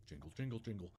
Jingle, jingle, jingle.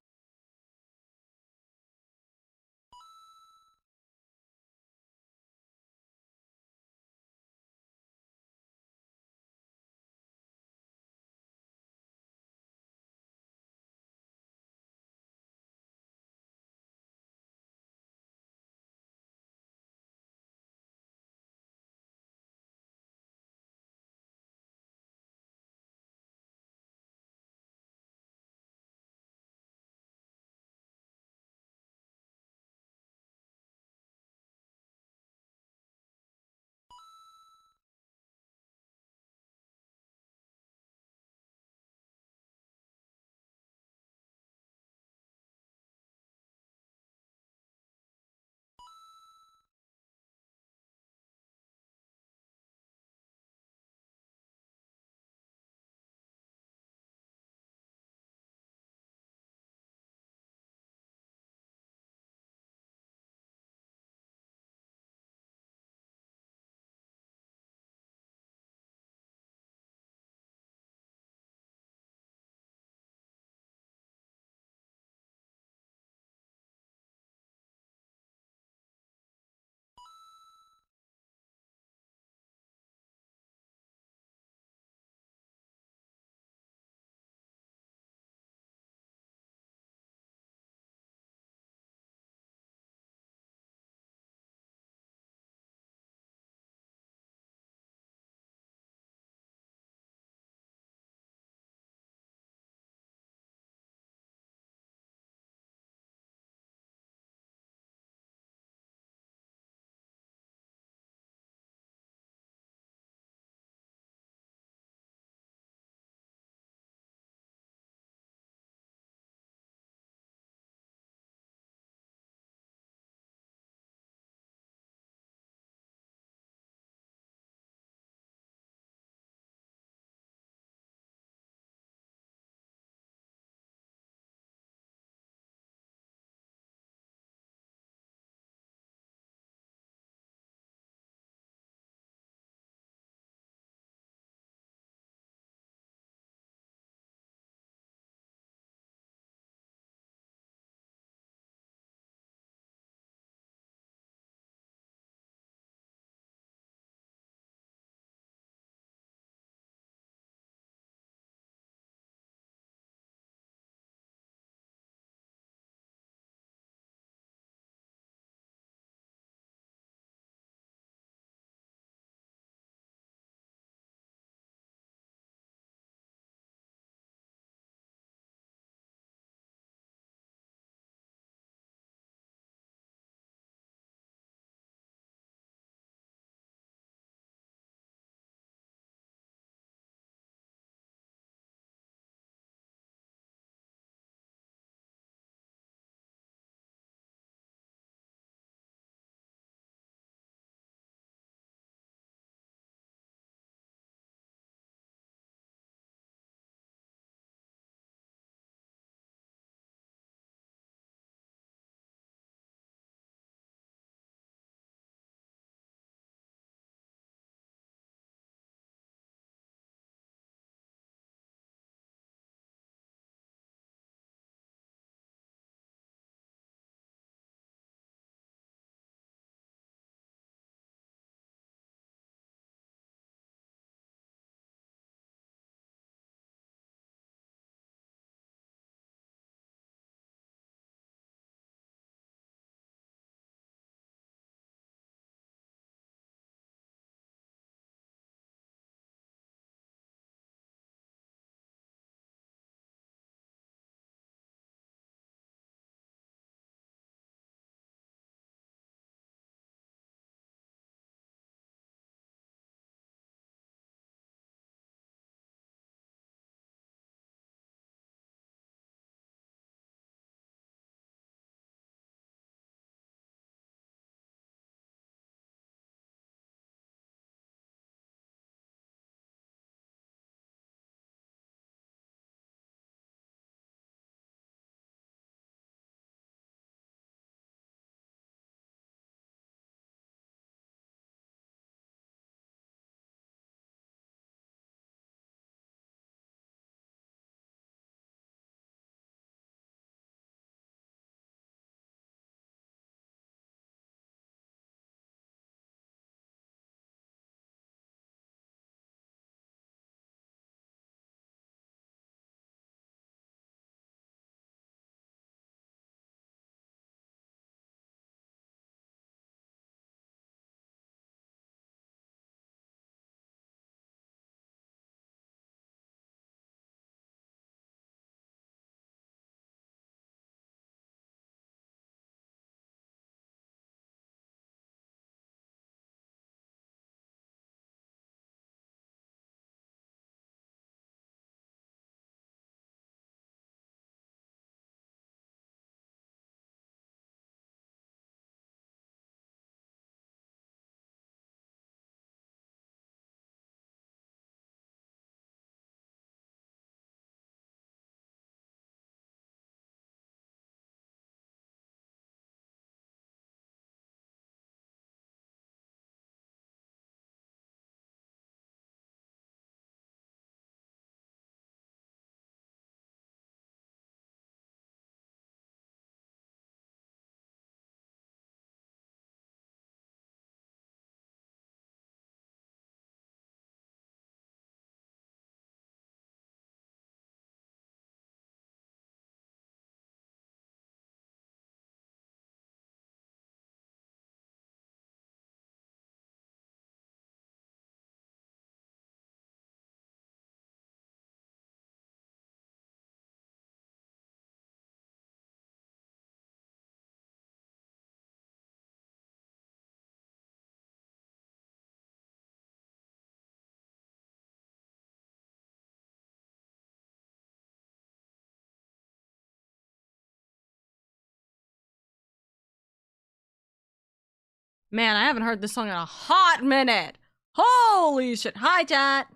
Man, I haven't heard this song in a hot minute. Holy shit. Hi, chat.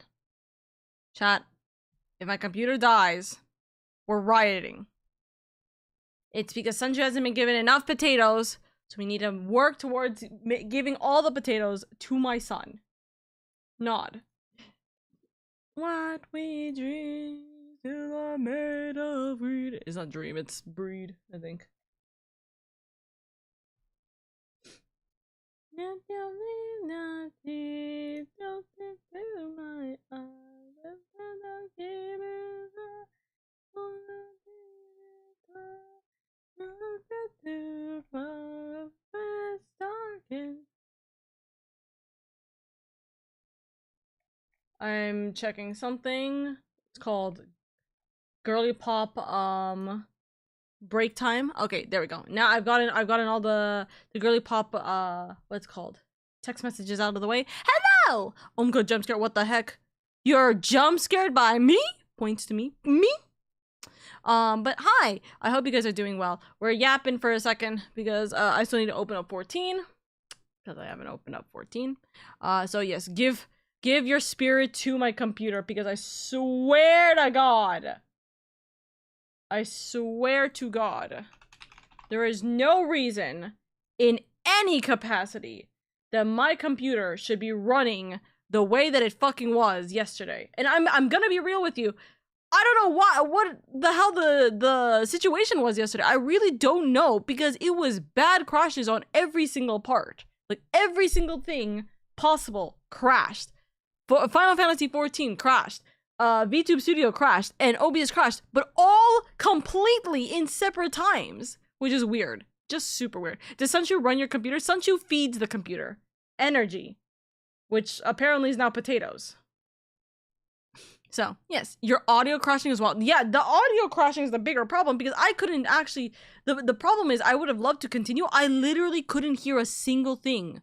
Chat, if my computer dies, we're rioting. It's because Sanju hasn't been given enough potatoes, so we need to work towards giving all the potatoes to my son. Nod. What we dream till are made of greed. It's not dream, it's breed, I think. I'm checking something. It's called Girly Pop break time. Okay, there we go. Now I've gotten all the Girly Pop what's it called? Text messages out of the way. Hello! Oh my god, jump scare, what the heck? You're jump scared by me? Points to me. Me? But hi! I hope you guys are doing well. We're yapping for a second because I still need to open up 14. Because I haven't opened up 14. So yes, give your spirit to my computer because I swear to God. I swear to God. There is no reason in any capacity that my computer should be running the way that it fucking was yesterday. And I'm gonna be real with you. I don't know what the hell the situation was yesterday. I really don't know because it was bad crashes on every single part. Like every single thing possible crashed. Final Fantasy 14 crashed. VTube Studio crashed and OBS crashed, but all completely in separate times, which is weird. Just super weird. Does Sunshu run your computer? Sunshu feeds the computer energy, which apparently is now potatoes. So, yes, your audio crashing as well. Yeah, the audio crashing is the bigger problem because I couldn't actually... The problem is I would have loved to continue. I literally couldn't hear a single thing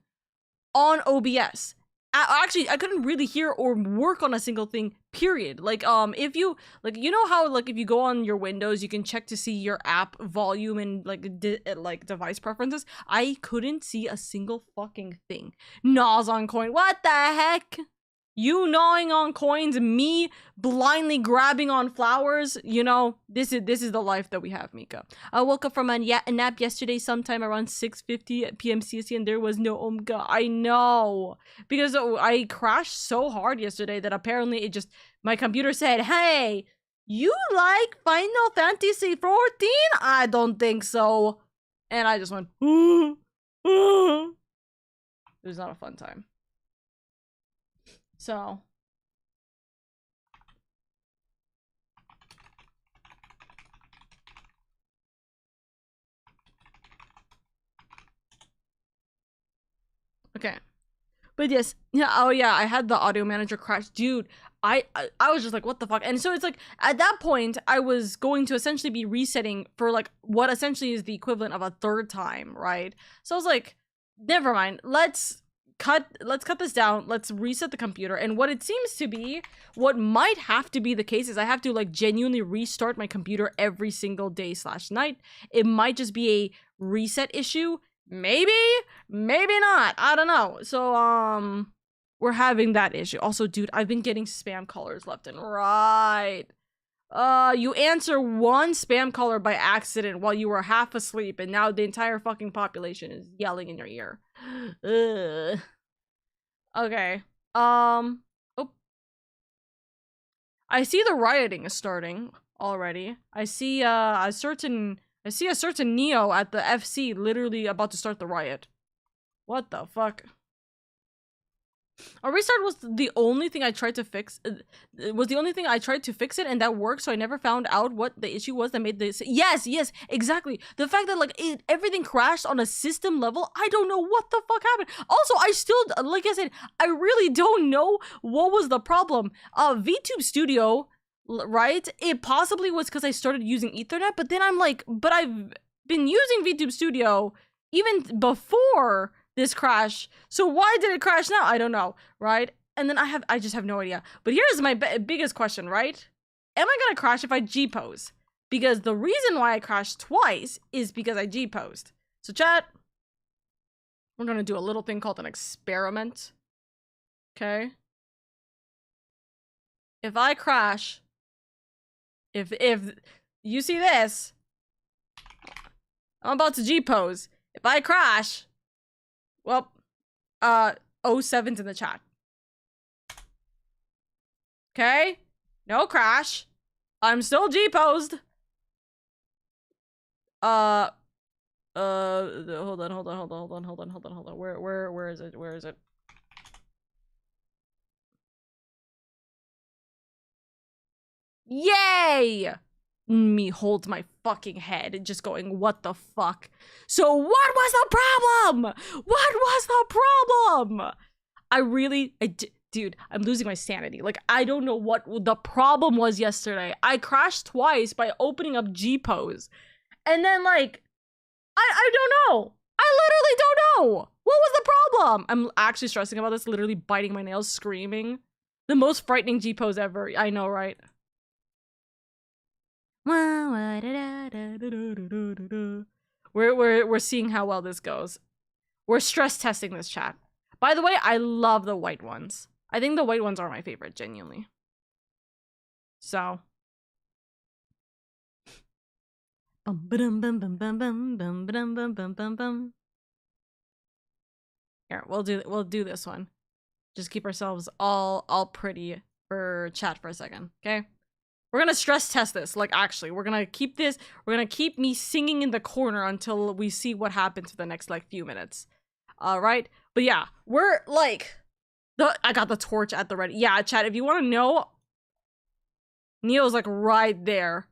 on OBS. Actually, I couldn't really hear or work on a single thing, period. Like, if you... Like, you know how, like, if you go on your Windows, you can check to see your app volume and, like, device preferences? I couldn't see a single fucking thing. Gnaws on coin. What the heck? You gnawing on coins, me blindly grabbing on flowers, you know, this is the life that we have, Mika. I woke up from a nap yesterday sometime around 6:50 p.m. CST and there was no Omega. I know, because I crashed so hard yesterday that apparently it just, my computer said, hey, you like Final Fantasy 14? I don't think so. And I just went, it was not a fun time. So, okay, but yes, yeah, oh yeah, I had the audio manager crash, dude. I was just like, what the fuck? And so it's like, at that point, I was going to essentially be resetting for like what essentially is the equivalent of a third time, right? So I was like, never mind, let's cut this down, let's reset the computer. And what it seems to be, what might have to be the case is I have to like genuinely restart my computer every single day / night. It might just be a reset issue, maybe not, I don't know. So we're having that issue. Also, dude, I've been getting spam callers left and right. You answer one spam caller by accident while you were half asleep, and now the entire fucking population is yelling in your ear. Ugh. Okay. Oh. I see the rioting is starting already. I see a certain Neo at the FC literally about to start the riot. What the fuck? A restart was the only thing I tried to fix. It was the only thing I tried to fix it, and that worked. So I never found out what the issue was that made this. Yes, exactly. The fact that like everything crashed on a system level, I don't know what the fuck happened. Also, I still, like I said, I really don't know what was the problem. VTube Studio, right? It possibly was because I started using Ethernet, but then I'm like, but I've been using VTube Studio even before this crash, so why did it crash now? I don't know, right? And then I just have no idea. But here's my biggest question, right? Am I gonna crash if I G-pose? Because the reason why I crashed twice is because I G-posed. So chat, We're gonna do a little thing called an experiment. Okay? If I crash, if you see this, I'm about to G-pose. If I crash, well, 07's in the chat. Okay? No crash. I'm still G-posed. Hold on. Where is it? Where is it? Yay! Me holds my fucking head, just going, what the fuck? So what was the problem? What was the problem? Dude, I'm losing my sanity. Like, I don't know what the problem was yesterday. I crashed twice by opening up G-pose. And then, like, I don't know. I literally don't know. What was the problem? I'm actually stressing about this, literally biting my nails, screaming. The most frightening G-pose ever. I know, right? We're seeing how well this goes. We're stress testing this, chat. By the way, I love the white ones. I think the white ones are my favorite, genuinely. So. Here, we'll do this one. Just keep ourselves all pretty for chat for a second, okay? We're gonna stress test this. Like, actually, we're gonna keep me singing in the corner until we see what happens for the next, like, few minutes. Alright? But yeah, we're, like, I got the torch at the ready. Yeah, chat, if you want to know, Neo's, like, right there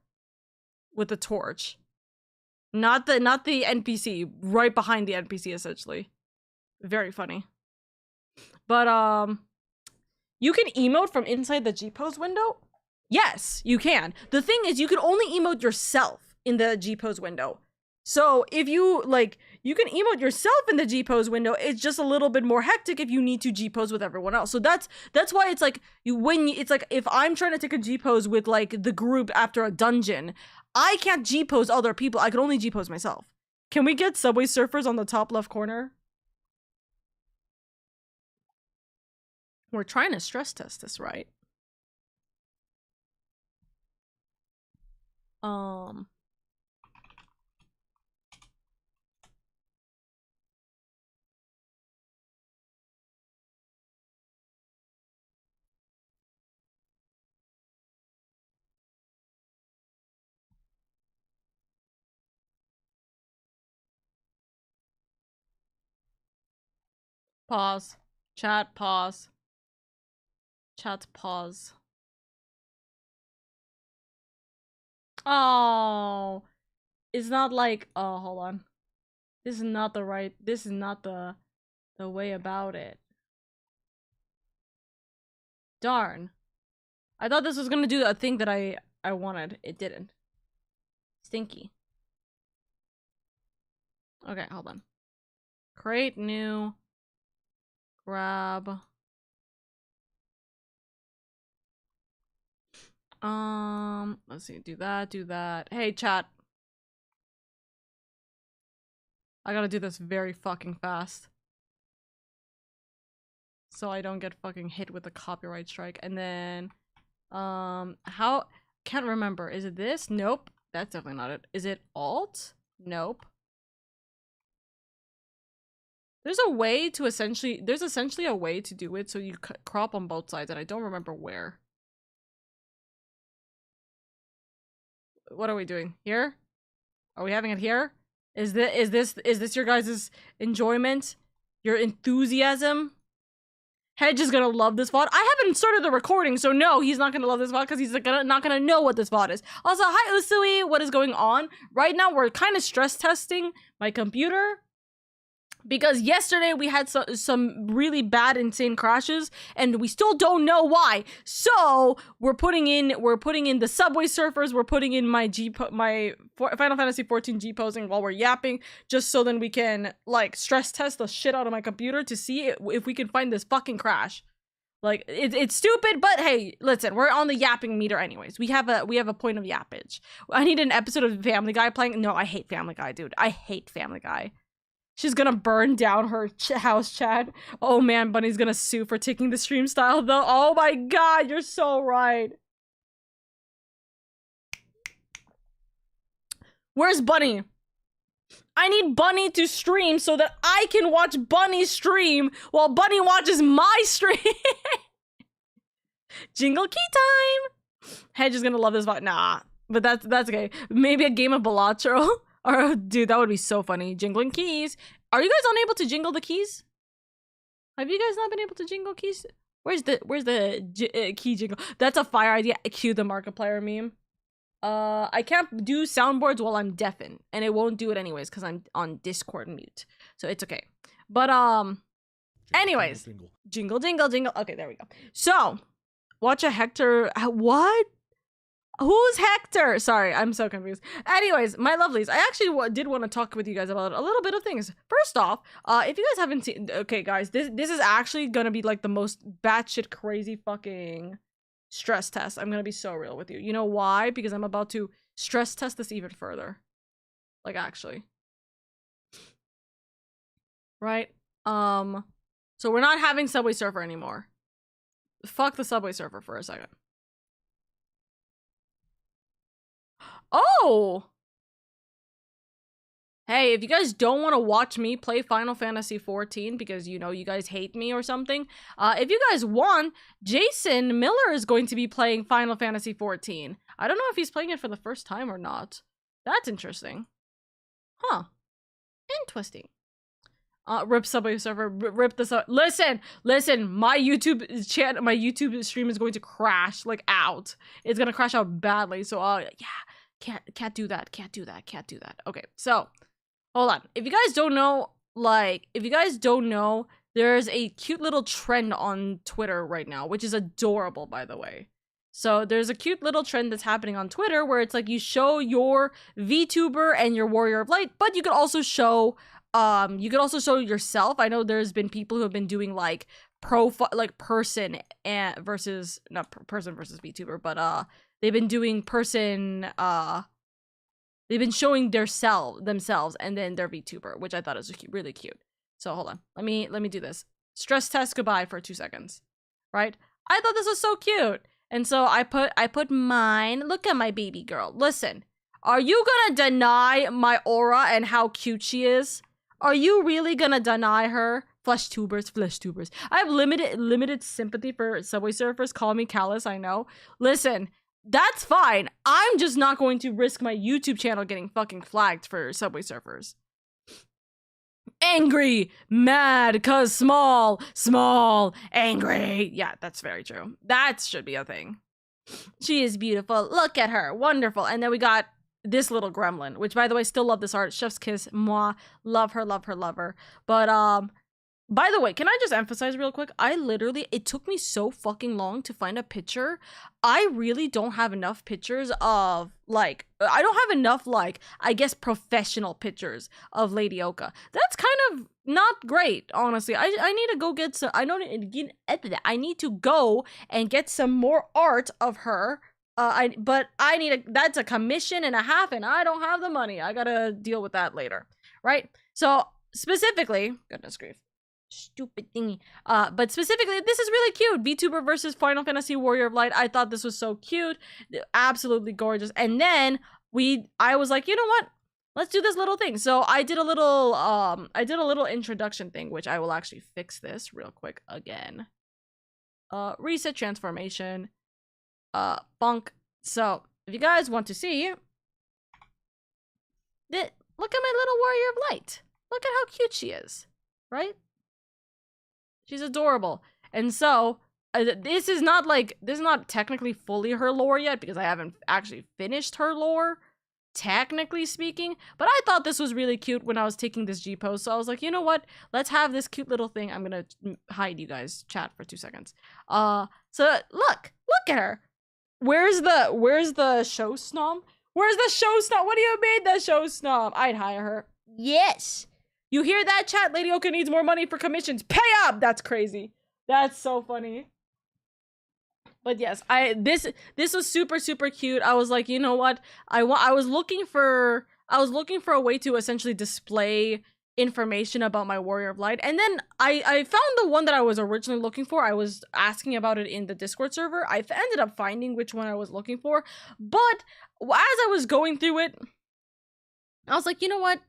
with the torch. Not the NPC, right behind the NPC, essentially. Very funny. But, you can emote from inside the G-pose window? Yes, you can. The thing is, you can only emote yourself in the G-pose window. So if you, like, you can emote yourself in the G-pose window. It's just a little bit more hectic if you need to G-pose with everyone else. So that's why it's like, it's like, if I'm trying to take a G-pose with, like, the group after a dungeon, I can't G-pose other people. I can only G-pose myself. Can we get Subway Surfers on the top left corner? We're trying to stress test this, right? Pause. Chat, pause. Chat, pause. Oh, it's not like, oh, hold on. This is not the way about it. Darn. I thought this was gonna do a thing that I wanted. It didn't. Stinky. Okay, hold on. Create new. Grab. Let's see, do that. Hey, chat. I gotta do this very fucking fast. So I don't get fucking hit with a copyright strike. And then, can't remember. Is it this? Nope. That's definitely not it. Is it Alt? Nope. There's essentially a way to do it so you crop on both sides, and I don't remember where. What are we doing? Here? Are we having it here? Is this your guys' enjoyment? Your enthusiasm? Hedge is gonna love this VOD. I haven't started the recording, so no, he's not gonna love this VOD because he's not gonna know what this VOD is. Also, hi Usui, what is going on? Right now, we're kind of stress testing my computer because yesterday we had some really bad, insane crashes, and we still don't know why. So we're putting in the Subway Surfers. We're putting in my Final Fantasy 14 G posing while we're yapping, just so then we can like stress test the shit out of my computer to see if we can find this fucking crash. Like it's stupid, but hey, listen, we're on the yapping meter anyways. We have a point of yappage. I need an episode of Family Guy playing. No, I hate Family Guy, dude. I hate Family Guy. She's gonna burn down her house chat. Oh man, Bunny's gonna sue for taking the stream style though. Oh my god, you're so right. Where's Bunny? I need Bunny to stream so that I can watch Bunny stream while Bunny watches my stream. Jingle key time. Hedge is gonna love this vibe. Nah, but that's okay. Maybe a game of Balatro. Or dude, that would be so funny. Jingling keys. Are you guys unable to jingle the keys? Have you guys not been able to jingle keys? Where's the key jingle? That's a fire idea. Cue the Markiplier meme. I can't do soundboards while I'm deafened, and it won't do it anyways because I'm on Discord mute, so it's okay. But anyways, jingle, jingle, jingle. Okay, there we go. So, watch a Hector. What? Who's Hector? Sorry, I'm so confused. Anyways, my lovelies, I actually did want to talk with you guys about a little bit of things. First off, if you guys haven't seen, okay, guys, this is actually gonna be like the most batshit crazy fucking stress test. I'm gonna be so real with you. You know why? Because I'm about to stress test this even further. Like, actually. Right? So we're not having Subway Surfer anymore. Fuck the Subway Surfer for a second. Oh! Hey, if you guys don't want to watch me play Final Fantasy XIV because, you know, you guys hate me or something, if you guys want, Jason Miller is going to be playing Final Fantasy XIV. I don't know if he's playing it for the first time or not. That's interesting. Huh. Interesting. Rip Subway Surfer, rip the listen, my YouTube stream is going to crash, like, out. It's gonna crash out badly, so, yeah, can't do that. Okay, so, hold on. If you guys don't know, there's a cute little trend on Twitter right now, which is adorable, by the way. So, there's a cute little trend that's happening on Twitter where it's like you show your VTuber and your Warrior of Light, but you could also show yourself. I know there's been people who have been doing like person versus VTuber, but they've been doing person they've been showing themselves and then their VTuber, which I thought was really cute. So hold on. Let me do this. Stress test goodbye for 2 seconds. Right? I thought this was so cute. And so I put mine. Look at my baby girl. Listen. Are you gonna deny my aura and how cute she is? Are you really gonna deny her? Flesh tubers. I have limited sympathy for Subway Surfers. Call me callous, I know. Listen, that's fine. I'm just not going to risk my YouTube channel getting fucking flagged for Subway Surfers. Angry, mad, cause small, angry. Yeah, that's very true. That should be a thing. She is beautiful. Look at her. Wonderful. And then we got this little gremlin, which, by the way, still love this art. Chef's kiss. Moi. Love her. But, by the way, can I just emphasize real quick? It took me so fucking long to find a picture. I really don't have enough pictures of, I don't have enough, I guess, professional pictures of LadyOka. That's kind of not great, honestly. I need to go get some, I need to go and get some more art of her. But that's a commission and a half, and I don't have the money. I gotta deal with that later, right? So, specifically, goodness grief. Stupid thingy. But specifically, this is really cute. VTuber versus Final Fantasy Warrior of Light. I thought this was so cute. Absolutely gorgeous. And then I was like, you know what? Let's do this little thing. So I did a little introduction thing, which I will actually fix this real quick again. Reset transformation. Bunk. So if you guys want to see that, look at my little Warrior of Light. Look at how cute she is, right? She's adorable. And so, this is not technically fully her lore yet, because I haven't actually finished her lore, technically speaking, but I thought this was really cute when I was taking this G-pose, so I was like, you know what, let's have this cute little thing. I'm gonna hide you guys chat for 2 seconds. So, look at her. Where's the show snom? Where's the show snom? What do you mean the show snom? I'd hire her. Yes. You hear that, chat? LadyOka needs more money for commissions. Pay up! That's crazy. That's so funny. But yes, this was super, super cute. I was like, you know what? I was looking for a way to essentially display information about my Warrior of Light. And then I found the one that I was originally looking for. I was asking about it in the Discord server. I ended up finding which one I was looking for. But as I was going through it, I was like, you know what?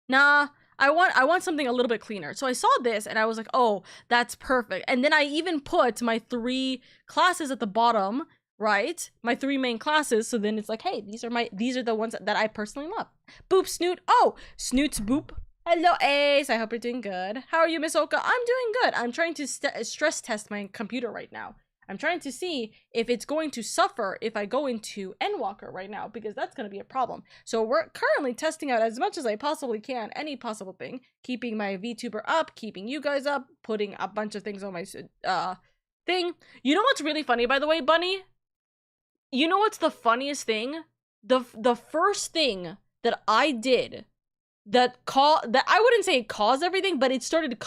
Nah, I want something a little bit cleaner. So I saw this and I was like, oh, that's perfect. And then I even put my 3 classes at the bottom, right? My 3 main classes. So then it's like, hey, these are the ones that I personally love. Boop Snoot. Oh, Snoot's Boop. Hello, Ace. I hope you're doing good. How are you, Miss Oka? I'm doing good. I'm trying to stress test my computer right now. I'm trying to see if it's going to suffer if I go into Endwalker right now, because that's going to be a problem. So we're currently testing out as much as I possibly can, any possible thing, keeping my VTuber up, keeping you guys up, putting a bunch of things on my thing. You know what's really funny, by the way, Bunny? You know what's the funniest thing? The first thing that I did that I wouldn't say it caused everything, but it started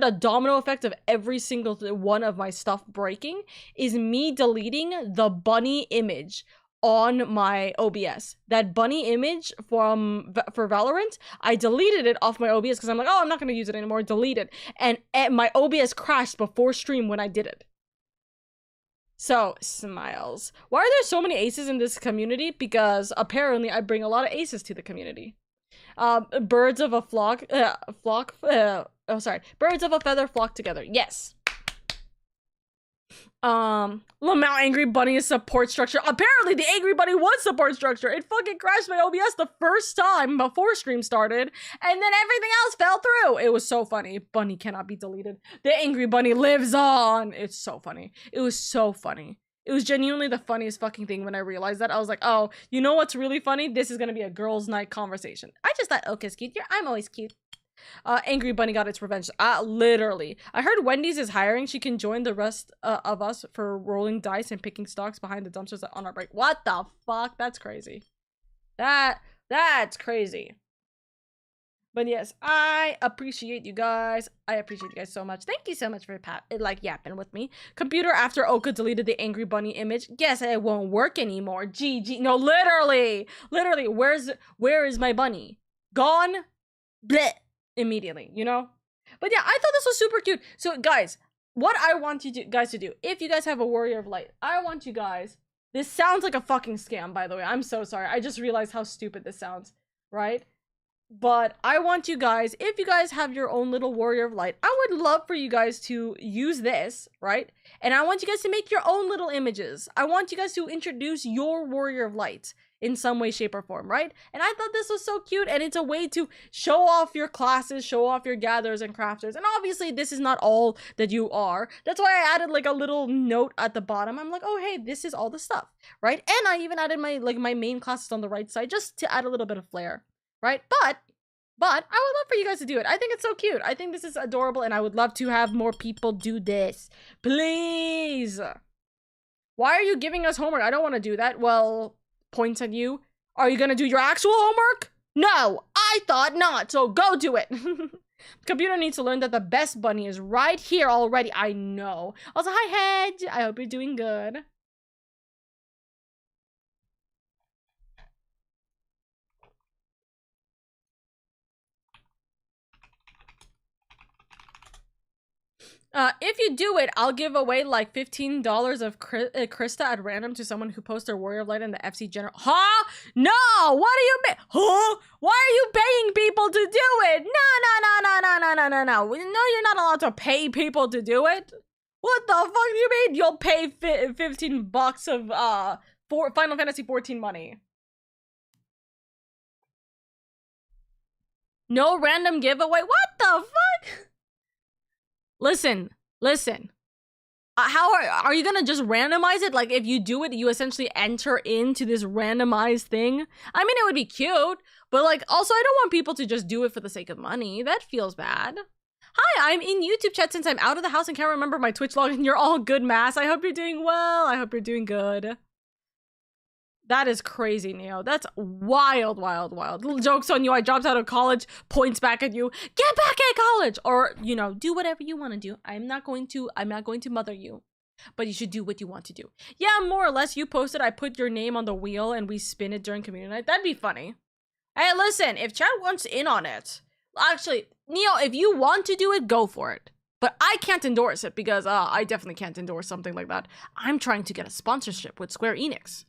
a domino effect of every single one of my stuff breaking, is me deleting the bunny image on my OBS. That bunny image for Valorant, I deleted it off my OBS because I'm like, oh, I'm not going to use it anymore, delete it. And my OBS crashed before stream when I did it. So, smiles. Why are there so many aces in this community? Because apparently I bring a lot of aces to the community. Birds of a birds of a feather flock together. Yes. Lamau Angry Bunny is support structure. Apparently the Angry Bunny was support structure. It fucking crashed my OBS the first time before stream started, and then everything else fell through. It was so funny. Bunny cannot be deleted. The Angry Bunny lives on. It's so funny. It was so funny. It was genuinely the funniest fucking thing when I realized that. I was like, oh, you know what's really funny? This is gonna be a girls' night conversation. I just thought Oka's cute. I'm always cute. Angry Bunny got its revenge. Literally. I heard Wendy's is hiring. She can join the rest of us for rolling dice and picking stocks behind the dumpsters on our break. What the fuck? That's crazy. That's crazy. But yes, I appreciate you guys. I appreciate you guys so much. Thank you so much for yapping with me. Computer after Oka deleted the Angry Bunny image. Yes, it won't work anymore. GG. No, literally. Literally. Where is my bunny? Gone. Bleh. Immediately, you know? But yeah, I thought this was super cute. So guys, what I want you guys to do, if you guys have a Warrior of Light, I want you guys, this sounds like a fucking scam, by the way. I'm so sorry. I just realized how stupid this sounds, right? But I want you guys, if you guys have your own little Warrior of Light, I would love for you guys to use this, right? And I want you guys to make your own little images. I want you guys to introduce your Warrior of Light in some way, shape, or form, right? And I thought this was so cute, and it's a way to show off your classes, show off your gatherers and crafters. And obviously, this is not all that you are. That's why I added like a little note at the bottom. I'm like, oh, hey, this is all the stuff, right? And I even added my main classes on the right side just to add a little bit of flair. Right? But I would love for you guys to do it. I think it's so cute. I think this is adorable, and I would love to have more people do this. Please. Why are you giving us homework? I don't want to do that. Well, points at you. Are you going to do your actual homework? No, I thought not. So go do it. Computer needs to learn that the best bunny is right here already. I know. Also, hi, Hedge. I hope you're doing good. If you do it, I'll give away like $15 of Krista at random to someone who posts their Warrior of Light in the FC General. Huh? No! What do you mean? Huh? Why are you paying people to do it? No. No, you're not allowed to pay people to do it. What the fuck do you mean? You'll pay $15 of Final Fantasy 14 money. No random giveaway? What the fuck? Listen. How are you gonna just randomize it? Like, if you do it, you essentially enter into this randomized thing. I mean, it would be cute, but like, also, I don't want people to just do it for the sake of money. That feels bad. Hi, I'm in YouTube chat since I'm out of the house and can't remember my Twitch login. You're all good, Mass. I hope you're doing well. I hope you're doing good. That is crazy, Neo. That's wild. Little joke's on you. I dropped out of college. Points back at you. Get back at college! Or, you know, do whatever you want to do. I'm not going to mother you. But you should do what you want to do. Yeah, more or less. You posted, I put your name on the wheel and we spin it during community night. That'd be funny. Hey, listen, if chat wants in on it, Actually, Neo, if you want to do it, go for it. But I can't endorse it because I definitely can't endorse something like that. I'm trying to get a sponsorship with Square Enix.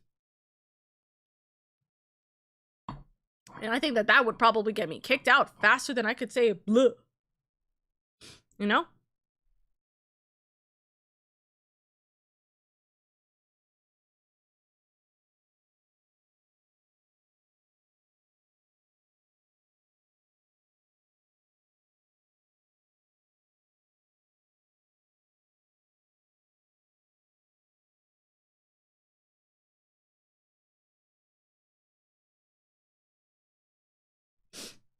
And I think that that would probably get me kicked out faster than I could say bleh. You know?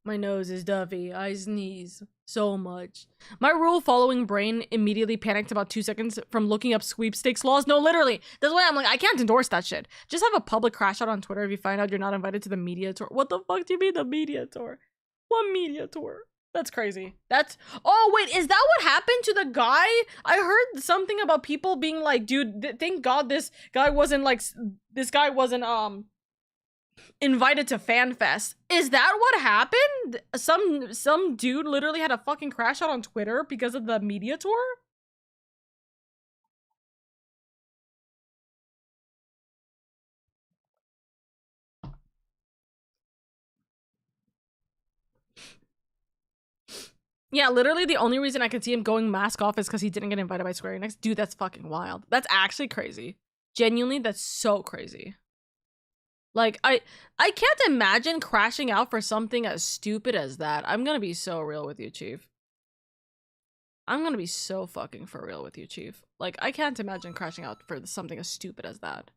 My nose is Duffy. I sneeze so much. My rule-following brain immediately panicked about 2 seconds from looking up sweepstakes laws. No, literally. That's why I'm like, I can't endorse that shit. Just have a public crash out on Twitter if you find out you're not invited to the media tour. What the fuck do you mean the media tour? What media tour? That's crazy. That's... Oh, wait, is that what happened to the guy? I heard something about people being like, dude, thank God this guy wasn't like... This guy wasn't, invited to FanFest. Is that what happened? Some dude literally had a fucking crash out on Twitter because of the media tour? Yeah, literally the only reason I could see him going mask off is because he didn't get invited by Square Enix. Dude, that's fucking wild. That's actually crazy. Genuinely, that's so crazy. Like, I can't imagine crashing out for something as stupid as that. I'm gonna be so real with you, Chief. I'm gonna be so fucking for real with you, Chief. Like, I can't imagine crashing out for something as stupid as that.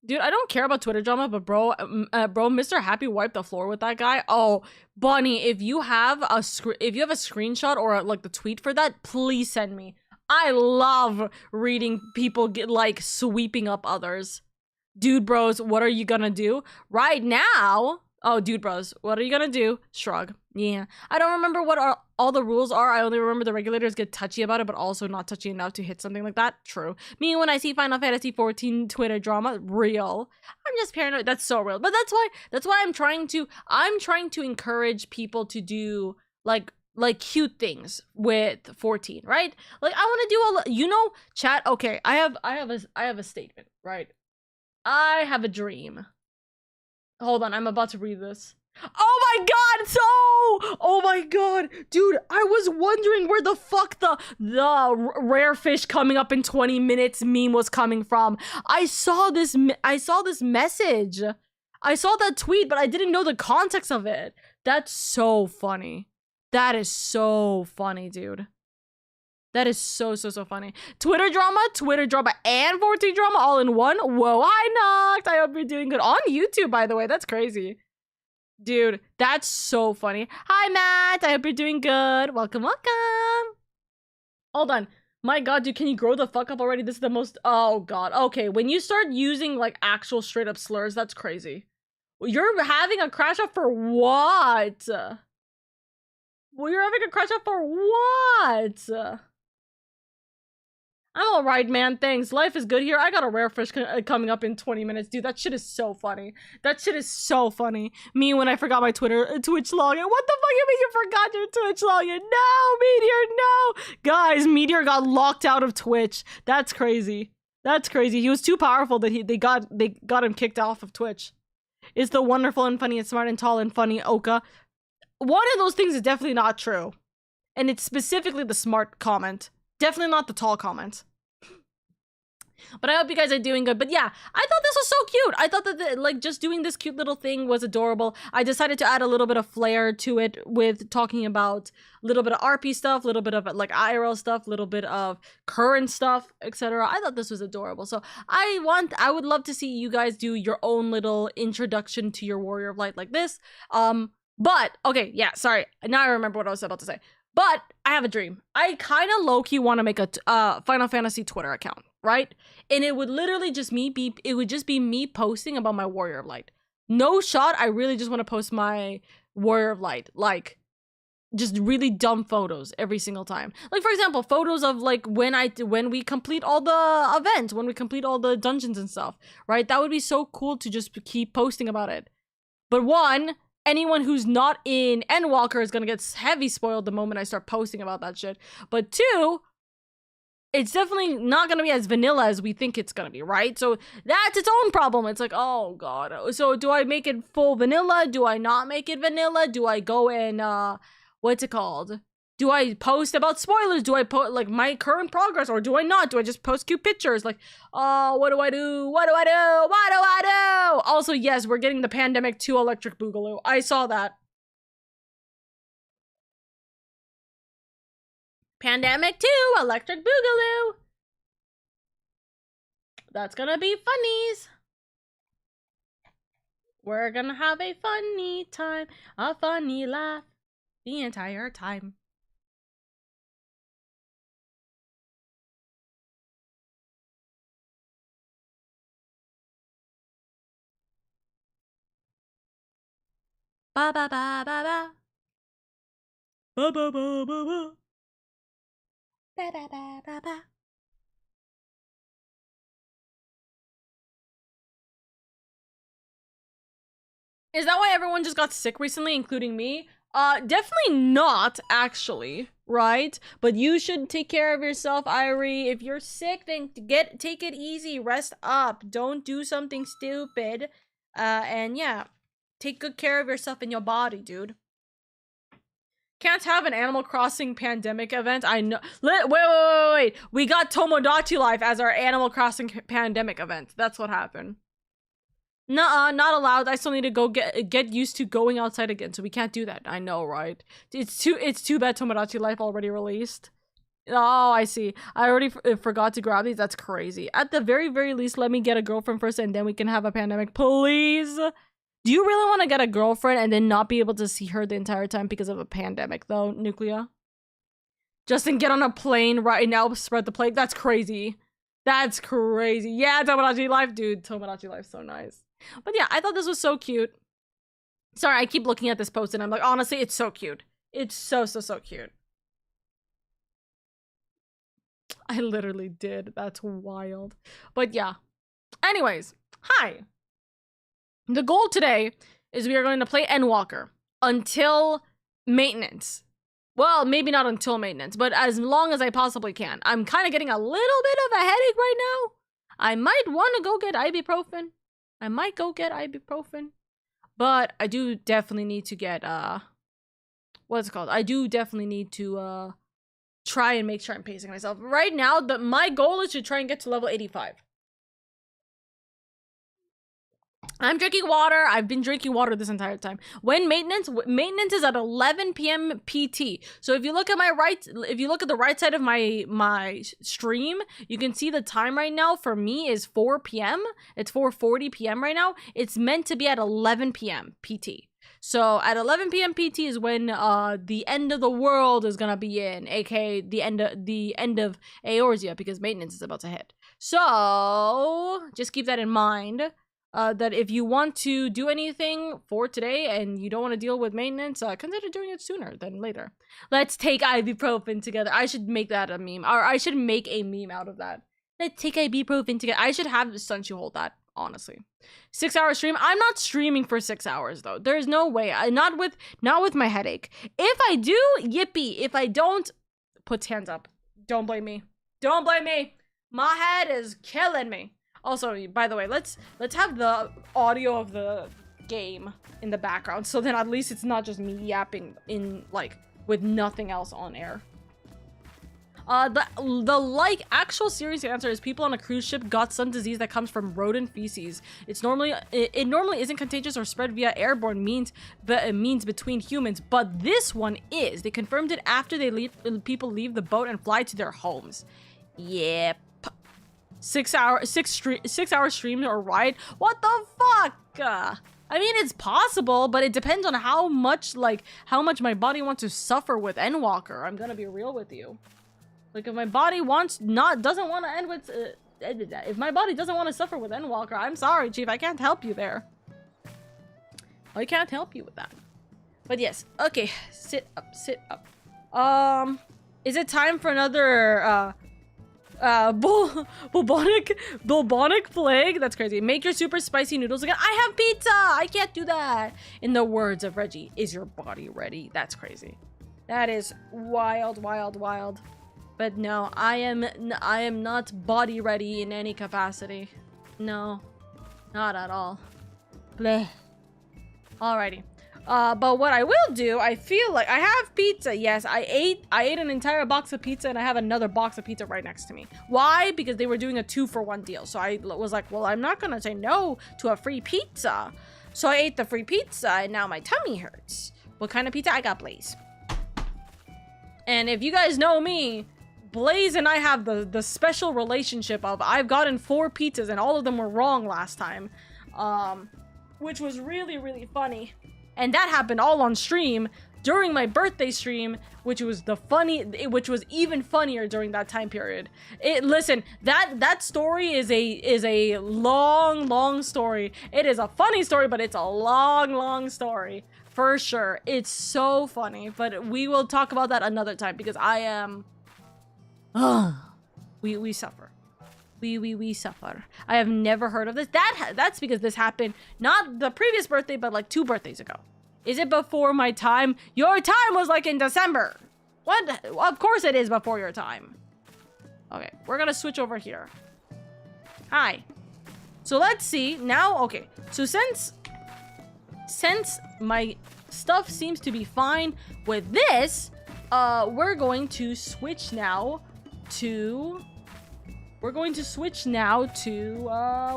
Dude, I don't care about Twitter drama, but bro, Mr. Happy wiped the floor with that guy. Oh, Bunny, if you have a screenshot or like the tweet for that, please send me. I love reading people get like sweeping up others. Dude bros, what are you gonna do? Right now, oh, dude bros, what are you gonna do? Shrug. Yeah. I don't remember what all the rules are. I only remember the regulators get touchy about it, but also not touchy enough to hit something like that. True. Me, when I see Final Fantasy 14 Twitter drama, real. I'm just paranoid. That's so real. But that's why I'm trying to encourage people to do like cute things with 14, right? Like I want to do chat. Okay, I have a statement, right? I have a dream. Hold on, I'm about to read this. Oh my god, oh my god, dude, I was wondering where the fuck the rare fish coming up in 20 minutes meme was coming from. I saw this message. I saw that tweet, but I didn't know the context of it. That's so funny. That is so funny, dude. That is so funny. Twitter drama, and 14 drama all in one. Whoa, hi Noct. I hope you're doing good. On YouTube, by the way. That's crazy. Dude, that's so funny. Hi Matt, I hope you're doing good. Welcome. Hold on. My god, dude, can you grow the fuck up already? This is the most... Oh god. Okay, when you start using like actual straight up slurs, that's crazy. You're having a crash out for what? Well, you're having a crash out for what? I'm alright, man. Thanks. Life is good here. I got a rare fish coming up in 20 minutes. Dude, that shit is so funny. That shit is so funny. Me when I forgot my Twitch login. What the fuck you mean you forgot your Twitch login? No, Meteor, no! Guys, Meteor got locked out of Twitch. That's crazy. That's crazy. He was too powerful that they got him kicked off of Twitch. It's the wonderful and funny and smart and tall and funny Oka. One of those things is definitely not true. And it's specifically the smart comment. Definitely not the tall comment. But I hope you guys are doing good. But yeah, I thought this was so cute. I thought that like just doing this cute little thing was adorable. I decided to add a little bit of flair to it with talking about a little bit of RP stuff, a little bit of like IRL stuff, a little bit of current stuff, etc. I thought this was adorable. So I would love to see you guys do your own little introduction to your Warrior of Light like this. But okay, yeah, sorry. Now I remember what I was about to say. But I have a dream. I kind of low-key want to make a Final Fantasy Twitter account, right? And it would literally just be me posting about my Warrior of Light. No shot, I really just want to post my Warrior of Light. Like, just really dumb photos every single time. Like, for example, photos of, like, when we complete all the events, when we complete all the dungeons and stuff, right? That would be so cool to just keep posting about it. But one, anyone who's not in Endwalker is gonna get heavy spoiled the moment I start posting about that shit. But 2, it's definitely not gonna be as vanilla as we think it's gonna be, right? So that's its own problem. It's like, oh god. So do I make it full vanilla? Do I not make it vanilla? Do I go and what's it called? Do I post about spoilers? Do I post like my current progress, or do I not? Do I just post cute pictures? Like, oh, what do I do? What do I do? What do I do? Also, yes, we're getting the Pandemic 2 Electric Boogaloo. I saw that. Pandemic 2 Electric Boogaloo. That's gonna be funnies. We're gonna have a funny time, a funny laugh the entire time. Ba ba ba ba ba. Ba ba ba ba ba. Ba ba ba ba ba. Is that why everyone just got sick recently, including me? Definitely not, actually, right? But you should take care of yourself, Irie. If you're sick, then take it easy, rest up. Don't do something stupid. And yeah, take good care of yourself and your body, dude. Can't have an Animal Crossing pandemic event. I know. Wait. We got Tomodachi Life as our Animal Crossing pandemic event. That's what happened. Nuh-uh, not allowed. I still need to go get used to going outside again, so we can't do that. I know, right? It's too bad Tomodachi Life already released. Oh, I see. I already forgot to grab these. That's crazy. At the very, very least, let me get a girlfriend first, and then we can have a pandemic. Please? Do you really want to get a girlfriend and then not be able to see her the entire time because of a pandemic, though, Nuclea? Justin, get on a plane right now, spread the plague. That's crazy. That's crazy. Yeah, Tomodachi Life, dude. Tomodachi Life's so nice. But yeah, I thought this was so cute. Sorry, I keep looking at this post and I'm like, honestly, it's so cute. It's so cute. I literally did. That's wild. But yeah. Anyways, hi. The goal today is we are going to play Endwalker until maintenance. Well, maybe not until maintenance, but as long as I possibly can. I'm kind of getting a little bit of a headache right now. I might want to go get ibuprofen. But I do definitely need to get, what's it called? I do definitely need to, try and make sure I'm pacing myself. Right now, my goal is to try and get to level 85. I'm drinking water. I've been drinking water this entire time. When maintenance is at 11 p.m. PT. So if you look at the right side of my stream, you can see the time right now for me is 4 p.m. It's 4:40 p.m. right now. It's meant to be at 11 p.m. PT. So at 11 p.m. PT is when the end of the world is gonna be in, aka the end of Eorzea, because maintenance is about to hit. So just keep that in mind. That if you want to do anything for today and you don't want to deal with maintenance, consider doing it sooner than later. Let's take ibuprofen together. I should make that a meme, or I should make a meme out of that. Let's take ibuprofen together. I should have Sunshu hold that, honestly. 6-hour stream. I'm not streaming for 6 hours though. There's no way. Not with my headache. If I do, yippee. If I don't, puts hands up. Don't blame me. Don't blame me. My head is killing me. Also, by the way, let's have the audio of the game in the background, so then at least it's not just me yapping in like with nothing else on air. The actual serious answer is people on a cruise ship got some disease that comes from rodent feces. It normally isn't contagious or spread via airborne means between humans, but this one is. They confirmed it after people leave the boat and fly to their homes. Yep. 6 hour stream or ride? What the fuck? I mean, it's possible, but it depends on how much my body wants to suffer with Endwalker. I'm gonna be real with you. Like, if my body doesn't want to end with, if my body doesn't want to suffer with Endwalker, I'm sorry, Chief, I can't help you there. I can't help you with that. But yes, okay, sit up. Is it time for another, Bubonic plague. That's crazy. Make your super spicy noodles again. I have pizza. I can't do that. In the words of Reggie, is your body ready? That's crazy. That is wild, wild, wild. But no, I am not body ready in any capacity. No, not at all. Bleh. Alrighty. But what I will do, I feel like I have pizza. Yes, I ate an entire box of pizza and I have another box of pizza right next to me. Why? Because they were doing a 2-for-1 deal. So I was like, well, I'm not gonna say no to a free pizza. So I ate the free pizza and now my tummy hurts. What kind of pizza? I got Blaze. And if you guys know me, Blaze and I have the special relationship of I've gotten 4 pizzas and all of them were wrong last time. Which was really, really funny. And that happened all on stream during my birthday stream, which was even funnier during that time period. Listen, that story is a long story. It is a funny story, but it's a long story for sure. It's so funny, but we will talk about that another time because I am. We suffer. We suffer. I have never heard of this. That's because this happened not the previous birthday, but like 2 birthdays ago. Is it before my time? Your time was like in December. What? Of course it is before your time. Okay, we're gonna switch over here. Hi. So let's see now. Okay, so since my stuff seems to be fine with this, we're going to switch now to.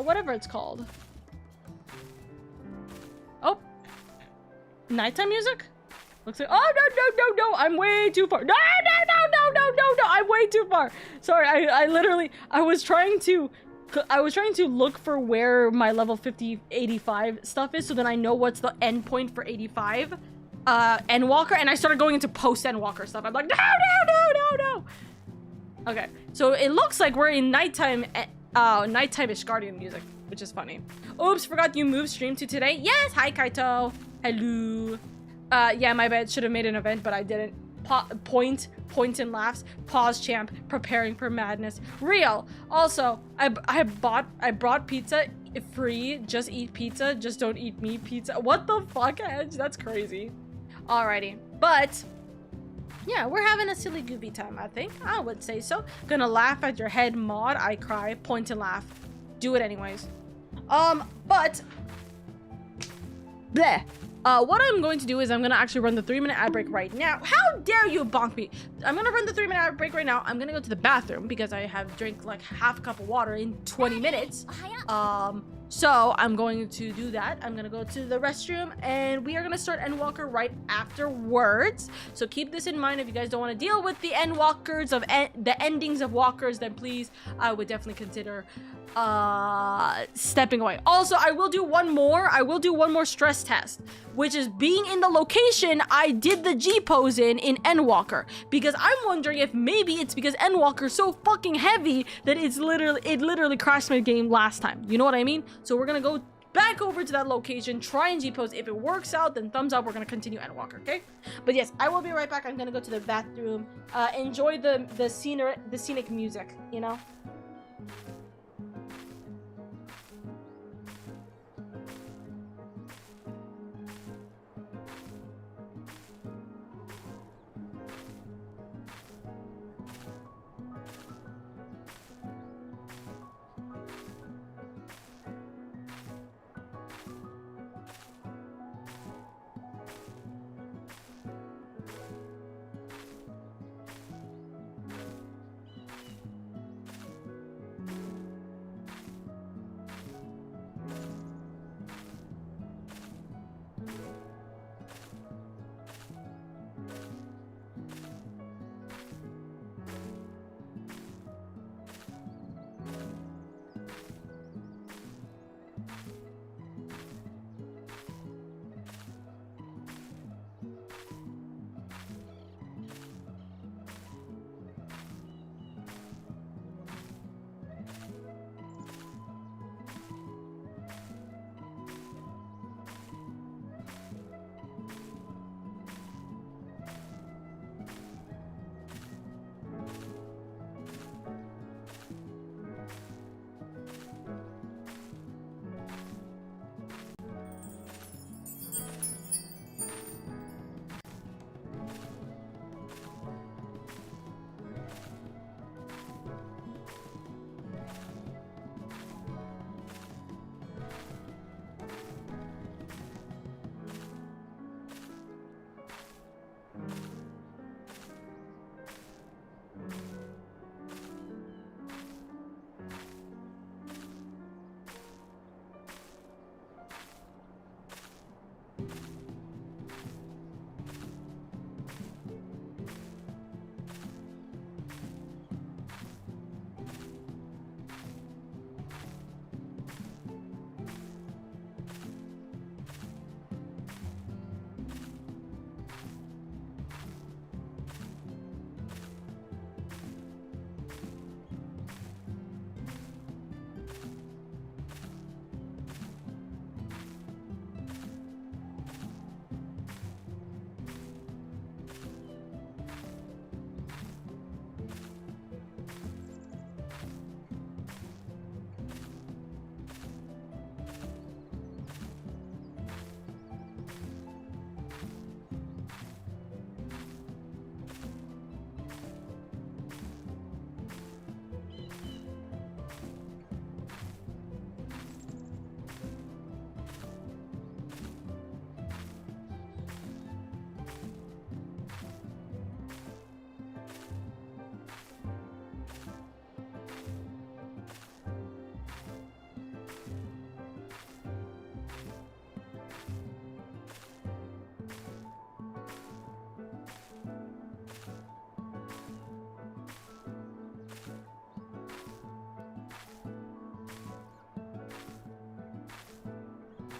Whatever it's called. Oh. Nighttime music? Looks like, oh, no, I'm way too far. No, I'm way too far. Sorry, I was trying to look for where my level 50, 85 stuff is so then I know what's the end point for 85. Endwalker, and I started going into post-Endwalker stuff. I'm like, no. Okay, so it looks like we're in nighttime, nighttime-ish Guardian music, which is funny. Oops, forgot you moved stream to today. Yes, hi Kaito. Hello. Yeah, my bad. Should have made an event, but I didn't. Point and laughs. Pause champ. Preparing for madness. Real. Also, I brought pizza free. Just eat pizza. Just don't eat me pizza. What the fuck, Edge? That's crazy. Alrighty, but. Yeah, we're having a silly goofy time, I think. I would say so. Gonna laugh at your head mod. I cry. Point and laugh. Do it anyways. But. Bleh. What I'm going to do is I'm gonna actually run the 3-minute ad break right now. How dare you bonk me? I'm gonna run the 3-minute ad break right now. I'm gonna go to the bathroom because I have drank like half a cup of water in 20 minutes. So I'm going to do that. I'm gonna go to the restroom and we are gonna start Endwalker right afterwards. So keep this in mind. If you guys don't want to deal with the Endwalkers of the endings of walkers, then please, I would definitely consider stepping away. Also, I will do one more stress test, which is being in the location I did the G pose in Endwalker, because I'm wondering if maybe it's because Endwalker's so fucking heavy that it literally crashed my game last time. You know what I mean? So we're gonna go back over to that location, try and G pose. If it works out, then thumbs up. We're gonna continue Endwalker, okay? But yes, I will be right back. I'm gonna go to the bathroom. Enjoy the scenic music, you know?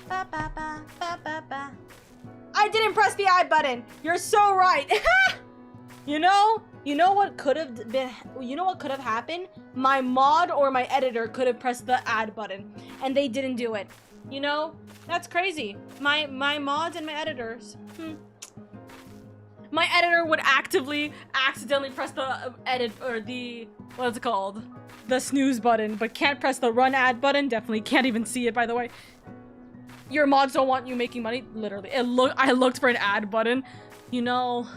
Ba, ba, ba, ba, ba, ba. I didn't press the I button. You're so right. You know what could have been, you know what could have happened? My mod or my editor could have pressed the add button and they didn't do it. You know, that's crazy. My mods and my editors. My editor would actively accidentally press the edit or the, what's it called? The snooze button, but can't press the run ad button. Definitely can't even see it, by the way. Your mods don't want you making money. Literally, I looked for an ad button. You know,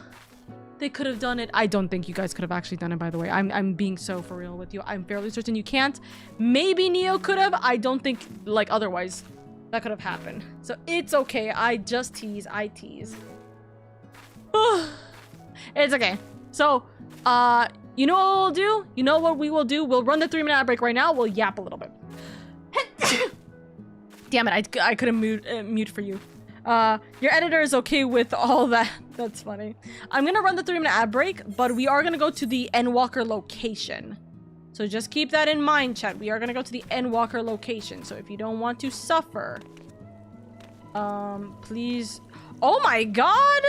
they could have done it. I don't think you guys could have actually done it, by the way. I'm being so for real with you. I'm fairly certain you can't. Maybe Neo could have. I don't think, like, otherwise that could have happened. So it's okay. I just tease. I tease. It's okay. So, you know what we'll do? You know what we will do? We'll run the 3-minute ad break right now. We'll yap a little bit. Damn it, I couldn't mute for you. Your editor is okay with all that. That's funny. I'm gonna run the 3-minute ad break, but we are gonna go to the Endwalker location. So just keep that in mind, chat. We are gonna go to the Endwalker location. So if you don't want to suffer, please. Oh my god!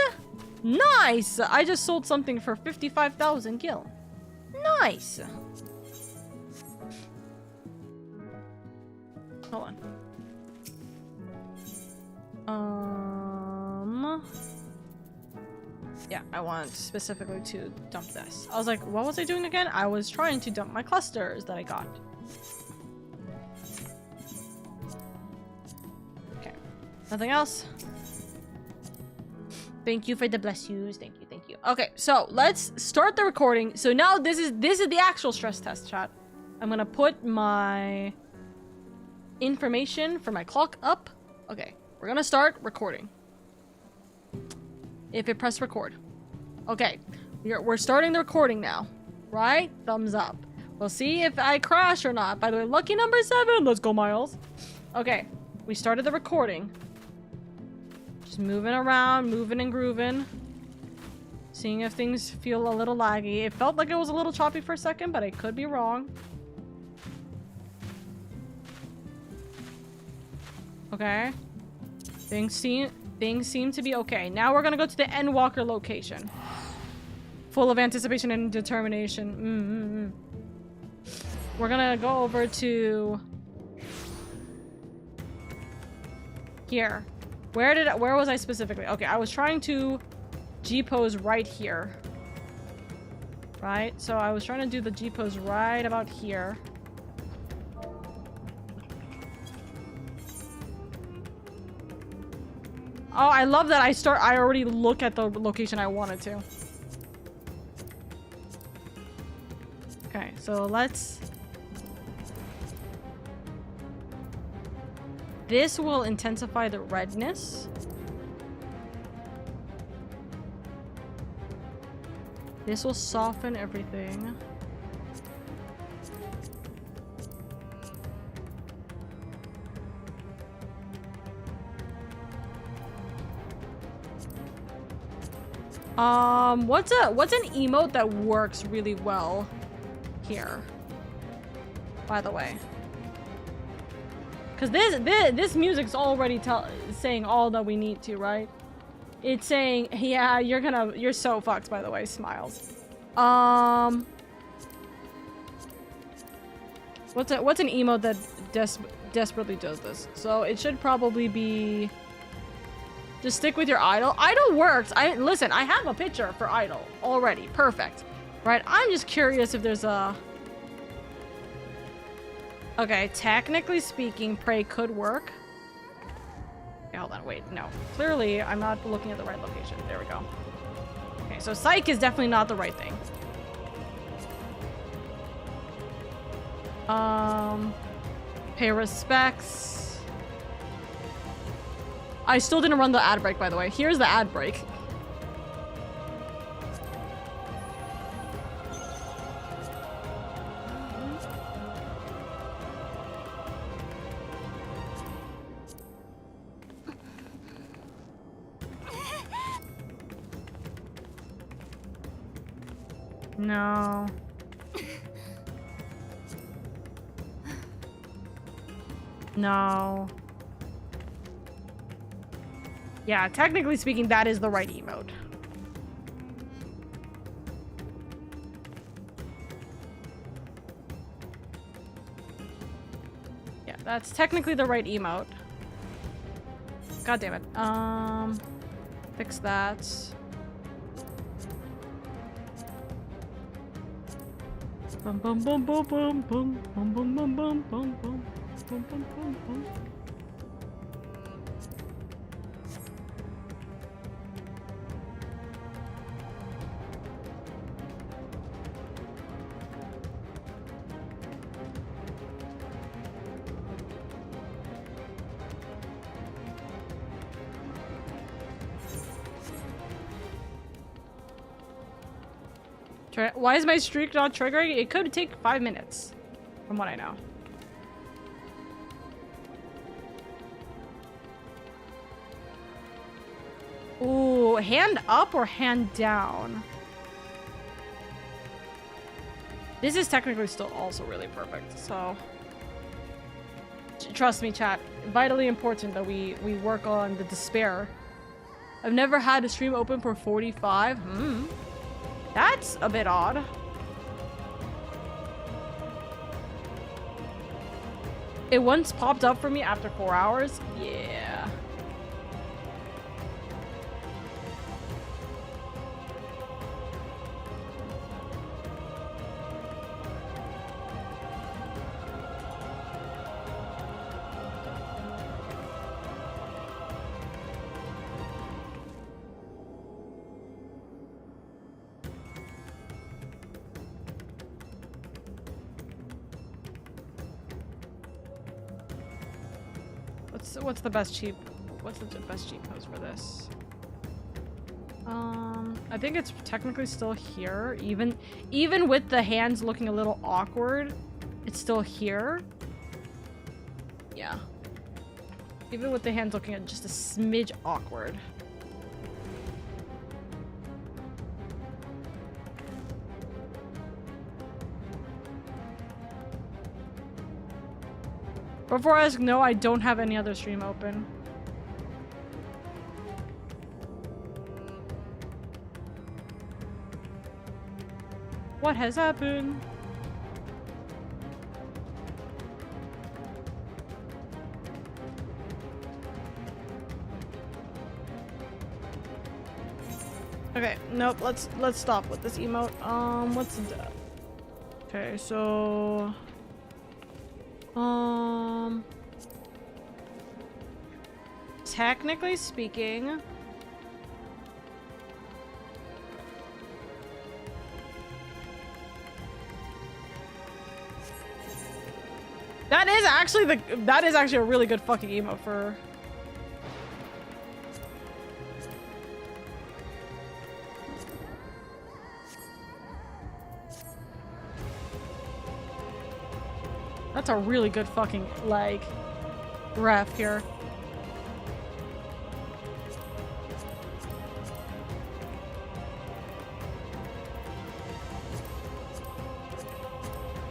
Nice! I just sold something for 55,000 gil. Nice! Hold on. Yeah, I want specifically to dump this. I was like, what was I doing again? I was trying to dump my clusters that I got. Okay. Nothing else? Thank you for the bless yous. Thank you, thank you. Okay, so let's start the recording. So now this is the actual stress test, chat. I'm gonna put my information for my clock up. Okay, we're gonna start recording. If it press record. Okay, we're starting the recording now. Right? Thumbs up. We'll see if I crash or not. By the way, lucky number 7. Let's go, Miles. Okay, we started the recording. Just moving around, moving and grooving. Seeing if things feel a little laggy. It felt like it was a little choppy for a second, but I could be wrong. Okay. Things seem to be okay. Now we're gonna go to the Endwalker location. Full of anticipation and determination. We're gonna go over to here. Where was I specifically? Okay, I was trying to G-pose right here. Right? So I was trying to do the G-pose right about here. Oh, I love that I already look at the location I wanted to. Okay, so let's... This will intensify the redness. This will soften everything. What's an emote that works really well here? By the way, because this music's already saying all that we need to, right? It's saying, yeah, you're so fucked. By the way, smiles. What's an emote that desperately does this? So it should probably be. Just stick with your idol. Idol works. Listen, I have a picture for idol already. Perfect. Right? I'm just curious if there's a... Okay, technically speaking, pray could work. Okay, hold on, wait, no. Clearly, I'm not looking at the right location. There we go. Okay, so psych is definitely not the right thing. Pay respects. I still didn't run the ad break, by the way. Here's the ad break. No. No. Yeah, technically speaking, that is the right emote. Yeah, that's technically the right emote. God damn it. Fix that. Bum bum bum bum bum bum bum bum bum bum bum bum bum bum bum. Why is my streak not triggering? It could take 5 minutes, from what I know. Ooh, hand up or hand down? This is technically still also really perfect, so... Trust me, chat. Vitally important that we work on the despair. I've never had a stream open for 45. That's a bit odd. It once popped up for me after 4 hours. Yeah. What's the best cheap pose for this? I think it's technically still here, even with the hands looking a little awkward, it's still here. Yeah. Even with the hands looking just a smidge awkward. Before I ask, no, I don't have any other stream open. What has happened? Okay, nope, let's stop with this emote. What's the... Okay, so... Technically speaking... That is actually a really good fucking emote for... That's a really good fucking, like, ref here.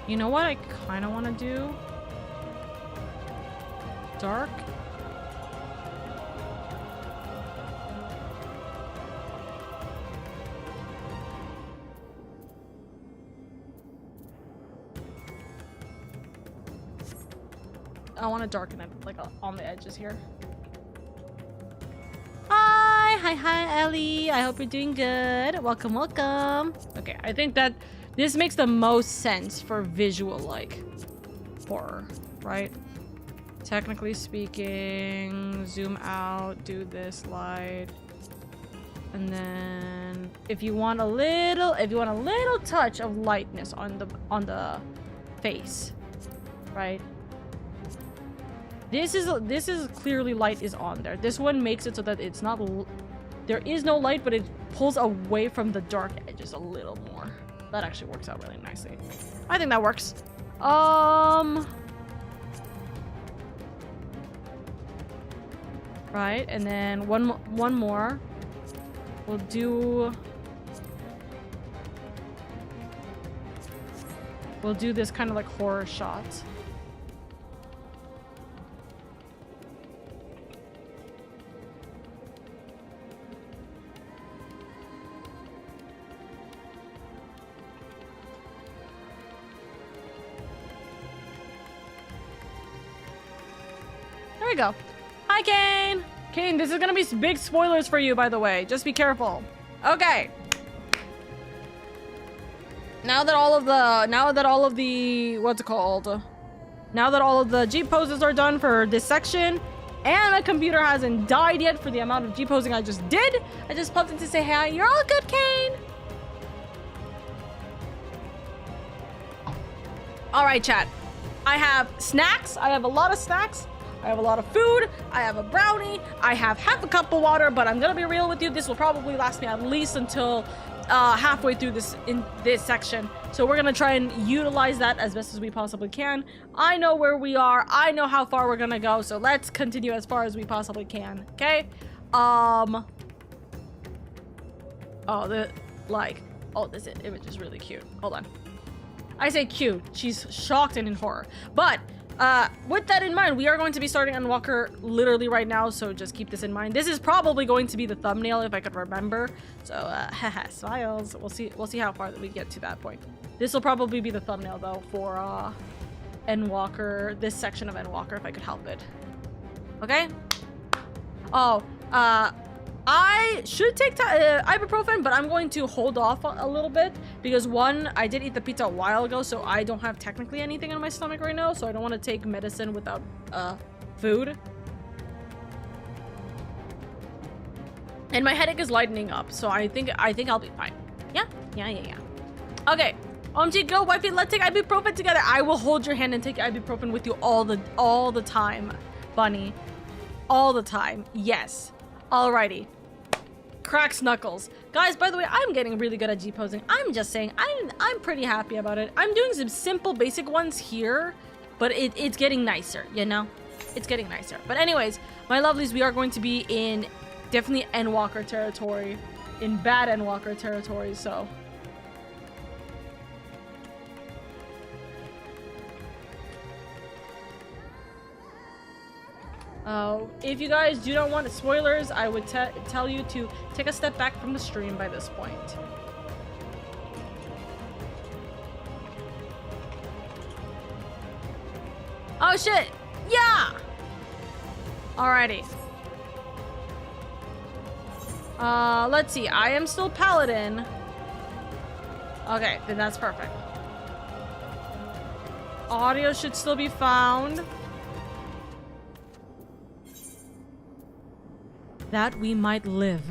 You know what I kind of want to do? Dark? I want to darken it, like, on the edges here. Hi, Ellie. I hope you're doing good. Welcome, welcome. Okay, I think that this makes the most sense for visual, like, horror, right? Technically speaking, zoom out, do this light. And then if you want a little touch of lightness on the face, right? This is clearly light is on there. This one makes it so that it's not, there is no light, but it pulls away from the dark edges a little more. That actually works out really nicely. I think that works. Right, and then one more. We'll do this kind of like horror shot. There we go. Hi, Kane! Kane, this is gonna be big spoilers for you, by the way. Just be careful. Okay. Now that all of the what's it called? Now that all of the G poses are done for this section, and my computer hasn't died yet for the amount of G posing I just did, I just popped in to say hi. You're all good, Kane! Alright, chat. I have snacks. I have a lot of snacks. I have a lot of food. I have a brownie. I have half a cup of water, but I'm gonna be real with you. This will probably last me at least until halfway through this section. So we're gonna try and utilize that as best as we possibly can. I know where we are. I know how far we're gonna go. So let's continue as far as we possibly can. Okay? Oh, this image is really cute. Hold on. I say cute. She's shocked and in horror. But with that in mind, we are going to be starting Endwalker literally right now, so just keep this in mind. This is probably going to be the thumbnail if I could remember. So, haha, smiles. We'll see how far that we get to that point. This will probably be the thumbnail though for Endwalker, this section of Endwalker, if I could help it. Okay? Oh, I should take ibuprofen, but I'm going to hold off a little bit because one, I did eat the pizza a while ago, so I don't have technically anything in my stomach right now, so I don't want to take medicine without food. And my headache is lightening up, so I think I'll be fine. Yeah. Okay. OMG, go, wifey, let's take ibuprofen together. I will hold your hand and take ibuprofen with you all the time, bunny. All the time. Yes. Alrighty. Cracks knuckles. Guys, by the way, I'm getting really good at G-posing. I'm just saying, I'm pretty happy about it. I'm doing some simple, basic ones here, but it's getting nicer, you know? It's getting nicer. But anyways, my lovelies, we are going to be in definitely Endwalker territory. In bad Endwalker territory, so... if you guys do not want spoilers, I would tell you to take a step back from the stream by this point. Oh shit! Yeah! Alrighty. Let's see. I am still Paladin. Okay, then that's perfect. Audio should still be found. That we might live.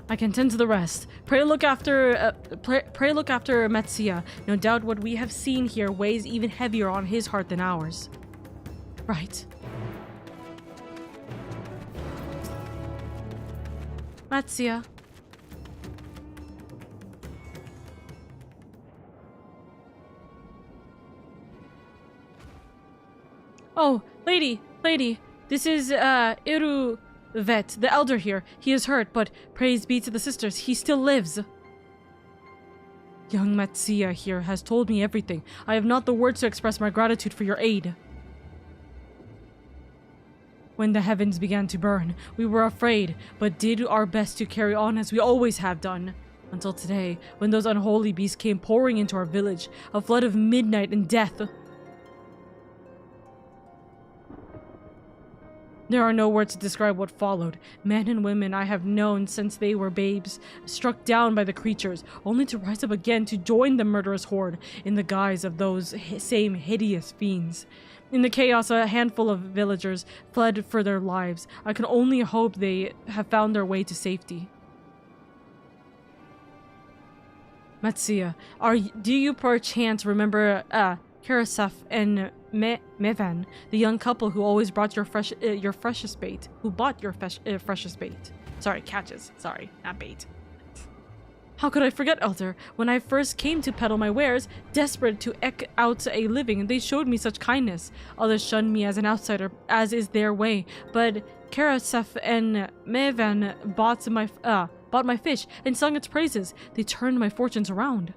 I can tend to the rest. Pray look after Metsia. No doubt what we have seen here weighs even heavier on his heart than ours. Right. Metsia. Oh, lady. This is, Iruvet, the elder here. He is hurt, but praise be to the sisters, he still lives. Young Matsuya here has told me everything. I have not the words to express my gratitude for your aid. When the heavens began to burn, we were afraid, but did our best to carry on as we always have done. Until today, when those unholy beasts came pouring into our village, a flood of midnight and death. There are no words to describe what followed. Men and women I have known since they were babes, struck down by the creatures, only to rise up again to join the murderous horde in the guise of those same hideous fiends. In the chaos, a handful of villagers fled for their lives. I can only hope they have found their way to safety. Matsuya, do you perchance remember Karasef and Mevan, the young couple who always brought your freshest bait? Who bought your freshest bait? Sorry, catches. Sorry, not bait. How could I forget, Elder? When I first came to peddle my wares, desperate to eke out a living, they showed me such kindness. Others shunned me as an outsider, as is their way. But Karasef and Mevan bought my fish and sung its praises. They turned my fortunes around.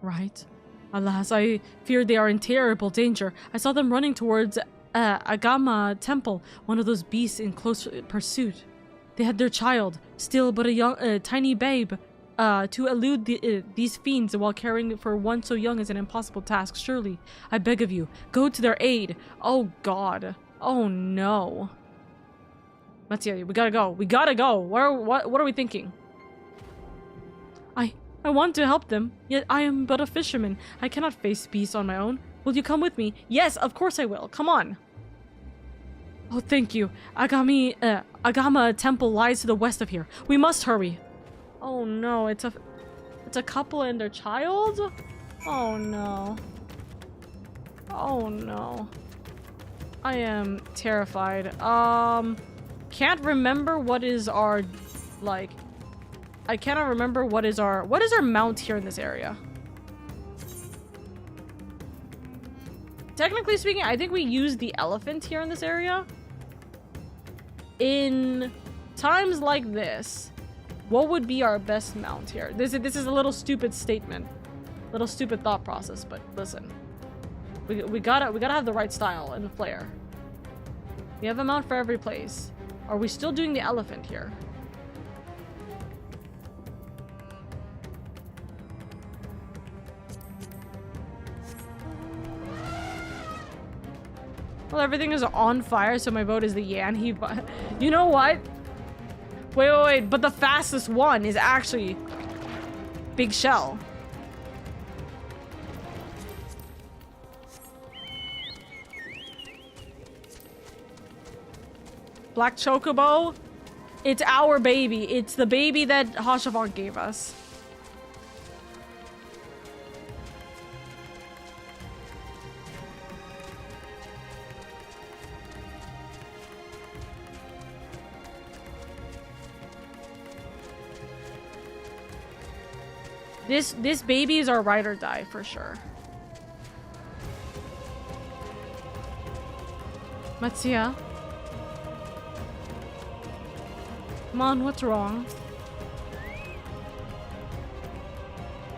Right. Alas, I fear they are in terrible danger. I saw them running towards Agama Temple, one of those beasts in close pursuit. They had their child, still but a tiny babe. To elude these fiends while caring for one so young is an impossible task, surely. I beg of you, go to their aid. Oh God. Oh no. Matsuya, we gotta go. We gotta go. What are we thinking? I want to help them, yet I am but a fisherman. I cannot face beasts on my own. Will you come with me? Yes, of course I will. Come on. Oh, thank you. Agama Temple lies to the west of here. We must hurry. Oh no, it's a couple and their child? Oh no. Oh no. I am terrified. Can't remember what is our, like, I cannot remember what is our mount here in this area. Technically speaking, I think we use the elephant here in this area. In times like this, what would be our best mount here? This is a little stupid statement. Little stupid thought process, but listen. We gotta have the right style and the flair. We have a mount for every place. Are we still doing the elephant here? Well, everything is on fire, so my vote is the Yanhee. But you know what? Wait. But the fastest one is actually Big Shell. Black Chocobo. It's our baby. It's the baby that Hashavon gave us. This baby is our ride or die for sure. Matsuya? Come on, what's wrong?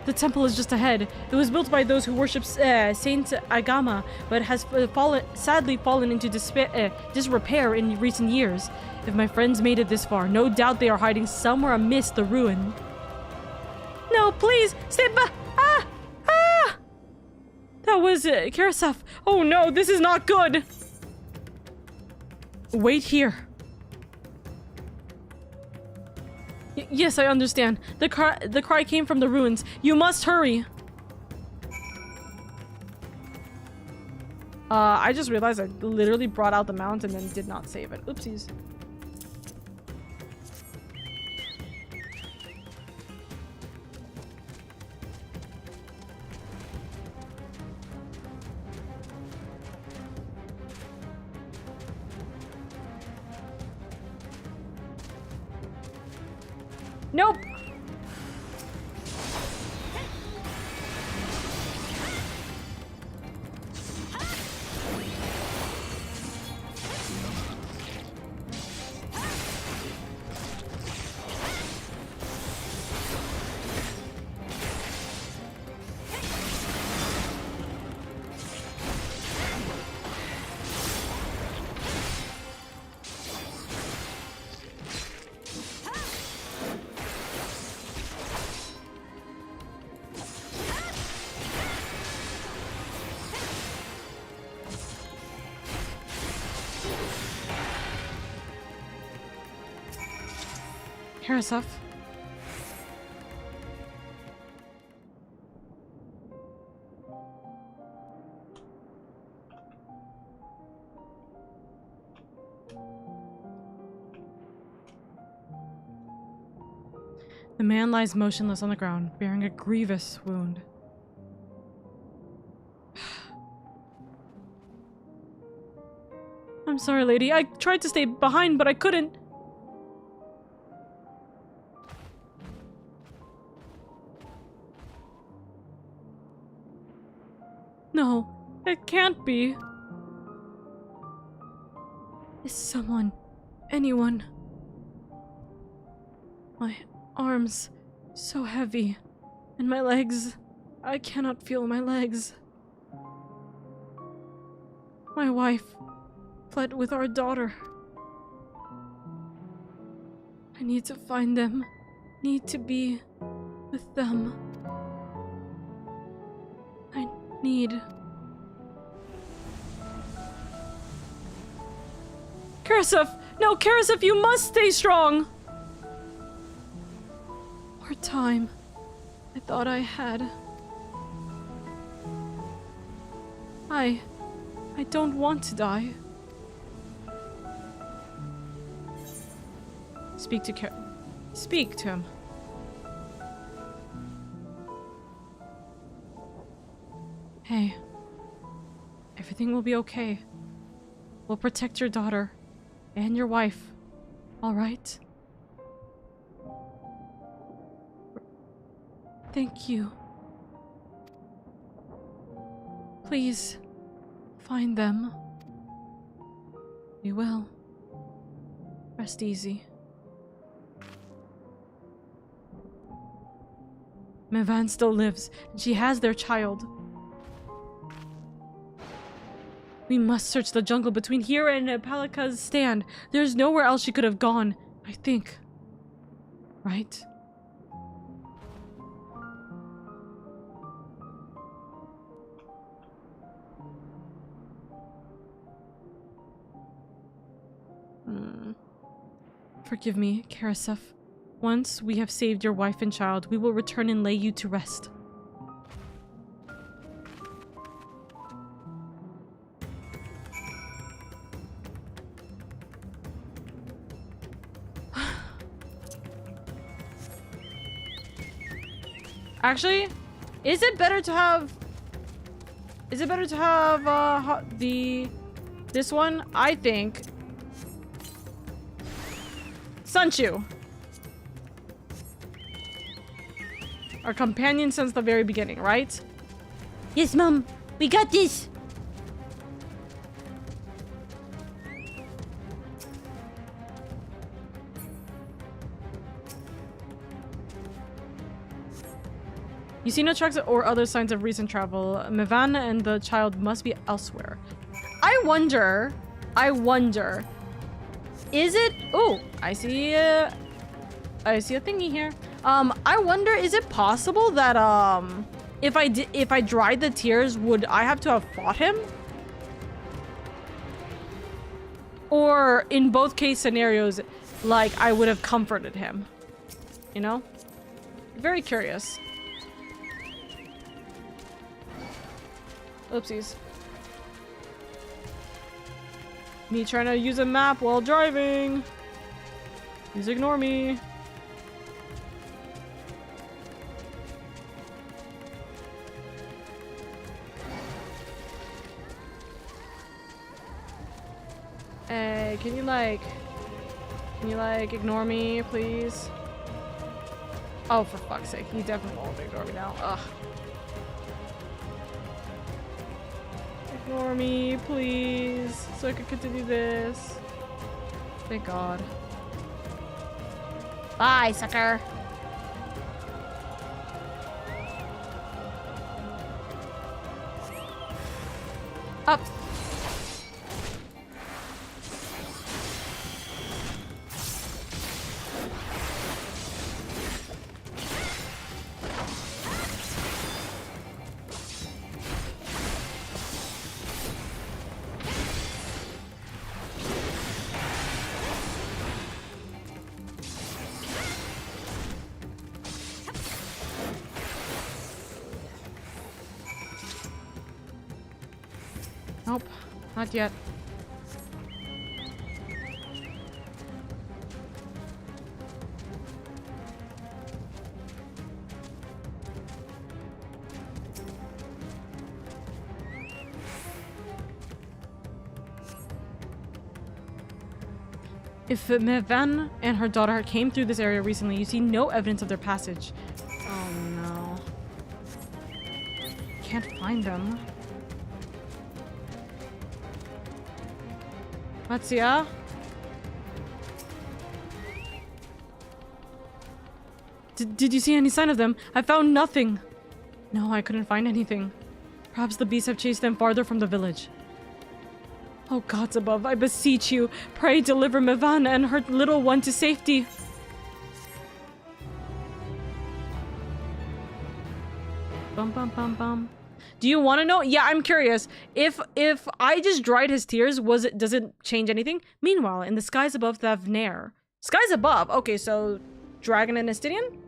The temple is just ahead. It was built by those who worship Saint Agama, but has sadly fallen into disrepair in recent years. If my friends made it this far, no doubt they are hiding somewhere amidst the ruin. No, please, stay back! That was Karasef. Oh no, this is not good. Wait here. Yes, I understand. The cry came from the ruins. You must hurry. I just realized I literally brought out the mount and then did not save it. Oopsies. Nope. Karasov. The man lies motionless on the ground, bearing a grievous wound. I'm sorry, lady. I tried to stay behind, but I couldn't. No, it can't be. Is someone, anyone? My arms, so heavy, and my legs. I cannot feel my legs. My wife fled with our daughter. I need to find them. Need to be with them. I need... Karasov! No, Karasov, you must stay strong! More time. I thought I had. I don't want to die. Speak to him. Hey. Everything will be okay. We'll protect your daughter. And your wife. Alright? Thank you. Please, find them. We will. Rest easy. Mevan still lives, and she has their child. We must search the jungle between here and Palika's stand. There's nowhere else she could have gone, I think. Right? Forgive me, Karasov. Once we have saved your wife and child, we will return and lay you to rest. Actually, is it better to have this one? I think Sanchu, our companion since the very beginning, right? Yes, Mom. We got this. You see no tracks or other signs of recent travel. Mevan and the child must be elsewhere. I wonder, is it... Oh, I see a thingy here. I wonder, is it possible that, if I dried the tears, would I have to have fought him? Or in both case scenarios, like, I would have comforted him. You know? Very curious. Oopsies. Me trying to use a map while driving. Please ignore me. Hey, can you like ignore me, please? Oh, for fuck's sake. He definitely won't ignore me now. Ugh. Ignore me, please, so I can continue this. Thank God. Bye, sucker. Up. Nope, not yet. If Mevan and her daughter came through this area recently, you see no evidence of their passage. Oh no. Can't find them. Matsuya? Did you see any sign of them? I found nothing. No, I couldn't find anything. Perhaps the beasts have chased them farther from the village. Oh gods above, I beseech you, pray deliver Mevan and her little one to safety. Bum bum bum bum. Do you want to know? Yeah, I'm curious. If I just dried his tears, does it change anything? Meanwhile, in the skies above Thavnair. Skies above? Okay, so Dragon and Estidian?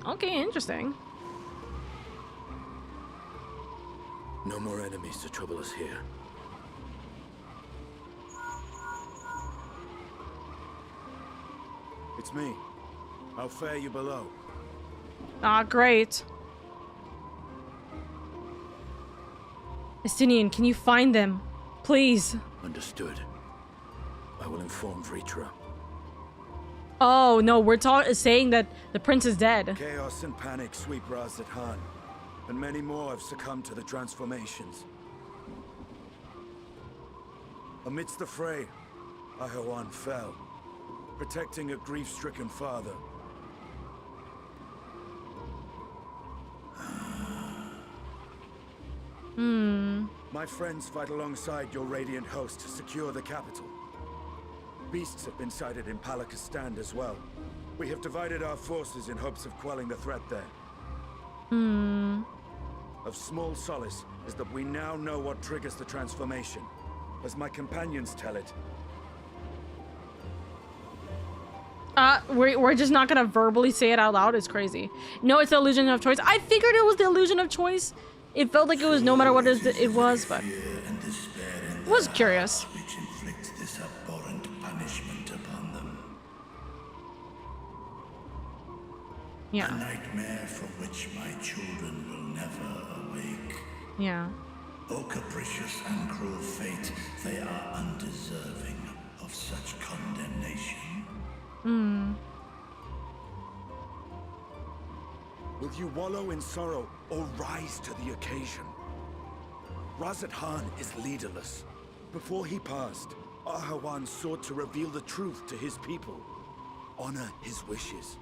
Okay, interesting. No more enemies to trouble us here. It's me. How fare you below? Ah, great. Estinian, can you find them? Please. Understood. I will inform Vritra. Oh, no, we're saying that the prince is dead. Chaos and panic sweep Razat Khan, and many more have succumbed to the transformations. Amidst the fray, Ahawan fell, protecting a grief-stricken father. My friends fight alongside your radiant host to secure the capital. Beasts have been sighted in Palakistan as well. We have divided our forces in hopes of quelling the threat there. Of small solace is that we now know what triggers the transformation. As my companions tell it. We're just not gonna verbally say it out loud. It's crazy. No, it's the illusion of choice. I figured it was the illusion of choice. It felt like it was no matter what it was, but I was curious. Which inflict this abhorrent punishment upon them. Yeah. A nightmare from which my children will never awake. Yeah. O capricious and cruel fate, they are undeserving of such condemnation. Will you wallow in sorrow or rise to the occasion? Razat Khan is leaderless. Before he passed, Ahawan sought to reveal the truth to his people. Honor his wishes.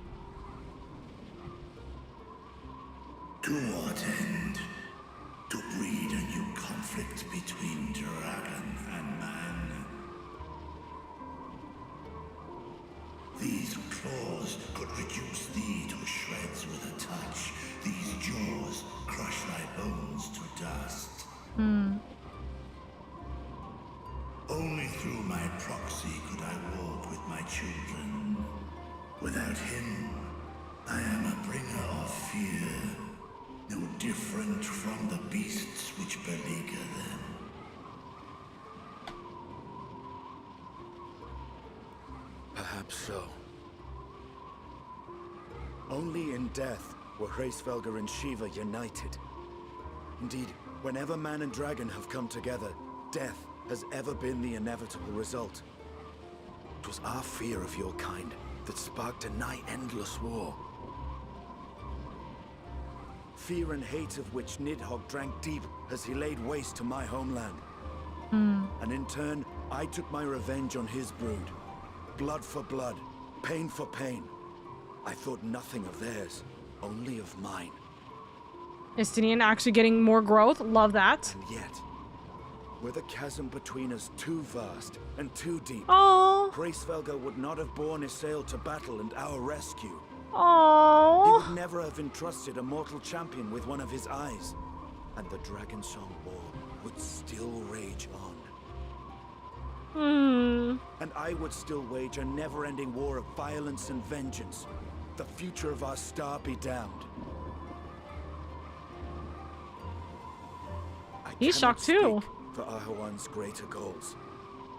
To what end? To breed a new conflict between dragon and man. These claws could reduce thee to shreds with a touch. These jaws crush thy bones to dust. Only through my proxy could I walk with my children. Without him, I am a bringer of fear. No different from the beasts which beleaguer them. Perhaps so. Only in death were Hraesvelgr and Shiva united. Indeed, whenever man and dragon have come together, death has ever been the inevitable result. It was our fear of your kind that sparked a nigh-endless war. Fear and hate of which Nidhogg drank deep as he laid waste to my homeland. And in turn, I took my revenge on his brood. Blood for blood, pain for pain. I thought nothing of theirs, only of mine. Estinian actually getting more growth. Love that. And yet, were the chasm between us too vast and too deep, Oh. Hraesvelgr would not have borne Isail to battle and our rescue. He Oh. would never have entrusted a mortal champion with one of his eyes. And the Dragon Song War would still rage on. And I would still wage a never-ending war of violence and vengeance. The future of our star be damned. He's cannot shocked too. speak for Ahawan's greater goals.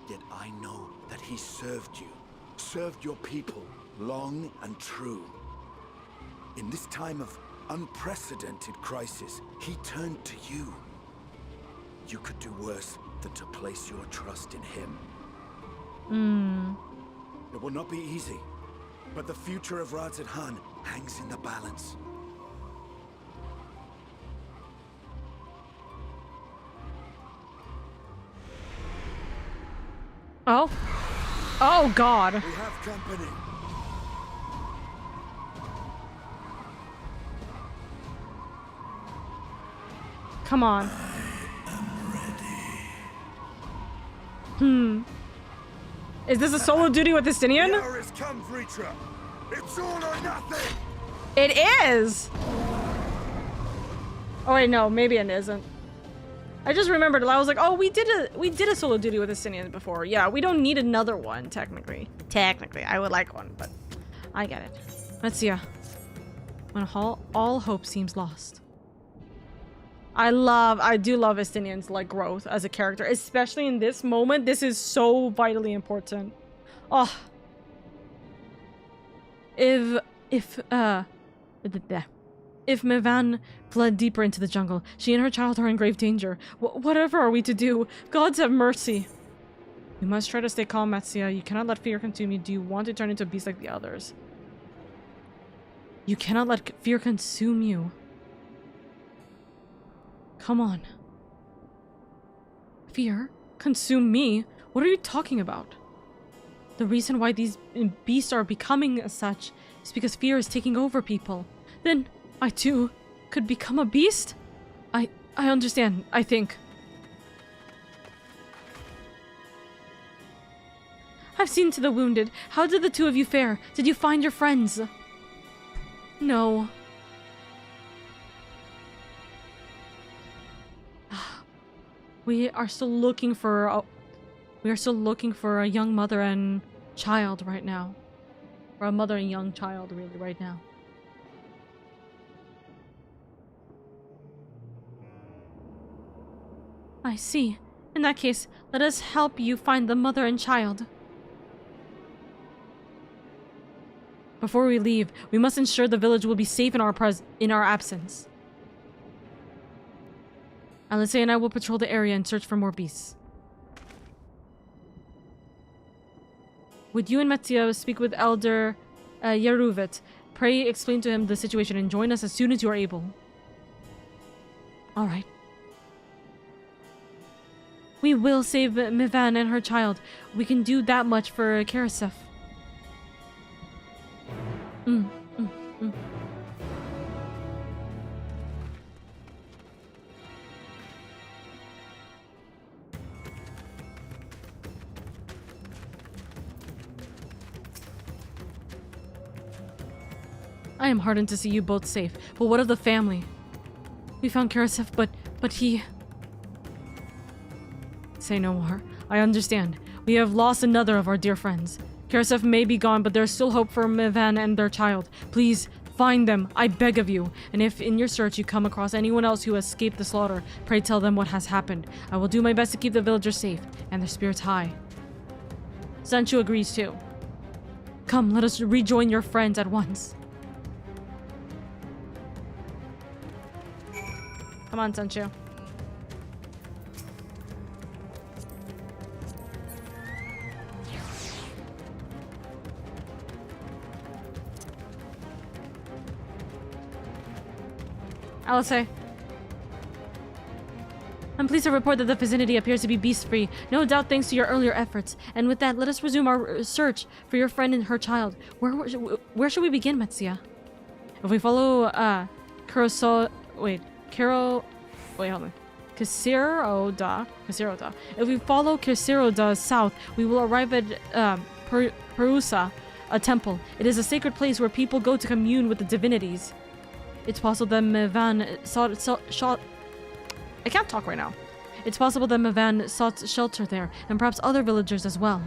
Yet I know that he served you, served your people, long and true. In this time of unprecedented crisis, he turned to you. You could do worse than to place your trust in him. It will not be easy, but the future of Radzed Han hangs in the balance. Oh. Oh, God. We have company. Come on. Is this a solo duty with Estinian? The hour has come, Vritra. It's all or nothing. It is! Oh wait, no, maybe it isn't. I just remembered, I was like, oh, we did a solo duty with Estinian before. Yeah, we don't need another one, technically. Technically, I would like one, but I get it. Let's see. When all hope seems lost. I do love Estinian's like growth as a character, especially in this moment. This is so vitally important. Oh. If Mevan fled deeper into the jungle, she and her child are in grave danger. Whatever are we to do? Gods have mercy. You must try to stay calm, Metsia. You cannot let fear consume you. Do you want to turn into a beast like the others? You cannot let fear consume you. Come on. Fear? Consume me? What are you talking about? The reason why these beasts are becoming as such is because fear is taking over people. Then I too could become a beast? I understand, I think. I've seen to the wounded. How did the two of you fare? Did you find your friends? No. We are still looking for a young mother and child right now. Or a mother and young child really right now. I see. In that case, let us help you find the mother and child. Before we leave, we must ensure the village will be safe in our absence. Alice and I will patrol the area and search for more beasts. Would you and Metsia speak with Elder Yeruvet? Pray explain to him the situation and join us as soon as you are able. Alright. We will save Mivan and her child. We can do that much for Karasef. I am heartened to see you both safe, but what of the family? We found Karasef, but he... Say no more. I understand. We have lost another of our dear friends. Karasef may be gone, but there's still hope for Mivan and their child. Please, find them, I beg of you. And if in your search you come across anyone else who has escaped the slaughter, pray tell them what has happened. I will do my best to keep the villagers safe, and their spirits high. Sancho agrees too. Come, let us rejoin your friends at once. Come on, Sancho. Alice. I'm pleased to report that the vicinity appears to be beast-free, no doubt thanks to your earlier efforts. And with that, let us resume our search for your friend and her child. Where should we begin, Metsia? If we follow, Kasiroda. If we follow Kasiroda south, we will arrive at, Perusa, a temple. It is a sacred place where people go to commune with the divinities. It's possible that Mevan I can't talk right now. It's possible that Mevan sought shelter there, and perhaps other villagers as well.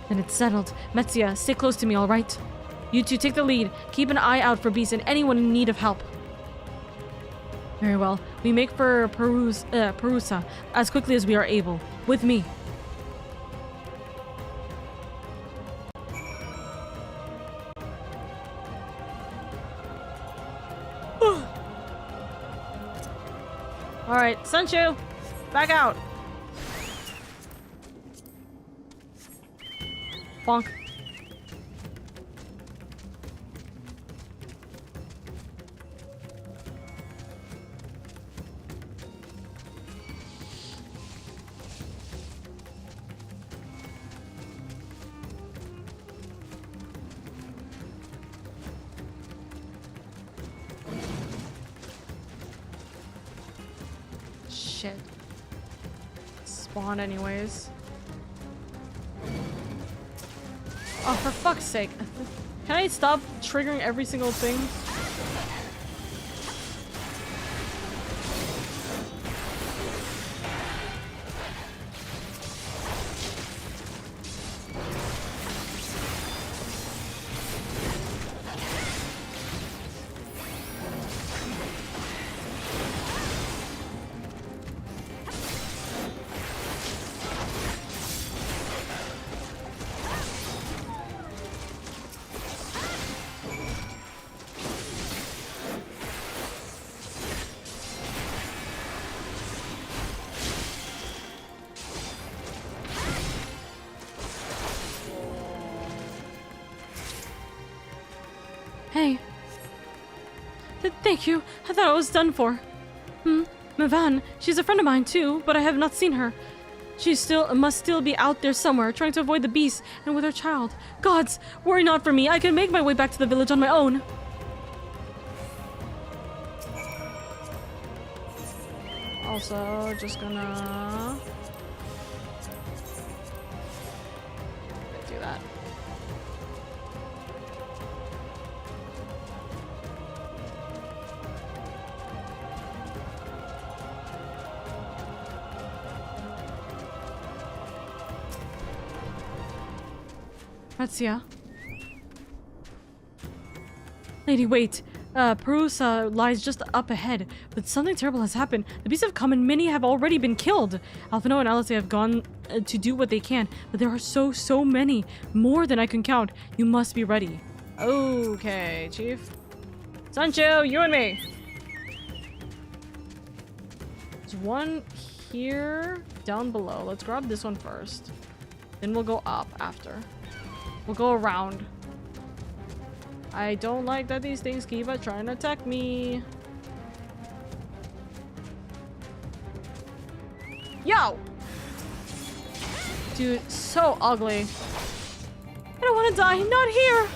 Then it's settled. Metsia, stay close to me, alright? You two take the lead. Keep an eye out for beasts and anyone in need of help. Very well. We make for Perusa as quickly as we are able. With me. Alright, Sancho! Back out! Bonk. Shit. Spawn anyways. Oh, for fuck's sake. Can I stop triggering every single thing? Hey. Thank you. I thought I was done for. Mavan. She's a friend of mine too, but I have not seen her. She must still be out there somewhere, trying to avoid the beast and with her child. Gods, worry not for me. I can make my way back to the village on my own. Also, just gonna do that. Ratsia. Lady, wait. Perusa lies just up ahead, but something terrible has happened. The beasts have come and many have already been killed. Alphino and Alice have gone to do what they can, but there are so many. More than I can count. You must be ready. Okay, Chief. Sancho, you and me. There's one here, down below. Let's grab this one first. Then we'll go up after. We'll go around. I don't like that these things keep trying to attack me. Yo! Dude, so ugly. I don't want to die. Not here!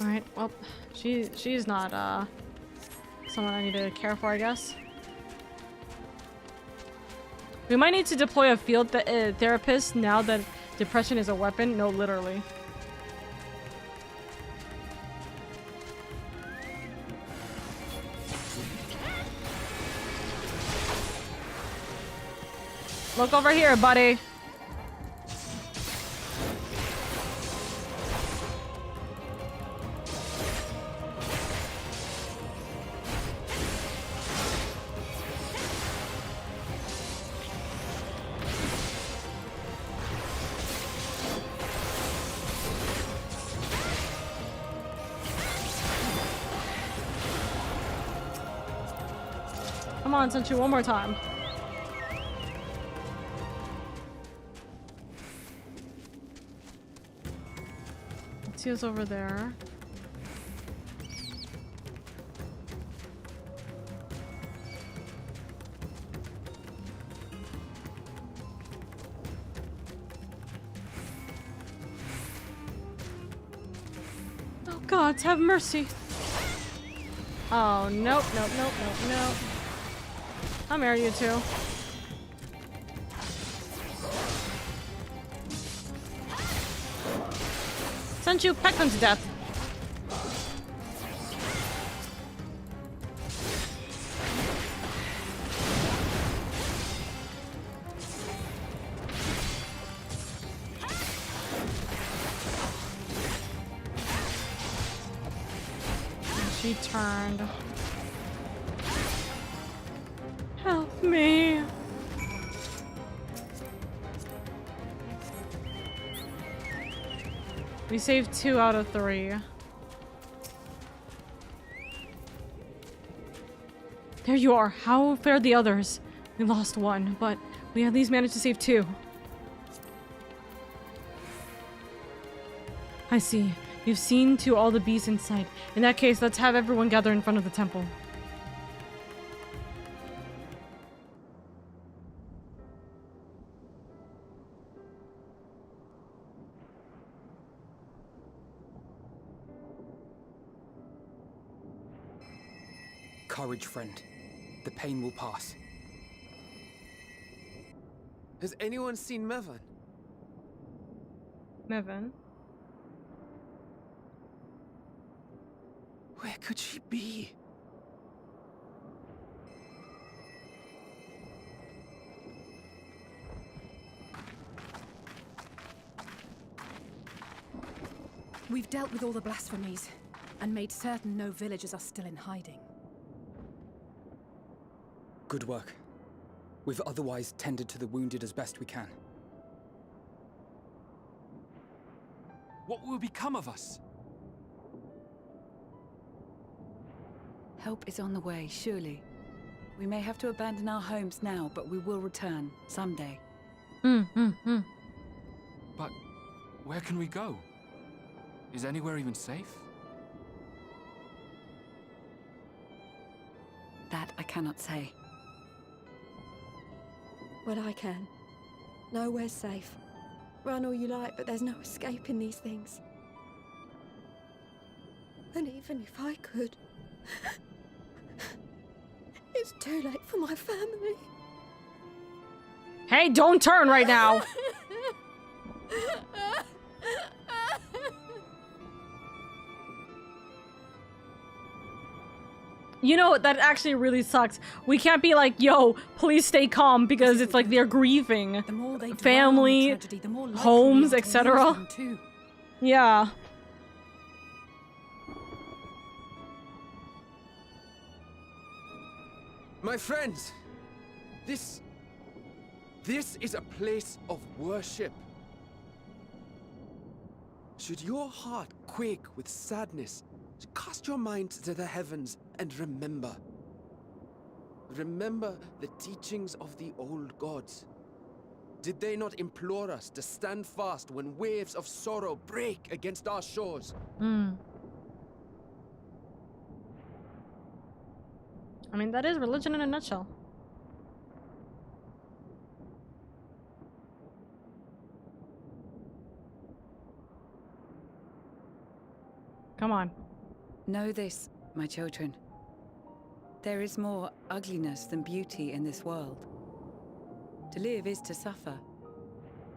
Alright, well, she's not, someone I need to care for, I guess. We might need to deploy a field therapist now that depression is a weapon. No, literally. Look over here, buddy. Come on, Senchu, one more time. Let's see what's over there. Oh, gods, have mercy. Oh, nope, nope, nope, nope, nope. I'll marry you too. Sent you peck them to death. She turned. Help me. We saved 2 out of 3. There you are. How fared the others? We lost 1, but we at least managed to save 2. I see. You've seen to all the beasts in sight. In that case, let's have everyone gather in front of the temple. Courage, friend. The pain will pass. Has anyone seen Mevan? Mevin? Where could she be? We've dealt with all the blasphemies and made certain no villagers are still in hiding. Good work. We've otherwise tended to the wounded as best we can. What will become of us? Help is on the way, surely. We may have to abandon our homes now, but we will return someday. But where can we go? Is anywhere even safe? That I cannot say. Well, I can. Nowhere's safe. Run all you like, but there's no escaping these things. And even if I could, it's too late for my family. Hey, don't turn right now! You know, that actually really sucks. We can't be like, yo, please stay calm, because it's like they're grieving. The more they dwell on the Family, tragedy, the more likely homes, we are to etc. lose them too. Yeah. My friends, this is a place of worship. Should your heart quake with sadness, cast your mind to the heavens and remember. Remember the teachings of the old gods. Did they not implore us to stand fast when waves of sorrow break against our shores? I mean, that is religion in a nutshell. Come on. Know this, my children. There is more ugliness than beauty in this world. To live is to suffer.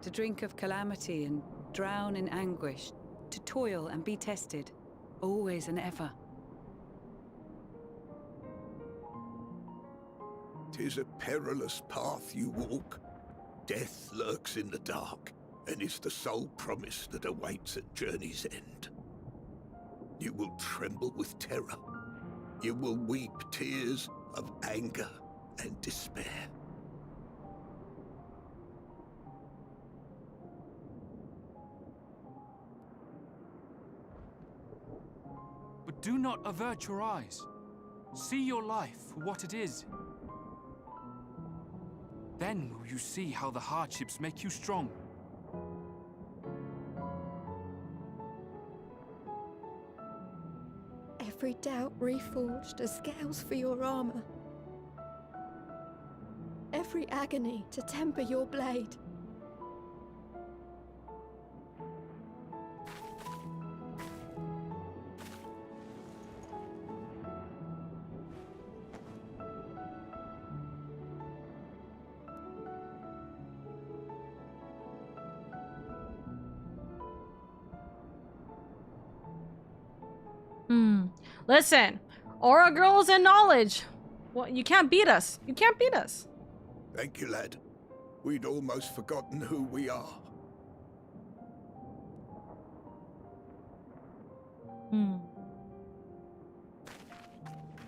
To drink of calamity and drown in anguish. To toil and be tested, always and ever. 'Tis a perilous path you walk. Death lurks in the dark, and is the sole promise that awaits at journey's end. You will tremble with terror. You will weep tears of anger and despair. But do not avert your eyes. See your life for what it is. Then will you see how the hardships make you strong. Every doubt reforged as scales for your armor. Every agony to temper your blade. Listen, Aura girls and knowledge. Well, you can't beat us. You can't beat us. Thank you, lad. We'd almost forgotten who we are.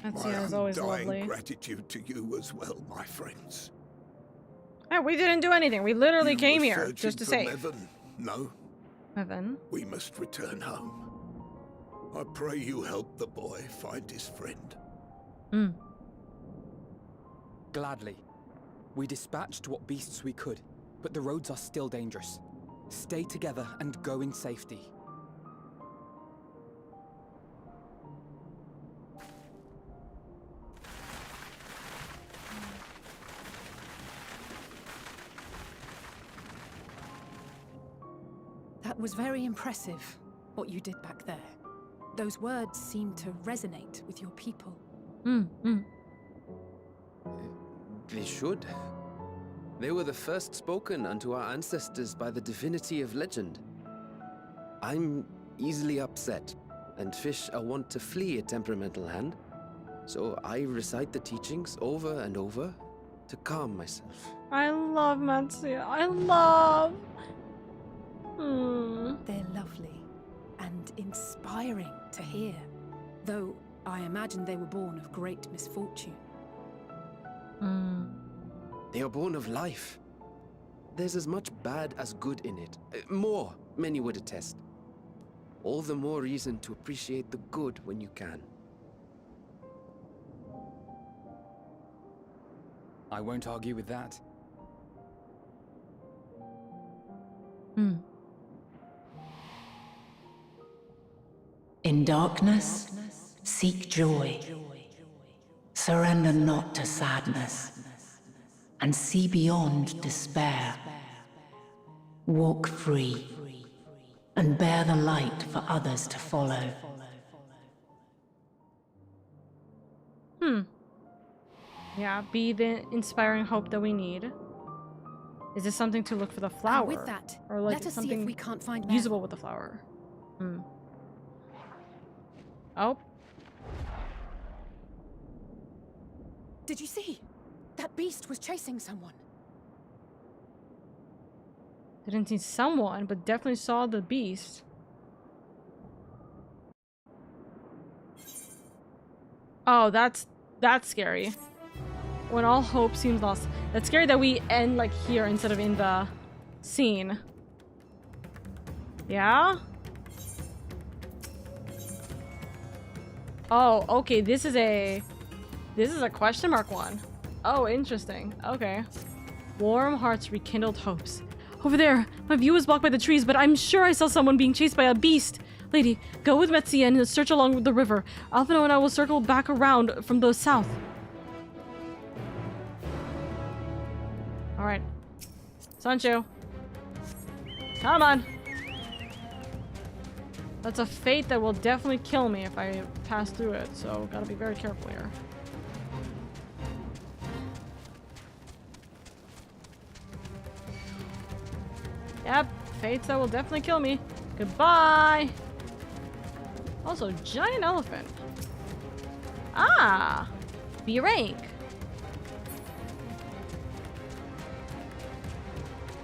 That's My yeah, it's always undying lovely. gratitude to you as well, my friends. Yeah, we didn't do anything. We literally You came were here searching just to for save. Mevin? No, Evan. we must return home. I pray you help the boy find his friend. Gladly. We dispatched what beasts we could, but the roads are still dangerous. Stay together and go in safety. That was very impressive, what you did back there. Those words seem to resonate with your people. They should. They were the first spoken unto our ancestors by the divinity of legend. I'm easily upset, and fish are wont to flee a temperamental hand, so I recite the teachings over and over to calm myself. I love Matsuya. I love. They're lovely and inspiring to hear, though I imagine they were born of great misfortune. They are born of life. There's as much bad as good in it. More, many would attest. All the more reason to appreciate the good when you can. I won't argue with that. In darkness, seek joy. Surrender not to sadness, and see beyond despair. Walk free, and bear the light for others to follow. Yeah, be the inspiring hope that we need. Is this something to look for the flower? And with that, or like let us see something if we can't find usable with the flower? Oh. Did you see? That beast was chasing someone. Didn't see someone, but definitely saw the beast. Oh, that's scary. When all hope seems lost. That's scary that we end like here instead of in the scene. Yeah? Oh, okay, this is a question mark one. Oh, interesting. Okay. Warm hearts rekindled hopes. Over there! My view is blocked by the trees, but I'm sure I saw someone being chased by a beast! Lady, go with Metsia and search along the river. Alphino and I will circle back around from the south. Alright. Sancho. Come on! That's a fate that will definitely kill me if I pass through it, so gotta be very careful here. Yep, fates that will definitely kill me. Goodbye! Also, giant elephant. Ah! B rank.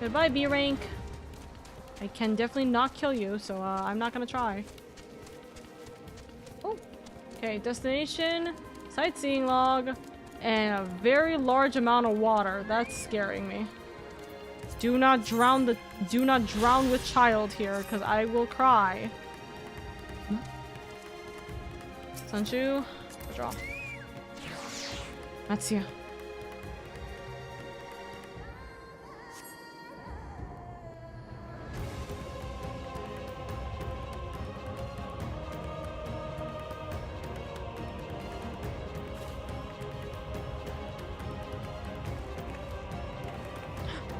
Goodbye, B rank. I can definitely not kill you, so I'm not gonna try. Oh, okay. Destination, sightseeing log, and a very large amount of water. That's scaring me. Do not drown with child here, because I will cry. Sanchu, withdraw. Matsuya.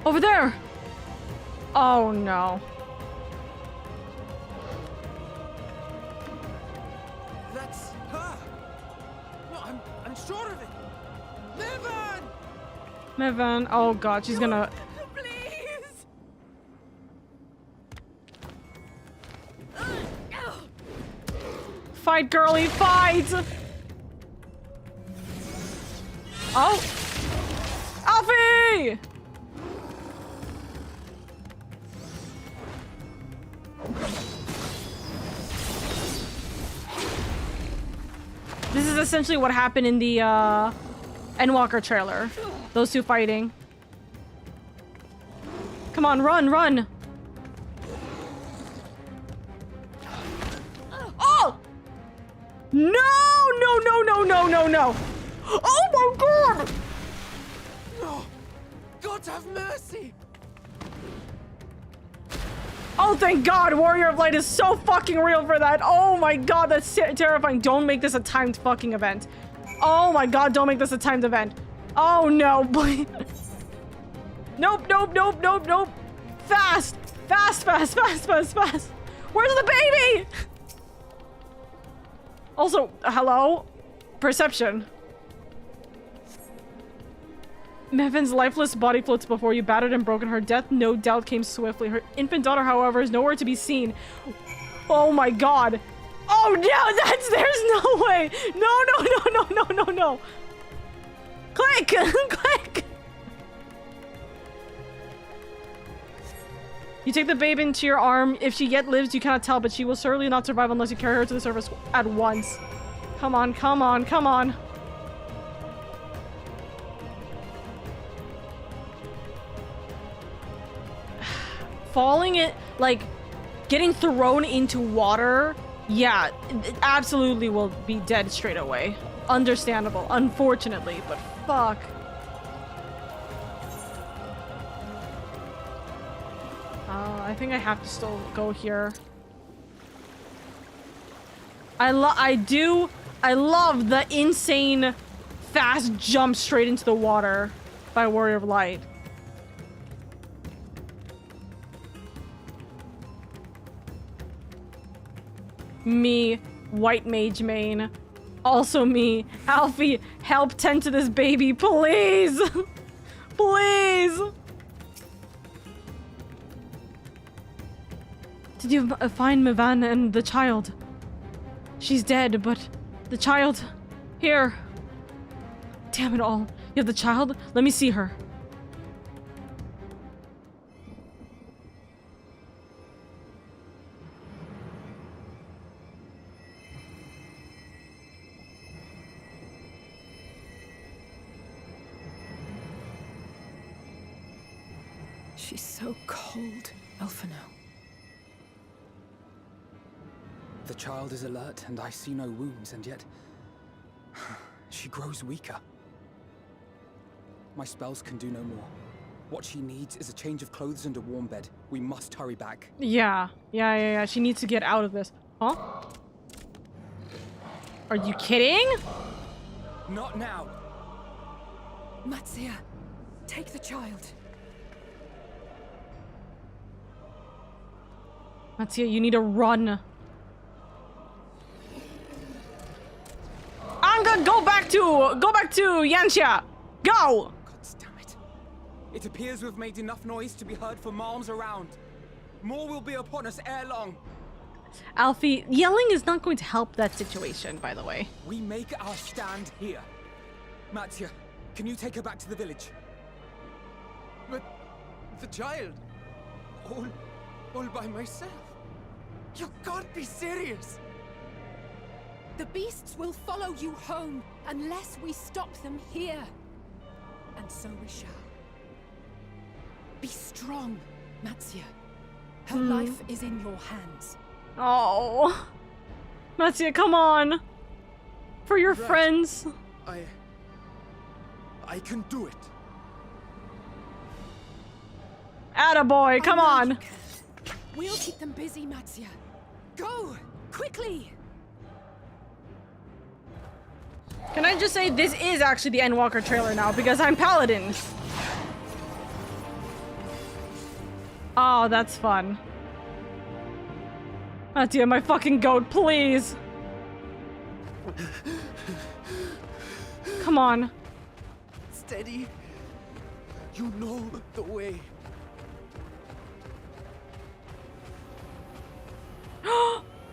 Over there! Oh no. That's her! No, I'm sure of it! Mevin! Mevin, oh god, she's gonna... Please! Fight, girly, fight! Oh! Alfie! This is essentially what happened in the Endwalker trailer. Those two fighting. Come on, run, run! Oh! No! No, no, no, no, no, no! Oh my god! No! God have mercy! Oh, thank God! Warrior of Light is so fucking real for that. Oh my god, that's terrifying. Don't make this a timed fucking event. Oh my god, don't make this a timed event. Oh no, please. Nope, nope, nope, nope, nope. Fast! Fast, fast, fast, fast, fast. Where's the baby? Also, hello? Perception. Mevin's lifeless body floats before you, battered and broken. Her death no doubt came swiftly. Her infant daughter, however, is nowhere to be seen. Oh my god. Oh no, there's no way. No, no, no, no, no, no, no. Click, click. You take the babe into your arm. If she yet lives, you cannot tell, but she will certainly not survive unless you carry her to the surface at once. Come on, come on, come on. Falling it, like, getting thrown into water, yeah, it absolutely will be dead straight away. Understandable, unfortunately, but fuck. I think I have to still go here. I love the insane fast jump straight into the water by Warrior of Light. Me, white mage main. Also me, Alfie, help tend to this baby, please! Please! Did you find Mivan and the child? She's dead, but the child... Here. Damn it all. You have the child? Let me see her. She's so cold, Elfino. The child is alert, and I see no wounds, and yet... she grows weaker. My spells can do no more. What she needs is a change of clothes and a warm bed. We must hurry back. Yeah. She needs to get out of this. Huh? Are you kidding? Not now! Matsia, take the child. Matsia, you need to run. Anga, go back to Yanxia. Go! God damn it. It appears we've made enough noise to be heard from arms around. More will be upon us ere long. Alfie, yelling is not going to help that situation, by the way. We make our stand here. Matsia, can you take her back to the village? But the child, all by myself. You can't be serious. The beasts will follow you home unless we stop them here. And so we shall. Be strong, Matsia. Her life is in your hands. Oh. Matsia, come on. For your friends. I can do it. Attaboy, come on. We'll keep them busy, Matsia. Go! Quickly! Can I just say this is actually the Endwalker trailer now because I'm Paladin. Oh, that's fun. Mattia, my fucking goat, please. Come on. Steady. You know the way.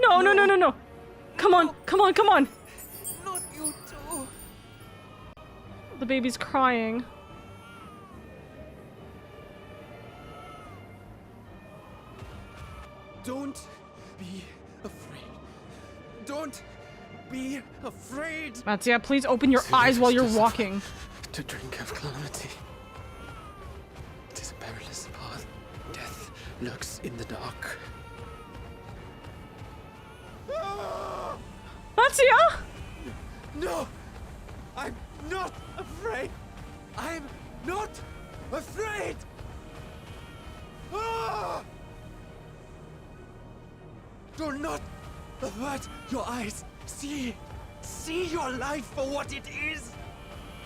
No, no, no, no, no. Come on, come on, come on! Not you too! The baby's crying. Don't be afraid. Don't be afraid! Matsuya, please open your eyes while you're walking. To drink of calamity. It is a perilous path. Death lurks in the dark. Matsuya! No! I'm not afraid! I'm not afraid! Ah! Do not avert your eyes. See your life for what it is.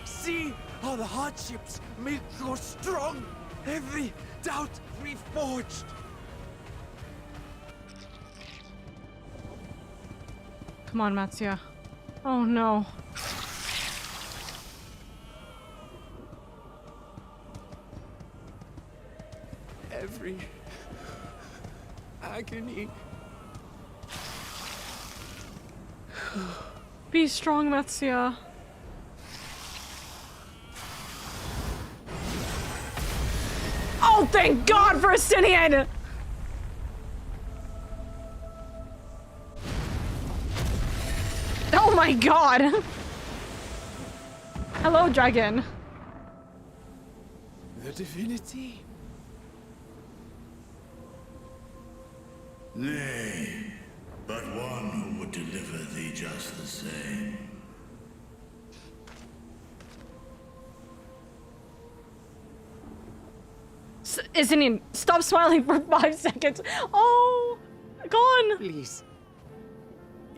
See how the hardships make you strong. Every doubt reforged. Come on, Matsuya. Oh no. Every agony. Be strong, Matsuya. Oh, thank God for Estinian! Oh my God! Hello, dragon. The divinity. Nay, but one who would deliver thee just the same. Estinian, stop smiling for 5 seconds. Oh, gone. Please.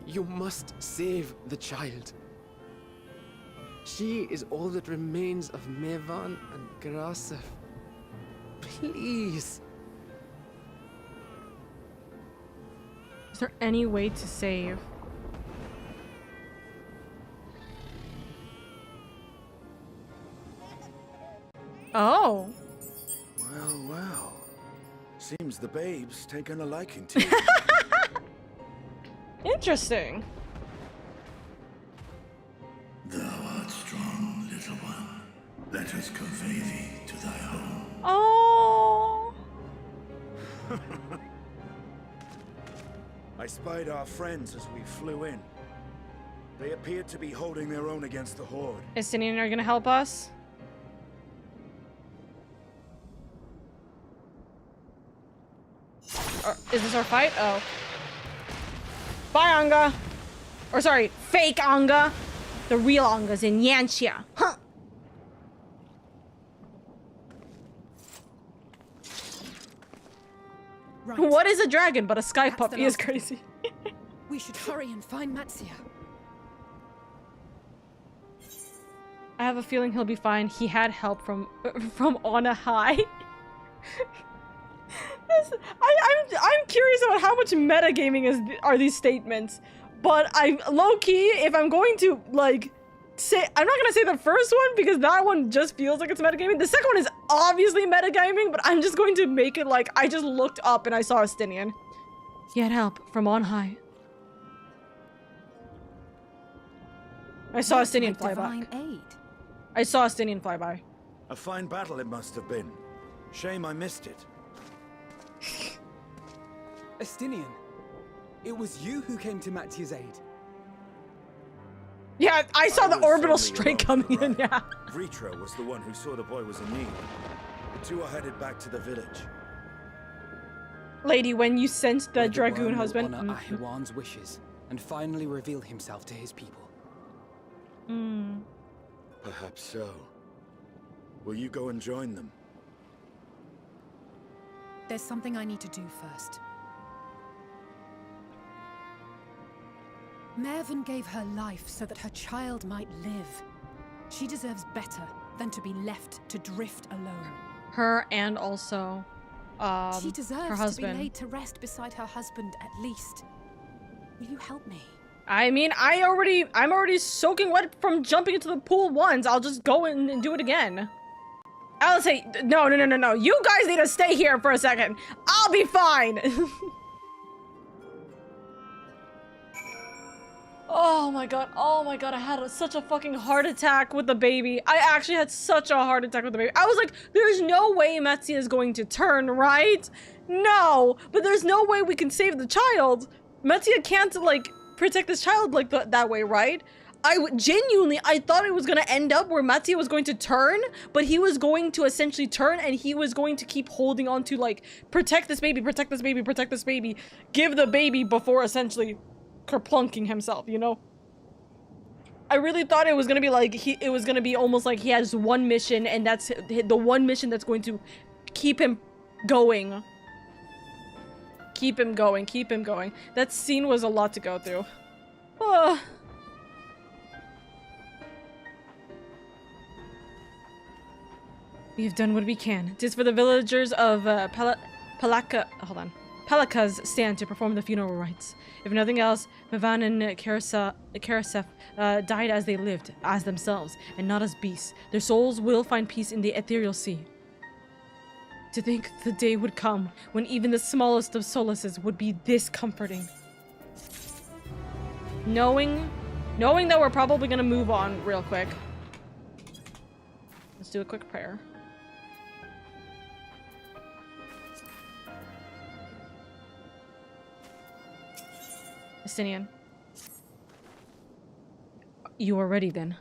You must save the child. She is all that remains of Mevan and Grasef. Please. Is there any way to save? Oh. Well, well. Seems the babe's taken a liking to you. Interesting. Thou art strong, little one. Let us convey thee to thy home. Oh. I spied our friends as we flew in. They appeared to be holding their own against the Horde. Estinian are gonna help us? Or, is this our fight? Oh. Bye, Anga! Or sorry, fake Anga. The real Anga's in Yanxia. Huh! Right. What is a dragon but a sky That's the puppy is last of crazy. We should hurry and find Matsuya. I have a feeling he'll be fine. He had help from on a high. I'm curious about how much metagaming are these statements, but I low-key, if I'm going to like say, I'm not gonna say the first one because that one just feels like it's metagaming. The second one is obviously metagaming, but I'm just going to make it like I just looked up and I saw Estinian. He had help from on high. I saw Estinian fly by. I saw Estinian fly by. A fine battle it must have been. Shame I missed it. Estinian, it was you who came to Matsuya's aid. Yeah, I saw the was orbital solely strike along coming the in, road. yeah. Vritro was the one who saw the boy was in need. The two are headed back to the village. Lady, when you sensed that Where the dragoon worm will husband. honor Ahiwan's wishes and finally reveal himself to his people. Perhaps so. Will you go and join them? There's something I need to do first. Mervyn gave her life so that her child might live. She deserves better than to be left to drift alone. Her and also She deserves her husband. to be laid to rest beside her husband at least. Will you help me? I mean, I'm already soaking wet from jumping into the pool once. I'll just go in and do it again. I'll say, no. You guys need to stay here for a second. I'll be fine. Oh my god, I had such a fucking heart attack with the baby. I actually had such a heart attack with the baby. I was like, there's no way Metsia is going to turn, right? No, but there's no way we can save the child. Metsia can't, like, protect this child like that way, right? Genuinely, I thought it was gonna end up where Metsia was going to turn, but he was going to essentially turn and he was going to keep holding on to, like, protect this baby, protect this baby, protect this baby, give the baby before essentially kerplunking himself, you know? I really thought it was gonna be like, it was gonna be almost like he has one mission and that's the one mission that's going to keep him going. Keep him going, keep him going. That scene was a lot to go through. We've done what we can. 'Tis for the villagers of Palaka's stand to perform the funeral rites. If nothing else, Mevan and Karasef died as they lived, as themselves, and not as beasts. Their souls will find peace in the ethereal sea. To think the day would come when even the smallest of solaces would be this comforting. Knowing that we're probably gonna move on real quick. Let's do a quick prayer. Justinian. You are ready then.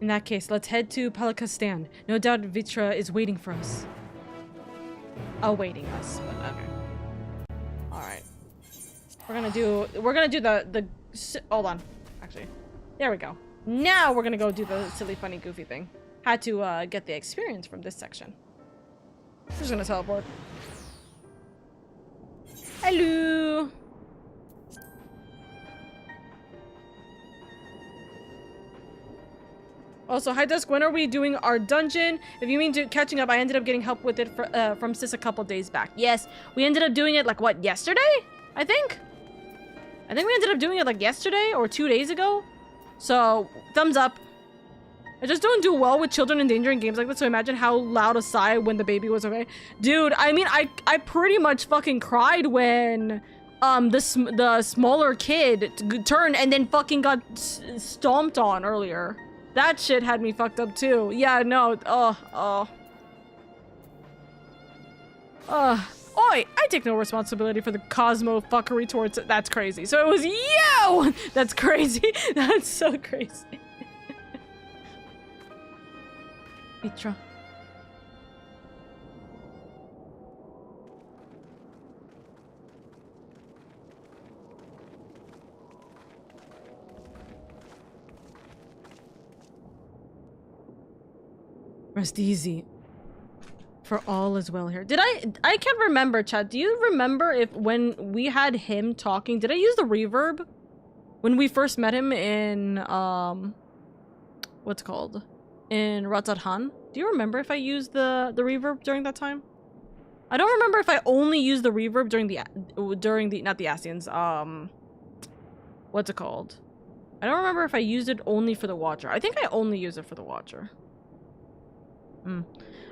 In that case, let's head to Palaka's stand. No doubt Vitra is waiting for us. Awaiting us, but okay. Alright. We're gonna do the hold on. Actually. There we go. Now we're gonna go do the silly, funny, goofy thing. Had to get the experience from this section. Just gonna teleport. Hello. Also, hi Dusk, when are we doing our dungeon? If you mean catching up, I ended up getting help with it from Sis a couple days back. Yes, we ended up doing it like, what, yesterday? I think we ended up doing it like yesterday or 2 days ago. So, thumbs up. I just don't do well with children in danger in games like this, so imagine how loud a sigh when the baby was okay. Dude, I mean, I pretty much fucking cried when the smaller kid turned and then fucking got stomped on earlier. That shit had me fucked up too. Yeah, no, Oi, I take no responsibility for the Cosmo fuckery towards it. That's crazy. So it was you! That's crazy. That's so crazy. Vitra. Rest easy. For all is well here. I can't remember, chat. Do you remember if when we had him talking, did I use the reverb? When we first met him in, what's it called? In Ratzat-Han? Do you remember if I used the reverb during that time? I don't remember if I only used the reverb during the, not the Asians, what's it called? I don't remember if I used it only for the Watcher. I think I only used it for the Watcher.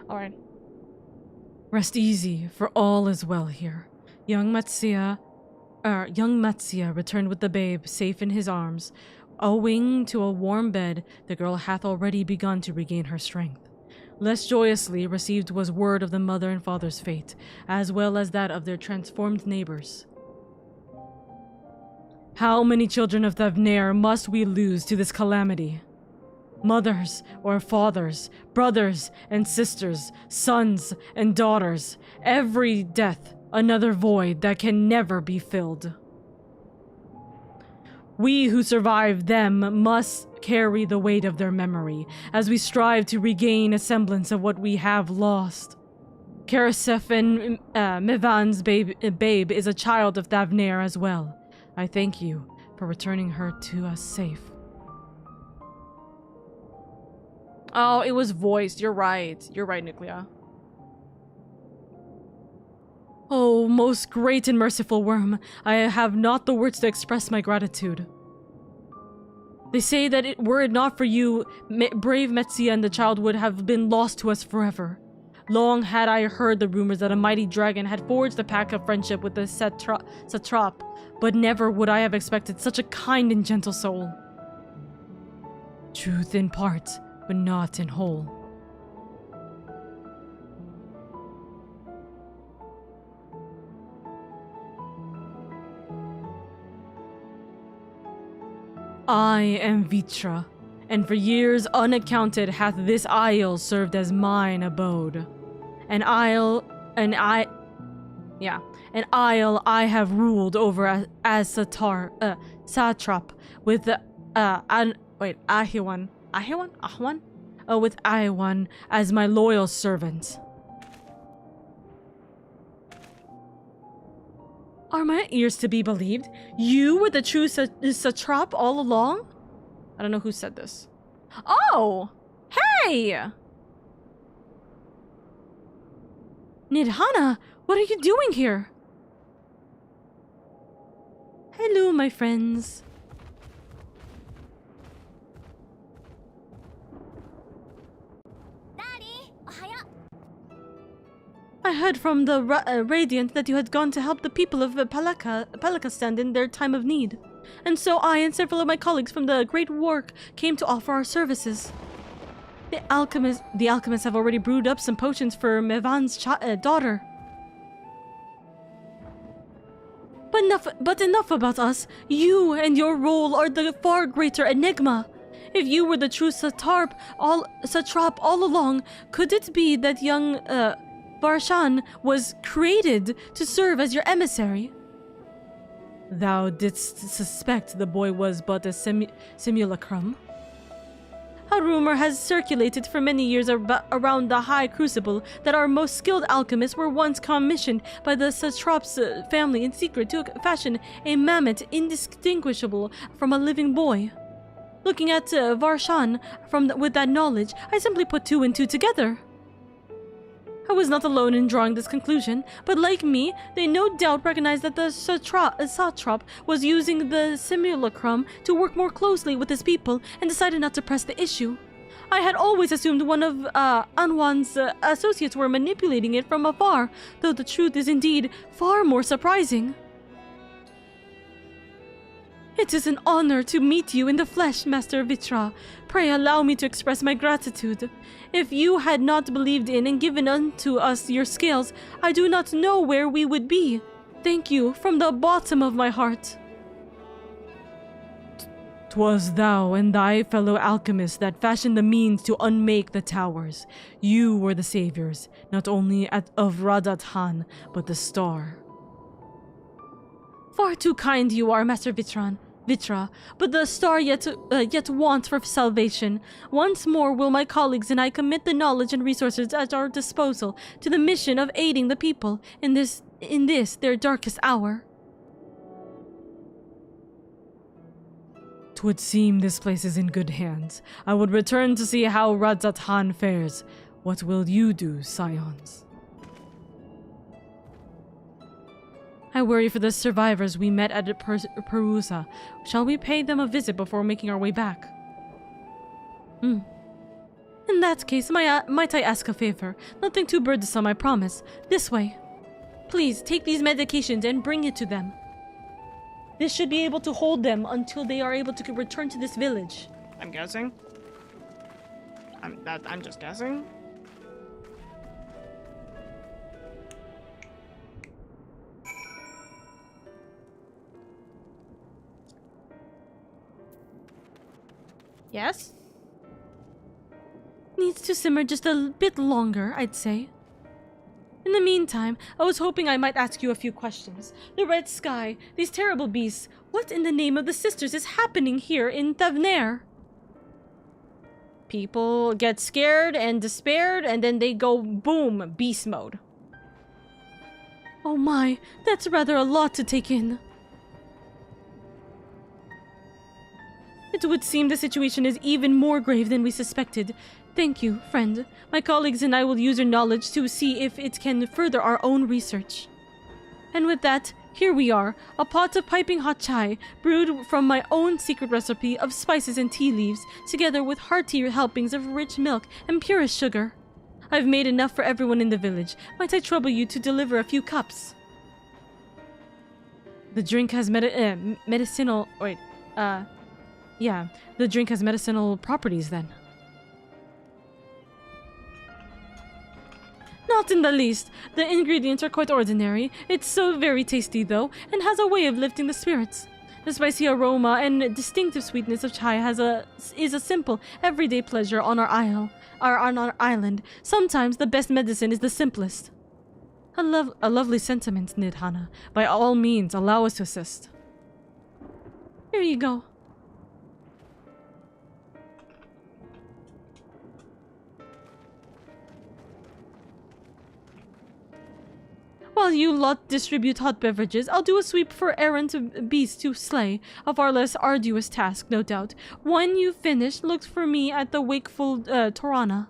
Alright. Rest easy, for all is well here. Young Matsuya returned with the babe, safe in his arms. Owing to a warm bed, the girl hath already begun to regain her strength. Less joyously received was word of the mother and father's fate, as well as that of their transformed neighbors. How many children of Thavnair must we lose to this calamity? Mothers or fathers, brothers and sisters, sons and daughters, every death another void that can never be filled. We who survived them must carry the weight of their memory as we strive to regain a semblance of what we have lost. Karasef and Mevan's babe is a child of Thavnair as well. I thank you for returning her to us safe. Oh, it was voiced. You're right. You're right, Nuclea. Oh, most great and merciful worm, I have not the words to express my gratitude. They say that were it not for you, brave Metsia and the child would have been lost to us forever. Long had I heard the rumors that a mighty dragon had forged a pact of friendship with the satrap, but never would I have expected such a kind and gentle soul. Truth in part, but not in whole. I am Vitra, and for years unaccounted hath this isle served as mine abode. An isle I have ruled over as satrap with with Ahiwan as my loyal servant. Are my ears to be believed? You were the true satrap all along? I don't know who said this. Oh! Hey! Nidhana, what are you doing here? Hello, my friends. I heard from the Radiant that you had gone to help the people of Palakastan in their time of need. And so I and several of my colleagues from the Great Work came to offer our services. The alchemists have already brewed up some potions for Mevan's daughter. But enough about us. You and your role are the far greater enigma. If you were the true satrap all along, could it be that young Varshan was created to serve as your emissary? Thou didst suspect the boy was but a simulacrum. A rumor has circulated for many years around the High Crucible that our most skilled alchemists were once commissioned by the satrap's family in secret to fashion a mammoth indistinguishable from a living boy. Looking at Varshan with that knowledge, I simply put two and two together. I was not alone in drawing this conclusion, but like me, they no doubt recognized that the satrap was using the simulacrum to work more closely with his people and decided not to press the issue. I had always assumed one of Anwan's associates were manipulating it from afar, though the truth is indeed far more surprising. It is an honor to meet you in the flesh, Master Vitra. Pray allow me to express my gratitude. If you had not believed in and given unto us your scales, I do not know where we would be. Thank you from the bottom of my heart. 'Twas thou and thy fellow alchemists that fashioned the means to unmake the towers. You were the saviors, not only of Radat-Han, but the star. Far too kind you are, Master Vitra, but the star yet wants for salvation. Once more will my colleagues and I commit the knowledge and resources at our disposal to the mission of aiding the people in this their darkest hour. 'Twould seem this place is in good hands. I would return to see how Radat-Han fares. What will you do, scions? I worry for the survivors we met at Perusa. Shall we pay them a visit before making our way back? In that case, might I ask a favor? Nothing too burdensome, I promise. This way. Please, take these medications and bring it to them. This should be able to hold them until they are able to return to this village. I'm guessing. I'm just guessing. Yes? Needs to simmer just a bit longer, I'd say. In the meantime, I was hoping I might ask you a few questions. The red sky, these terrible beasts, what in the name of the sisters is happening here in Thavnair? People get scared and despaired, and then they go boom, beast mode. Oh my, that's rather a lot to take in. It would seem the situation is even more grave than we suspected. Thank you, friend. My colleagues and I will use your knowledge to see if it can further our own research. And with that, here we are, a pot of piping hot chai, brewed from my own secret recipe of spices and tea leaves, together with hearty helpings of rich milk and purest sugar. I've made enough for everyone in the village. Might I trouble you to deliver a few cups? The drink has medicinal... Wait, yeah. The drink has medicinal properties, then. Not in the least. The ingredients are quite ordinary. It's so very tasty, though, and has a way of lifting the spirits. The spicy aroma and distinctive sweetness of chai is a simple, everyday pleasure on our island. Sometimes the best medicine is the simplest. A lovely sentiment, Nidhana. By all means, allow us to assist. Here you go. While you lot distribute hot beverages, I'll do a sweep for errant beasts to slay. A far less arduous task, no doubt. When you've finished, look for me at the wakeful Torana.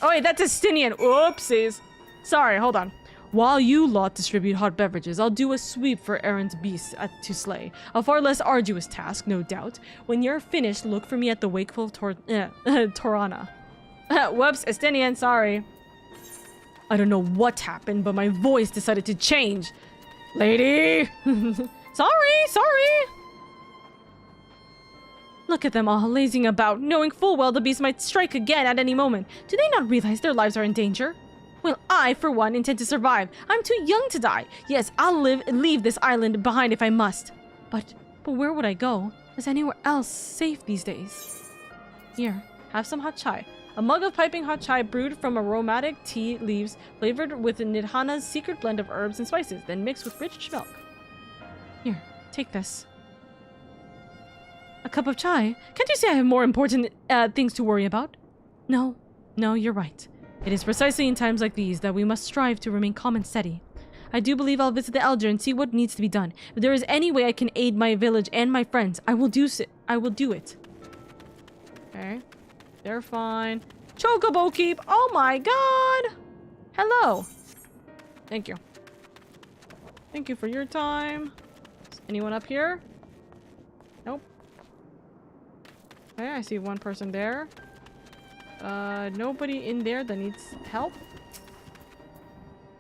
Oh wait, that's Estinian. Oopsies. Sorry, hold on. While you lot distribute hot beverages, I'll do a sweep for errant beasts to slay. A far less arduous task, no doubt. When you're finished, look for me at the wakeful Torana. Whoops, Estinian, sorry. I don't know what happened, but my voice decided to change. Lady! Sorry! Look at them all, lazing about, knowing full well the beast might strike again at any moment. Do they not realize their lives are in danger? Well, I, for one, intend to survive. I'm too young to die. Yes, I'll leave this island behind if I must. But where would I go? Is anywhere else safe these days? Here, have some hot chai. A mug of piping hot chai brewed from aromatic tea leaves flavored with Nidhana's secret blend of herbs and spices, then mixed with rich milk. Here, take this. A cup of chai? Can't you see I have more important things to worry about? No, you're right. It is precisely in times like these that we must strive to remain calm and steady. I do believe I'll visit the Elder and see what needs to be done. If there is any way I can aid my village and my friends, I will do it. Okay. They're fine. Chocobo keep! Oh my god! Hello! Thank you. Thank you for your time. Is anyone up here? Nope. Okay, I see one person there. Nobody in there that needs help.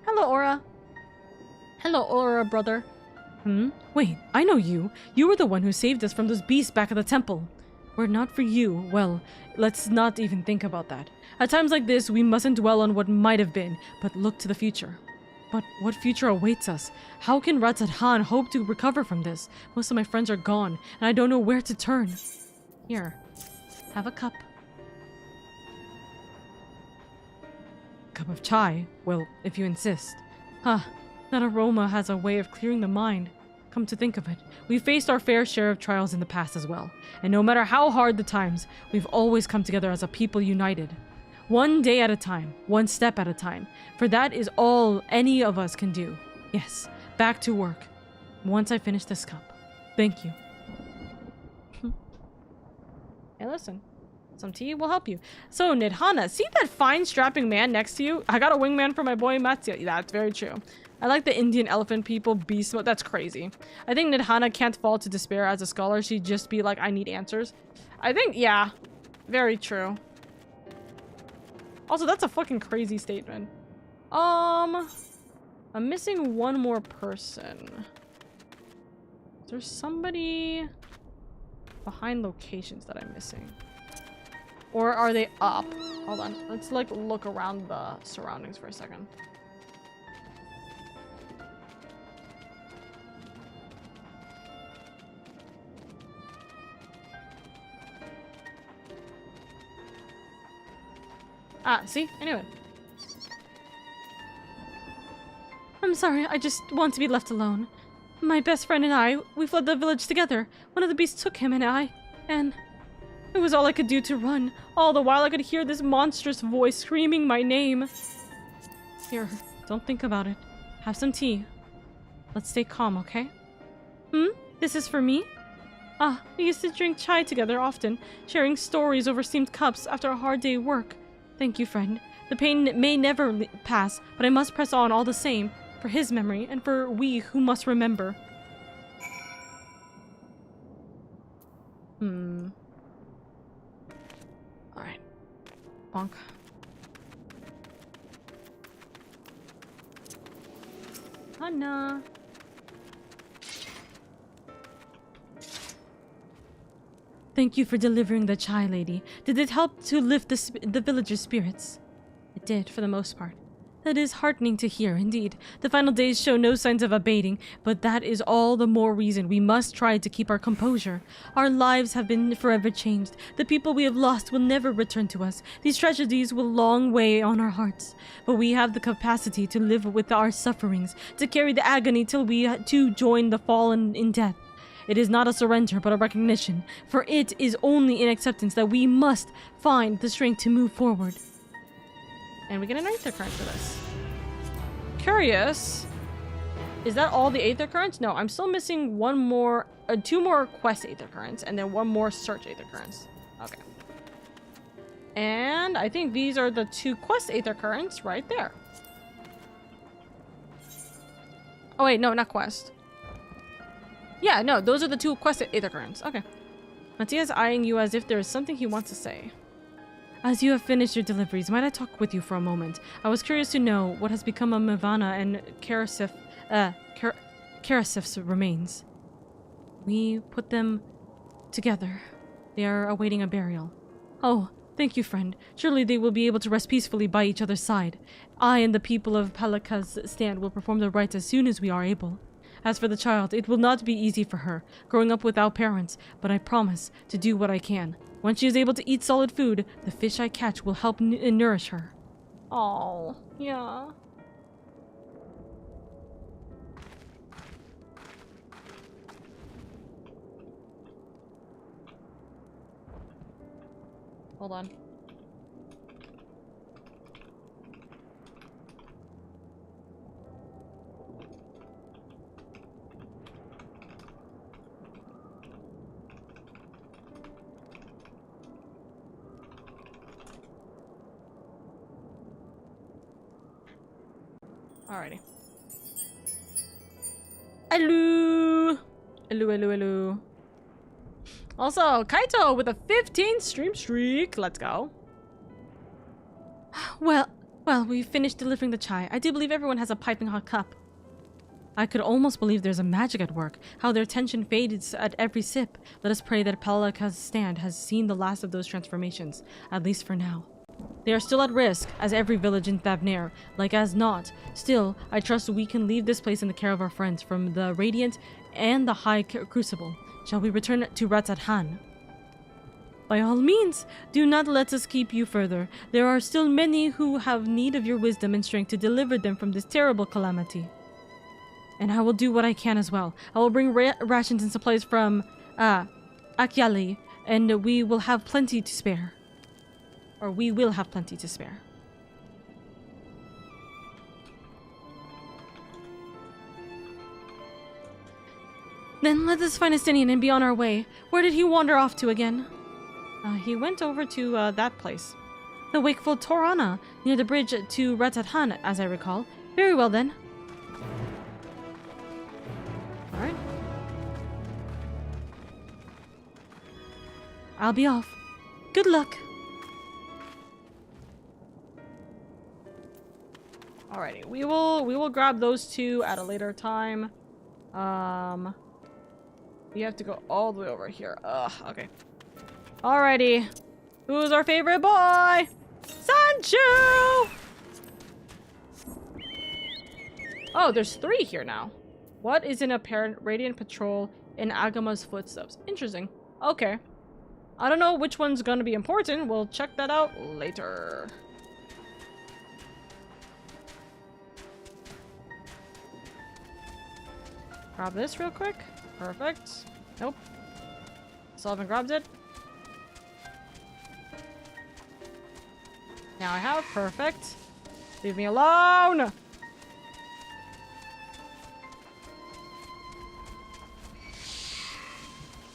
Hello, Aura. Hello, Aura, brother. Wait, I know you. You were the one who saved us from those beasts back at the temple. Were it not for you, well, let's not even think about that. At times like this, we mustn't dwell on what might have been, but look to the future. But what future awaits us? How can Ratzat-Han hope to recover from this? Most of my friends are gone, and I don't know where to turn. Here, have a cup. Cup of chai? Well, if you insist. That aroma has a way of clearing the mind. Come to think of it, we've faced our fair share of trials in the past as well. And no matter how hard the times, we've always come together as a people united. One day at a time, one step at a time. For that is all any of us can do. Yes, back to work. Once I finish this cup. Thank you. Hey, listen. Some tea will help you. So, Nidhana, see that fine strapping man next to you? I got a wingman for my boy Matsuya. That's very true. I like the Indian elephant people beast mode. That's crazy. I think Nidhana can't fall to despair as a scholar. She'd just be like, I need answers. I think, yeah. Very true. Also, that's a fucking crazy statement. I'm missing one more person. Is there somebody behind locations that I'm missing? Or are they up? Hold on. Let's like look around the surroundings for a second. See? Anyway. I'm sorry, I just want to be left alone. My best friend and I, we fled the village together. One of the beasts took him and it was all I could do to run. All the while I could hear this monstrous voice screaming my name. Here, don't think about it. Have some tea. Let's stay calm, okay? This is for me? We used to drink chai together often, sharing stories over steamed cups after a hard day of work. Thank you, friend. The pain may never pass, but I must press on all the same, for his memory and for we who must remember. Alright. Bonk. Hana. Thank you for delivering the chai, lady. Did it help to lift the villagers' spirits? It did, for the most part. That is heartening to hear, indeed. The final days show no signs of abating, but that is all the more reason we must try to keep our composure. Our lives have been forever changed. The people we have lost will never return to us. These tragedies will long weigh on our hearts. But we have the capacity to live with our sufferings, to carry the agony till we too join the fallen in death. It is not a surrender, but a recognition, for it is only in acceptance that we must find the strength to move forward. And we get an Aether Current for this. Curious. Is that all the Aether Currents? No, I'm still missing one more, 2 more Quest Aether Currents, and then 1 more Search Aether Currents. Okay. And I think these are the 2 Quest Aether Currents right there. Oh wait, no, not Quest. Yeah, no, those are the 2 Quest Aether Currents. Okay. Mattia's eyeing you as if there is something he wants to say. As you have finished your deliveries, might I talk with you for a moment? I was curious to know what has become of Mivana and Karasif's remains. We put them together. They are awaiting a burial. Oh, thank you, friend. Surely they will be able to rest peacefully by each other's side. I and the people of Palaka's stand will perform the rites as soon as we are able. As for the child, it will not be easy for her, growing up without parents, but I promise to do what I can. Once she is able to eat solid food, the fish I catch will help nourish her. Oh, yeah. Hold on. Alrighty. Hello! Hello, hello, hello. Also, Kaito with a 15 stream streak. Let's go. Well, we finished delivering the chai. I do believe everyone has a piping hot cup. I could almost believe there's a magic at work, how their tension fades at every sip. Let us pray that Palaka's stand has seen the last of those transformations, at least for now. They are still at risk, as every village in Thavnair, like as not. Still, I trust we can leave this place in the care of our friends from the Radiant and the High Crucible. Shall we return to Ratzat-Han? By all means, do not let us keep you further. There are still many who have need of your wisdom and strength to deliver them from this terrible calamity. And I will do what I can as well. I will bring rations and supplies from Akyali, and we will have plenty to spare. Or we will have plenty to spare. Then let us find Estinian and be on our way. Where did he wander off to again? He went over to that place. The wakeful Torana, near the bridge to Ratzat-Han, as I recall. Very well then. Alright. I'll be off. Good luck. Alrighty, we will grab those 2 at a later time. We have to go all the way over here. Ugh, okay. Alrighty. Who's our favorite boy? Sancho! Oh, there's 3 here now. What is an apparent Radiant patrol in Agama's footsteps? Interesting. Okay. I don't know which one's gonna be important. We'll check that out later. Grab this real quick. Perfect. Nope. Still haven't grabbed it. Now I have. Perfect. Leave me alone!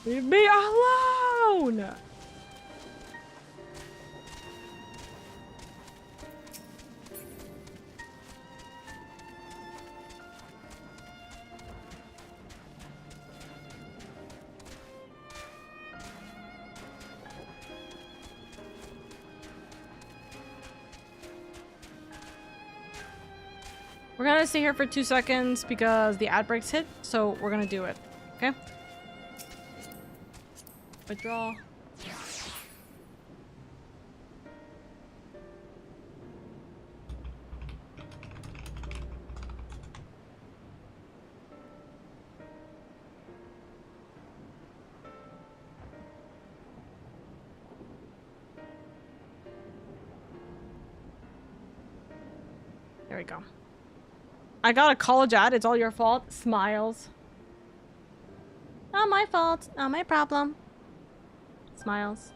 Leave me alone! We're gonna stay here for 2 seconds because the ad breaks hit, so we're gonna do it. Okay? Withdraw. There we go. I got a college ad. It's all your fault. Smiles. Not my fault. Not my problem. Smiles.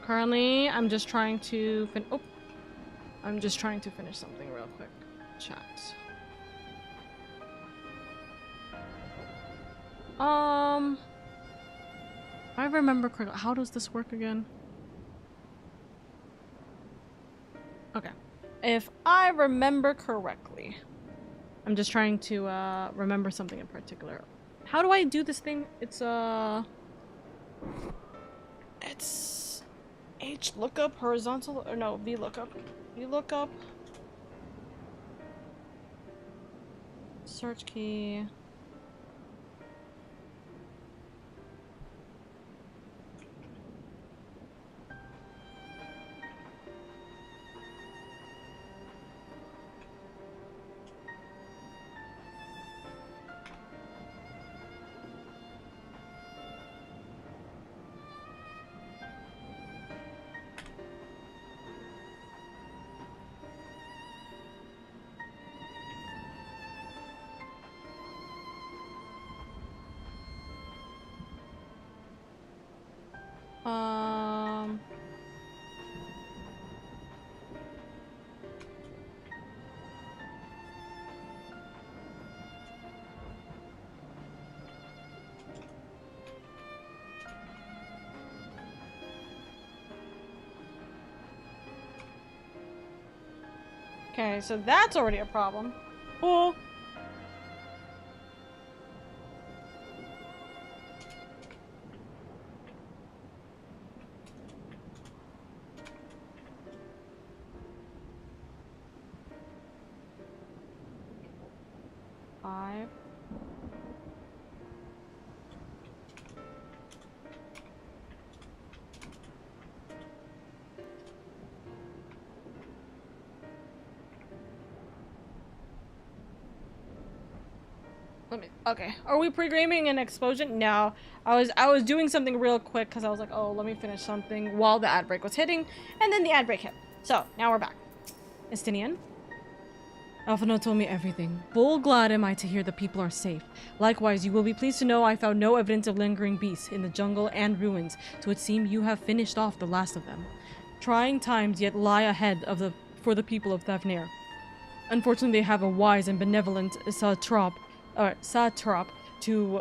Currently, I'm just trying to I'm just trying to finish something real quick. Chat. If I remember correctly, how does this work again? Okay. If I remember correctly, I'm just trying to remember something in particular. How do I do this thing? It's H lookup, horizontal, or no, V lookup. V lookup. Search key. Okay, so that's already a problem. Cool. Five. Okay, are we pre-gaming an explosion? No, I was doing something real quick because I was like, oh, let me finish something while the ad break was hitting, and then the ad break hit. So now we're back. Estinian. Alphino told me everything. Full glad am I to hear the people are safe. Likewise, you will be pleased to know I found no evidence of lingering beasts in the jungle and ruins, so it seems you have finished off the last of them. Trying times yet lie ahead for the people of Thavnir. Unfortunately, they have a wise and benevolent satrap to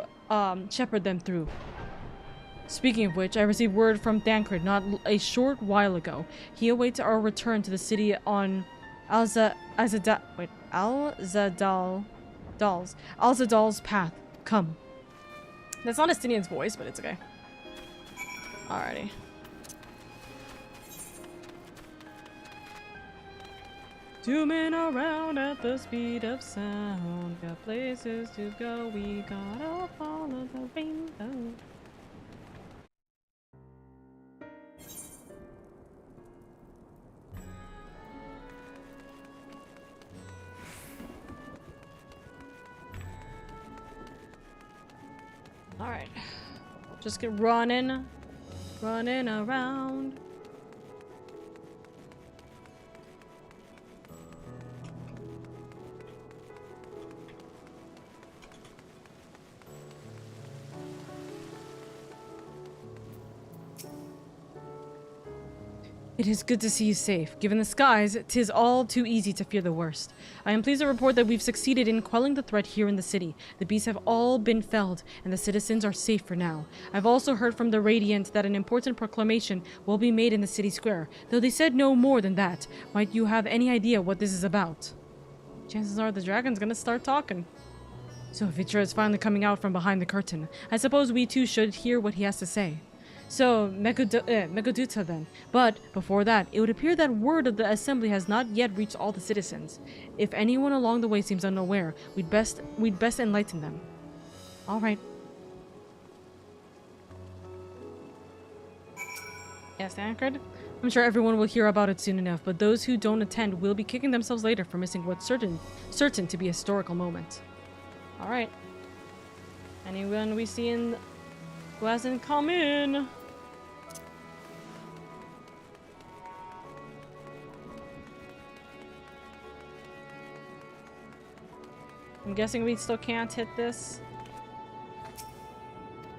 shepherd them through. Speaking of which, I received word from Thancred not a short while ago. He awaits our return to the city on Alzadal's path. Come. That's not Estinian's voice, but it's okay. Alrighty. Zooming around at the speed of sound. Got places to go, we gotta follow the rainbow. Alright. Just get running around. It is good to see you safe. Given the skies, 'tis all too easy to fear the worst. I am pleased to report that we've succeeded in quelling the threat here in the city. The beasts have all been felled, and the citizens are safe for now. I've also heard from the Radiant that an important proclamation will be made in the city square, though they said no more than that. Might you have any idea what this is about? Chances are the dragon's gonna start talking. So Vitra is finally coming out from behind the curtain. I suppose we too should hear what he has to say. So, Megaduta then. But, before that, it would appear that word of the assembly has not yet reached all the citizens. If anyone along the way seems unaware, we'd best enlighten them. Alright. Yes, Anchored? I'm sure everyone will hear about it soon enough, but those who don't attend will be kicking themselves later for missing what's certain to be a historical moment. Alright. Anyone we see in who hasn't come in? I'm guessing we still can't hit this.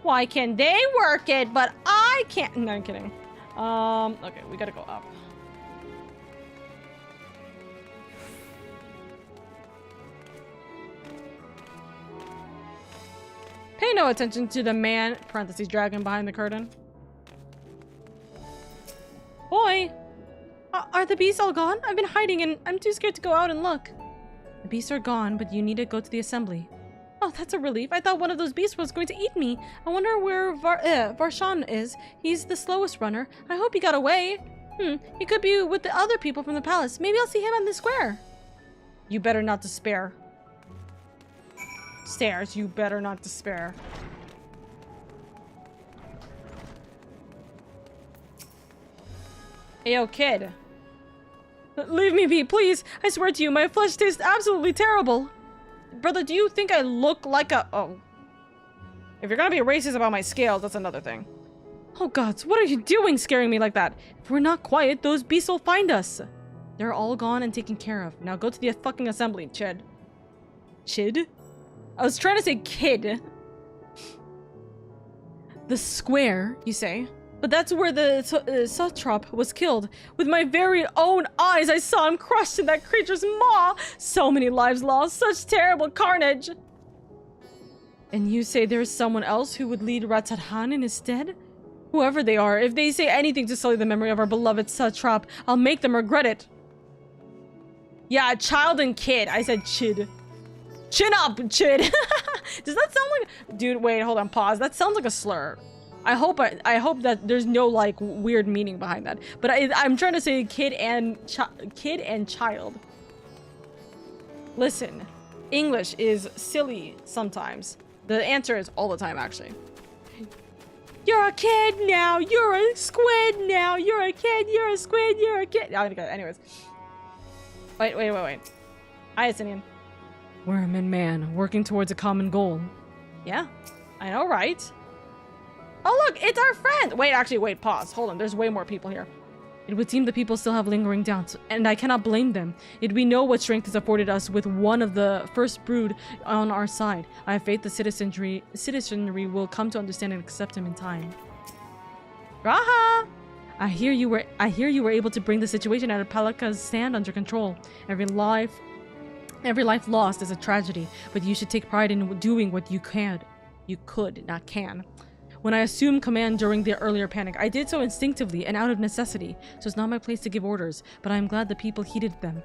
Why can they work it, but I can't? No, I'm kidding. Okay, we gotta go up. Pay no attention to the man, parentheses, dragon behind the curtain. Boy! Are the beasts all gone? I've been hiding and I'm too scared to go out and look. The beasts are gone, but you need to go to the assembly. Oh, that's a relief. I thought one of those beasts was going to eat me. I wonder where Varshan is. He's the slowest runner. I hope he got away. He could be with the other people from the palace. Maybe I'll see him on the square. You better not despair. Stairs, you better not despair. Ayo, kid. Leave me be, please. I swear to you, my flesh tastes absolutely terrible. Brother, do you think I look like a... Oh. If you're gonna be racist about my scales, that's another thing. Oh gods, what are you doing scaring me like that? If we're not quiet, those beasts will find us. They're all gone and taken care of. Now go to the fucking assembly, Chid. Chid? I was trying to say kid. The square, you say? But that's where the satrap was killed. With my very own eyes, I saw him crushed in that creature's maw. So many lives lost, such terrible carnage. And you say there's someone else who would lead Ratathan in his stead? Whoever they are, if they say anything to sully the memory of our beloved satrap, I'll make them regret it. Yeah, child and kid. I said chid. Chin up, chid. Does that sound like... Dude, wait, hold on, pause. That sounds like a slur. I hope that there's no, like, weird meaning behind that. But I'm trying to say kid and child. Listen, English is silly sometimes. The answer is all the time, actually. You're a kid now. You're a squid now. You're a kid. You're a squid. You're a kid. Anyways. Wait. Hi, Asinian. We're a man working towards a common goal. Yeah, I know, right? Oh, look, it's our friend. Wait, pause. Hold on, there's way more people here. It would seem the people still have lingering doubts, and I cannot blame them. Yet we know what strength is afforded us with one of the first brood on our side. I have faith the citizenry will come to understand and accept him in time. Raha! I hear you were able to bring the situation out of Palaka's stand under control. Every life lost is a tragedy, but you should take pride in doing what you can. You could, not can. When I assumed command during the earlier panic, I did so instinctively and out of necessity, so it's not my place to give orders, but I am glad the people heeded them.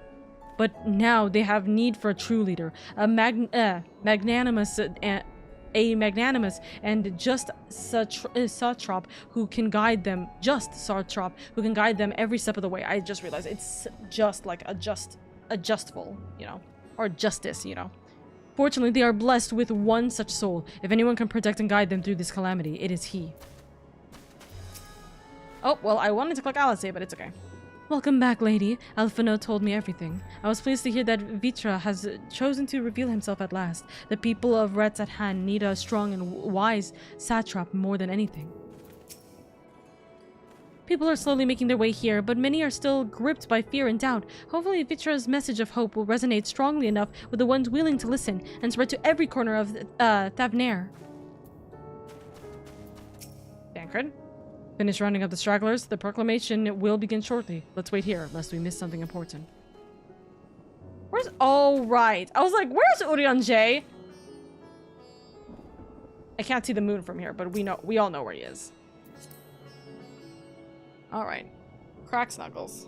But now they have need for a true leader, a magnanimous and just satrap who can guide them, every step of the way. I just realized it's just like a justful, you know, or justice, you know. Fortunately, they are blessed with one such soul. If anyone can protect and guide them through this calamity, it is he. Oh, well, I wanted to click Alice, but it's okay. Welcome back, lady. Alphino told me everything. I was pleased to hear that Vitra has chosen to reveal himself at last. The people of Ratathan need a strong and wise satrap more than anything. People are slowly making their way here, but many are still gripped by fear and doubt. Hopefully, Vitra's message of hope will resonate strongly enough with the ones willing to listen and spread to every corner of Thavnair. Bankard? Finish rounding up the stragglers. The proclamation will begin shortly. Let's wait here, lest we miss something important. Where's... Oh, right. I was like, where's Urianger? I can't see the moon from here, but we all know where he is. Alright. Crack Snuggles.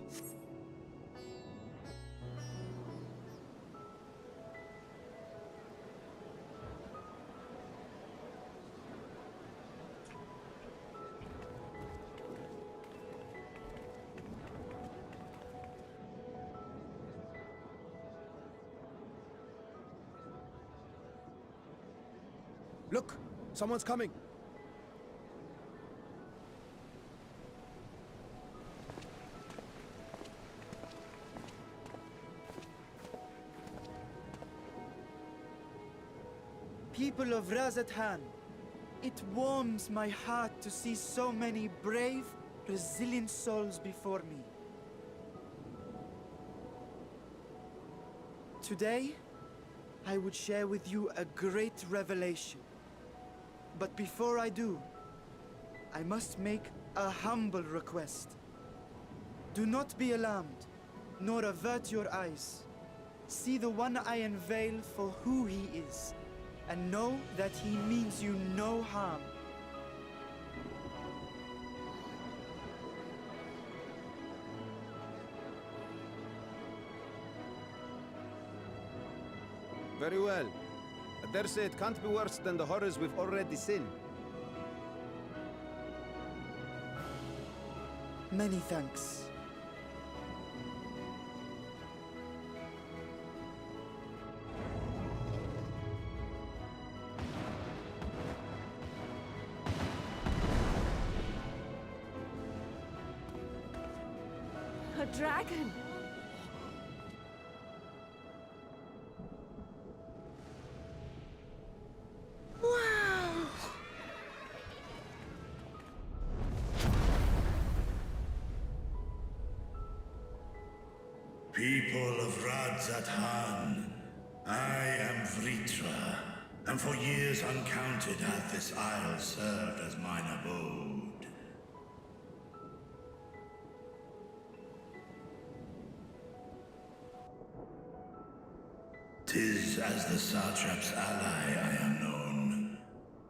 Look! Someone's coming! People of Razathan, it warms my heart to see so many brave, resilient souls before me. Today, I would share with you a great revelation. But before I do, I must make a humble request. Do not be alarmed, nor avert your eyes. See the one I unveil for who he is, and know that he means you no harm. Very well. I dare say it can't be worse than the horrors we've already seen. Many thanks. A dragon! Wow! People of Radzathan, I am Vritra, and for years uncounted hath this isle served as mine abode. 'Tis as the Satrap's ally I am known.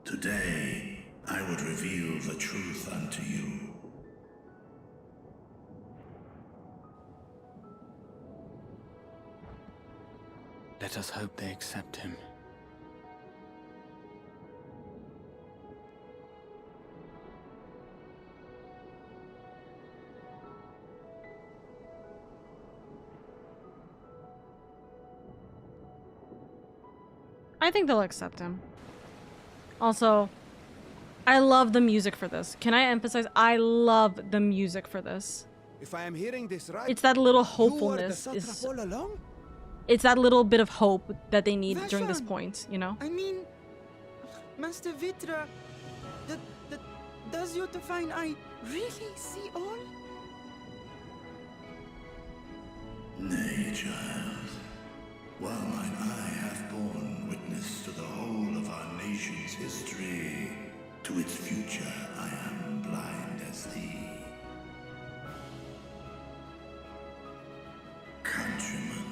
Today, I would reveal the truth unto you. Let us hope they accept him. I think they'll accept him. Also, I love the music for this. Can I emphasize? I love the music for this. If I am hearing this right, it's that little you were the hopefulness. Satrap all along? It's that little bit of hope that they need during this point, you know? I mean, Master Vitra, does your divine eye really see all? Nay, child. While mine eye hath borne witness to the whole of our nation's history, to its future I am blind as thee. Countrymen,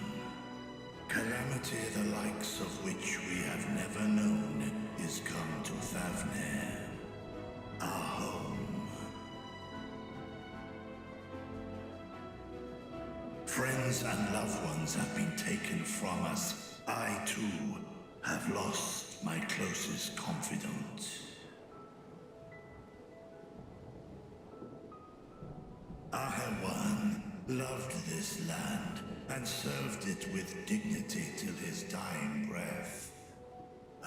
calamity the likes of which we have never known is come to Thavnir, our home. Friends and loved ones have been taken from us. I, too, have lost my closest confidant. Ahawan loved this land and served it with dignity till his dying breath.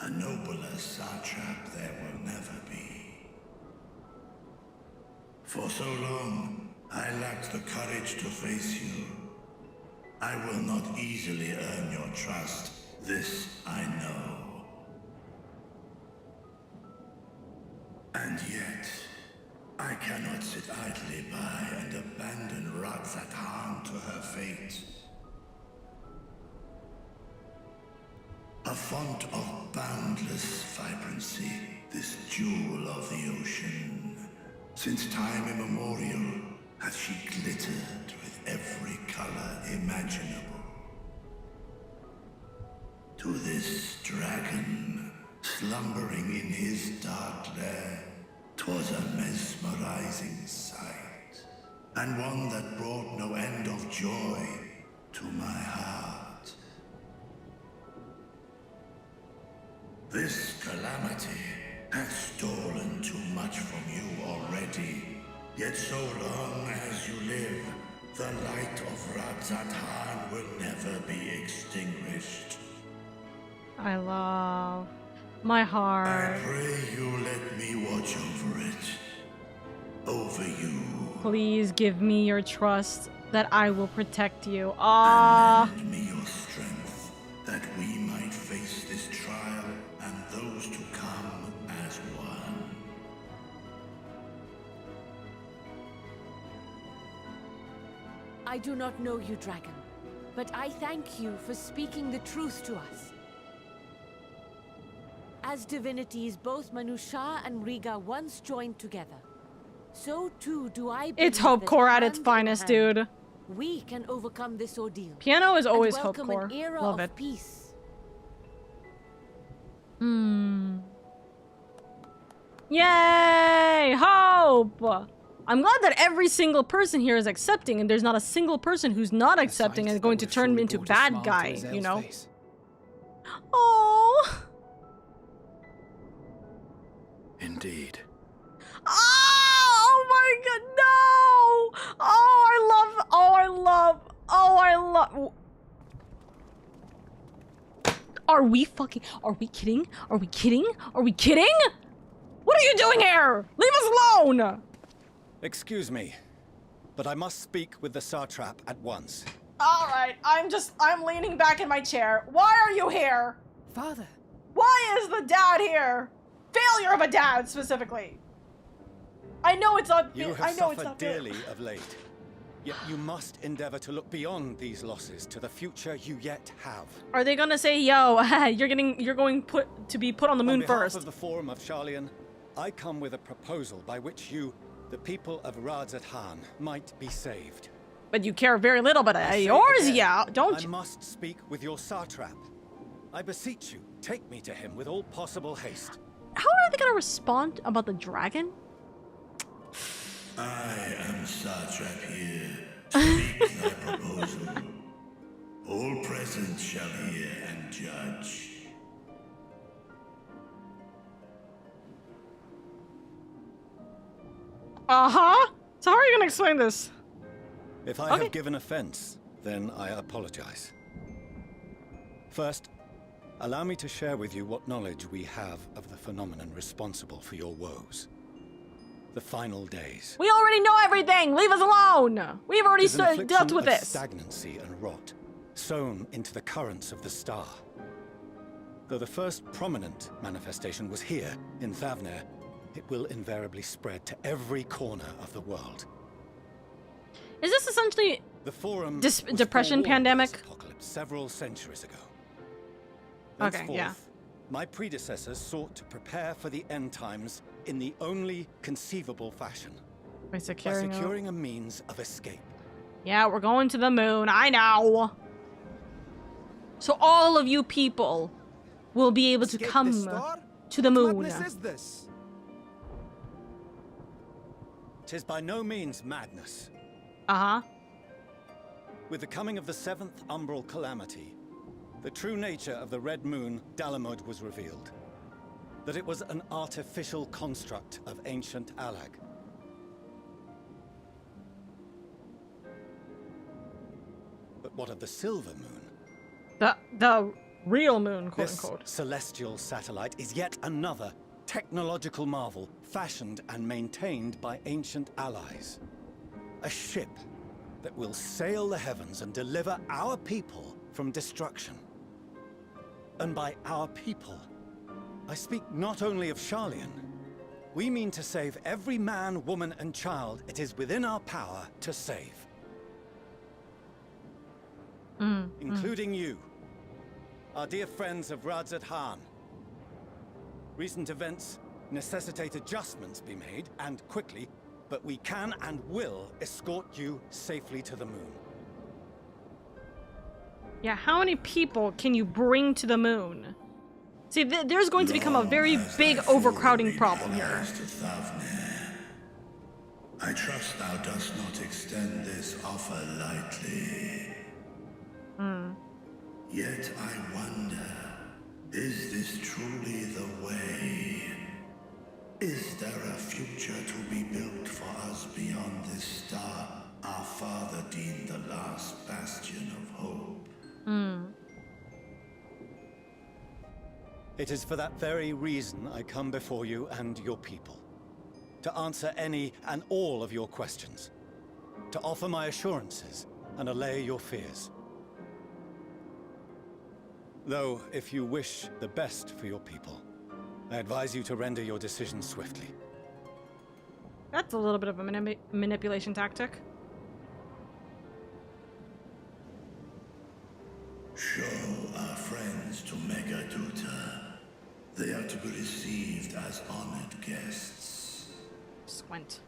A nobler satrap there will never be. For so long, I lacked the courage to face you. I will not easily earn your trust, this I know. And yet, I cannot sit idly by and abandon Radzathan to her fate. A font of boundless vibrancy, this jewel of the ocean. Since time immemorial has she glittered with every color imaginable. To this dragon, slumbering in his dark lair, 'twas a mesmerizing sight, and one that brought no end of joy to my heart. This calamity hath stolen too much from you already, yet so long as you live, the light of Radzatan will never be extinguished. I love my heart. I pray you let me watch over it. Over you. Please give me your trust that I will protect you. Ah. Lend me your strength, that we might face this trial and those to come as one. I do not know you, dragon, but I thank you for speaking the truth to us. As divinities, both Manusha and Riga once joined together, so too do I believe It's Hope that Core at its hand in finest, hand, dude. we can overcome this ordeal. Piano is always and Hope welcome Core. an era Love of it. peace. Yay! Hope! I'm glad that every single person here is accepting, and there's not a single person who's not accepting and going to turn him into bad guy, you know? Oh. Indeed. Oh my god, no! Oh, I love. Are we kidding? Are we kidding? What are you doing here? Leave us alone! Excuse me, but I must speak with the Satrap at once. Alright, I'm leaning back in my chair. Why are you here? Father. Why is the dad here? Failure of a dad, specifically. I know it's not. You I have know it's suffered not dearly of late, yet you must endeavor to look beyond these losses to the future you yet have. Are they gonna say, "Yo, you're going to be put on the moon On first"? behalf of the Forum of Sharlayan, I come with a proposal by which you, the people of Radzatan, might be saved. But you care very little about I say yours, again, yeah, don't I you? must speak with your Satrap. I beseech you, take me to him with all possible haste. How are they gonna respond about the dragon? I am Satrap here. Speak thy proposal. All present shall hear and judge. Uh-huh. So how are you gonna explain this? If I have given offense, then I apologize. First, allow me to share with you what knowledge we have of the phenomenon responsible for your woes. The final days. We already know everything! Leave us alone! We've already It is an dealt with affliction of this! Stagnancy and rot, sown into the currents of the star. Though the first prominent manifestation was here, in Thavner, it will invariably spread to every corner of the world. Is this essentially the Forum depression pandemic? Apocalypse several centuries ago. Okay, Thenceforth, yeah. my predecessors sought to prepare for the end times in the only conceivable fashion. By securing a means of escape. Yeah, we're going to the moon, I know! So all of you people will be able to come to the moon. What madness is this? 'Tis by no means madness. Uh-huh. With the coming of the 7th umbral calamity, the true nature of the Red Moon, Dalamud, was revealed. That it was an artificial construct of ancient Alag. But what of the Silver Moon? The real moon, quote This unquote. celestial satellite is yet another technological marvel fashioned and maintained by ancient allies. A ship that will sail the heavens and deliver our people from destruction. And by our people, I speak not only of Sharlayan. We mean to save every man, woman, and child it is within our power to save. Including you, our dear friends of Radzatan. Recent events necessitate adjustments be made, and quickly, but we can and will escort you safely to the moon. Yeah, how many people can you bring to the moon? See, there's going to become a very big overcrowding problem here. I trust thou dost not extend this offer lightly. Yet I wonder, is this truly the way? Is there a future to be built for us beyond this star our father deemed the last bastion of hope? It is for that very reason I come before you and your people. To answer any and all of your questions. To offer my assurances and allay your fears. Though, if you wish the best for your people, I advise you to render your decision swiftly. That's a little bit of a manipulation tactic. Show our friends to Megaduta. They are to be received as honored guests. Squint.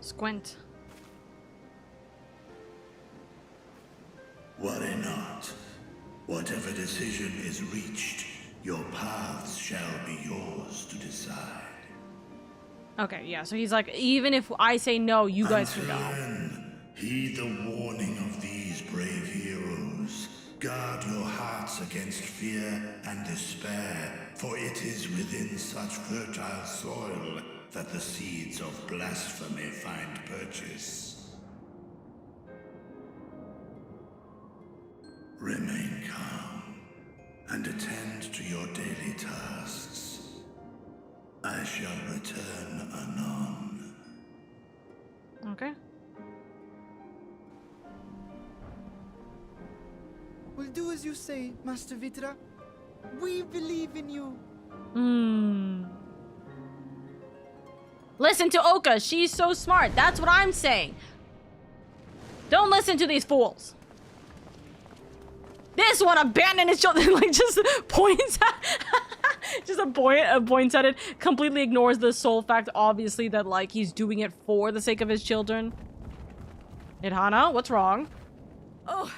Squint. Worry not. Whatever decision is reached, your paths shall be yours to decide. Okay, yeah, so he's like, even if I say no, you guys can go. Then, heed the warning of these brave heroes. Guard your hearts against fear and despair, for it is within such fertile soil that the seeds of blasphemy find purchase. Remain calm and attend to your daily tasks. I shall return anon. Okay. We'll do as you say, Master Vitra. We believe in you. Listen to Oka. She's so smart. That's what I'm saying. Don't listen to these fools. This one abandoned his children. Like, just points at... just points at it. Completely ignores the sole fact, obviously, that, like, he's doing it for the sake of his children. Idhana, what's wrong? Oh,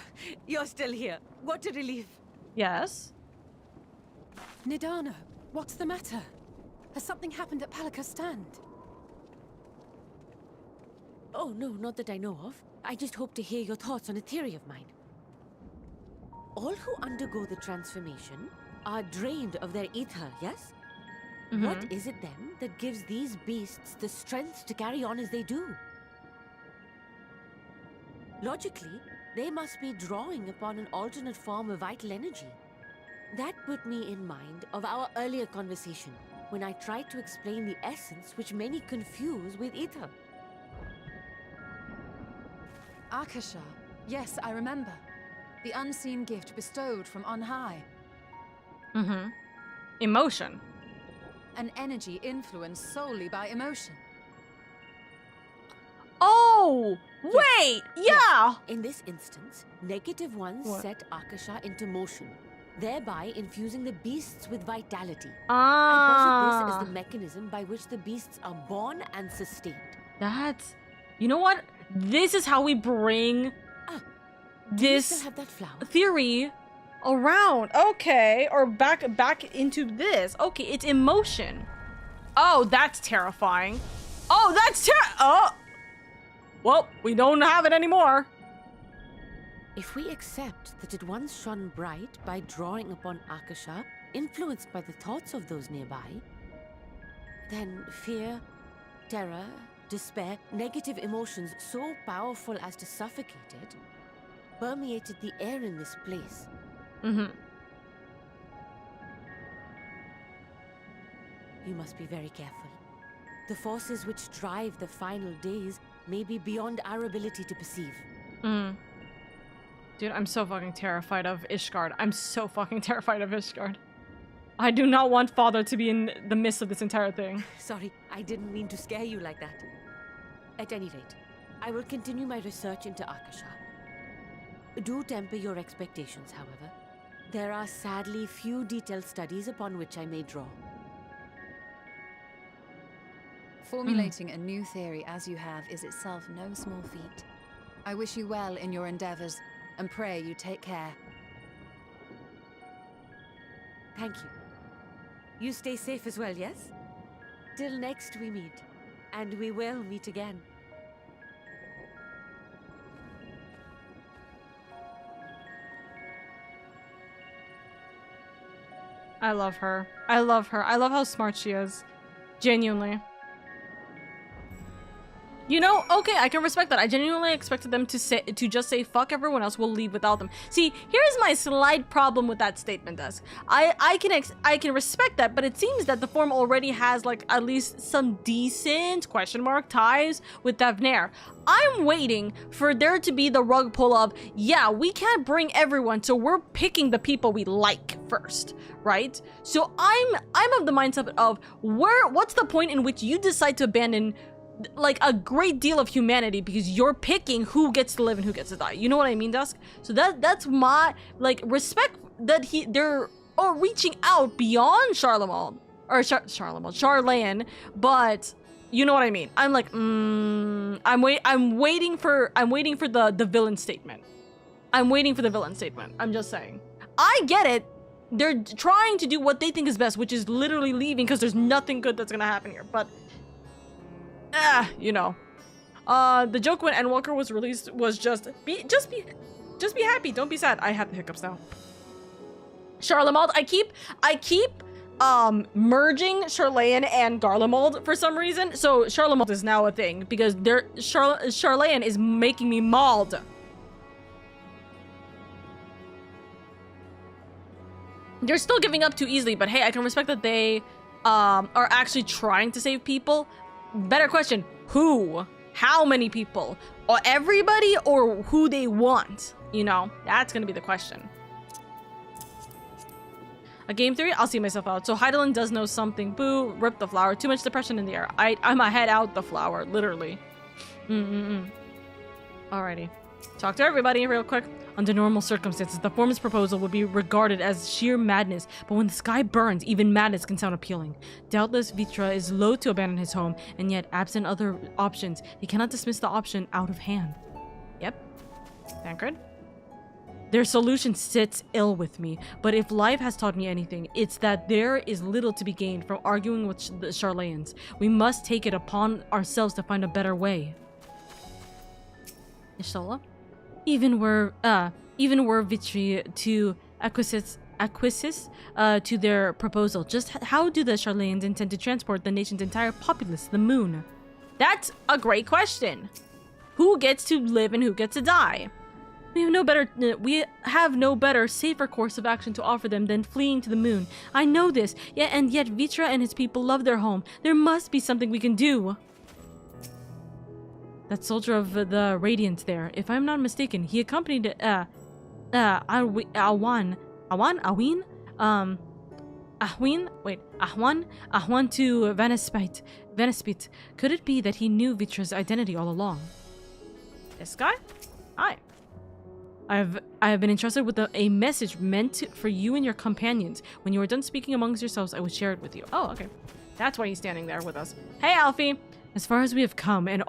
you're still here. What a relief. Yes? Nidana, what's the matter? Has something happened at Palaka's stand? Oh, no, not that I know of. I just hope to hear your thoughts on a theory of mine. All who undergo the transformation are drained of their ether, yes? What is it then that gives these beasts the strength to carry on as they do? Logically, they must be drawing upon an alternate form of vital energy. That put me in mind of our earlier conversation, when I tried to explain the essence which many confuse with ether. Akasha. Yes, I remember. The unseen gift bestowed from on high. Emotion. An energy influenced solely by emotion. Oh! Wait! Yeah! In this instance, negative ones set Akasha into motion, thereby infusing the beasts with vitality. I posit this as the mechanism by which the beasts are born and sustained. That's... You know what? This is how we bring this theory around. Okay. Or back into this. Okay, it's emotion. Oh, that's terrifying. Oh, that's oh! Well, we don't have it anymore. If we accept that it once shone bright by drawing upon Akasha, influenced by the thoughts of those nearby, then fear, terror, despair, negative emotions so powerful as to suffocate it, permeated the air in this place. You must be very careful. The forces which drive the final days may be beyond our ability to perceive. Dude, I'm so fucking terrified of Ishgard. I'm so fucking terrified of Ishgard. I do not want Father to be in the midst of this entire thing. Sorry, I didn't mean to scare you like that. At any rate, I will continue my research into Akasha. Do temper your expectations, however. There are sadly few detailed studies upon which I may draw. Formulating a new theory as you have is itself no small feat. I wish you well in your endeavors, and pray you take care. Thank you. You stay safe as well, yes? Till next we meet. And we will meet again. I love her. I love her. I love how smart she is. Genuinely. You know, okay, I can respect that. I genuinely expected them to just say fuck everyone else, we'll leave without them. See, here's my slight problem with that statement, Dusk. I can respect that, but it seems that the form already has like at least some decent ties with Davnair. I'm waiting for there to be the rug pull of, yeah, we can't bring everyone, so we're picking the people we like first, right? So I'm of the mindset of what's the point in which you decide to abandon like a great deal of humanity because you're picking who gets to live and who gets to die. You know what I mean, Dusk? So that's my like respect that they're reaching out beyond Charlemagne or Charlene, but you know what I mean. I'm like, I'm waiting for the villain statement. I'm waiting for the villain statement. I'm just saying. I get it. They're trying to do what they think is best, which is literally leaving because there's nothing good that's gonna happen here. But you know. The joke when Endwalker was released was just be happy, don't be sad. I have the hiccups now. Charlemagne, I keep merging Charlene and Garlemald for some reason. So Charlemagne is now a thing because Charlene is making me mauled. They're still giving up too easily, but hey, I can respect that they are actually trying to save people. Better question, who? How many people? Or everybody or who they want? You know, that's gonna be the question. A game theory? I'll see myself out. So Heidelin does know something. Boo, rip the flower. Too much depression in the air. I'm a head out the flower, literally. Alrighty. Talk to everybody real quick. Under normal circumstances, the form's proposal would be regarded as sheer madness, but when the sky burns, even madness can sound appealing. Doubtless Vitra is loath to abandon his home, and yet, absent other options, he cannot dismiss the option out of hand. Yep. Tancred? Their solution sits ill with me, but if life has taught me anything, it's that there is little to be gained from arguing with the Charlayans. We must take it upon ourselves to find a better way. Ishala? Even were Vitri to acquiesce to their proposal, just how do the Charlayans intend to transport the nation's entire populace to the moon? That's a great question. Who gets to live and who gets to die? We have no better, safer course of action to offer them than fleeing to the moon. I know this, and yet Vitra and his people love their home. There must be something we can do. That soldier of the Radiant there, if I'm not mistaken, he accompanied Ahwan to Venispite. Could it be that he knew Vitra's identity all along? This guy? Hi. I have been entrusted with a message meant for you and your companions. When you are done speaking amongst yourselves, I will share it with you. Oh, okay. That's why he's standing there with us. Hey, Alfie! As far as we have come and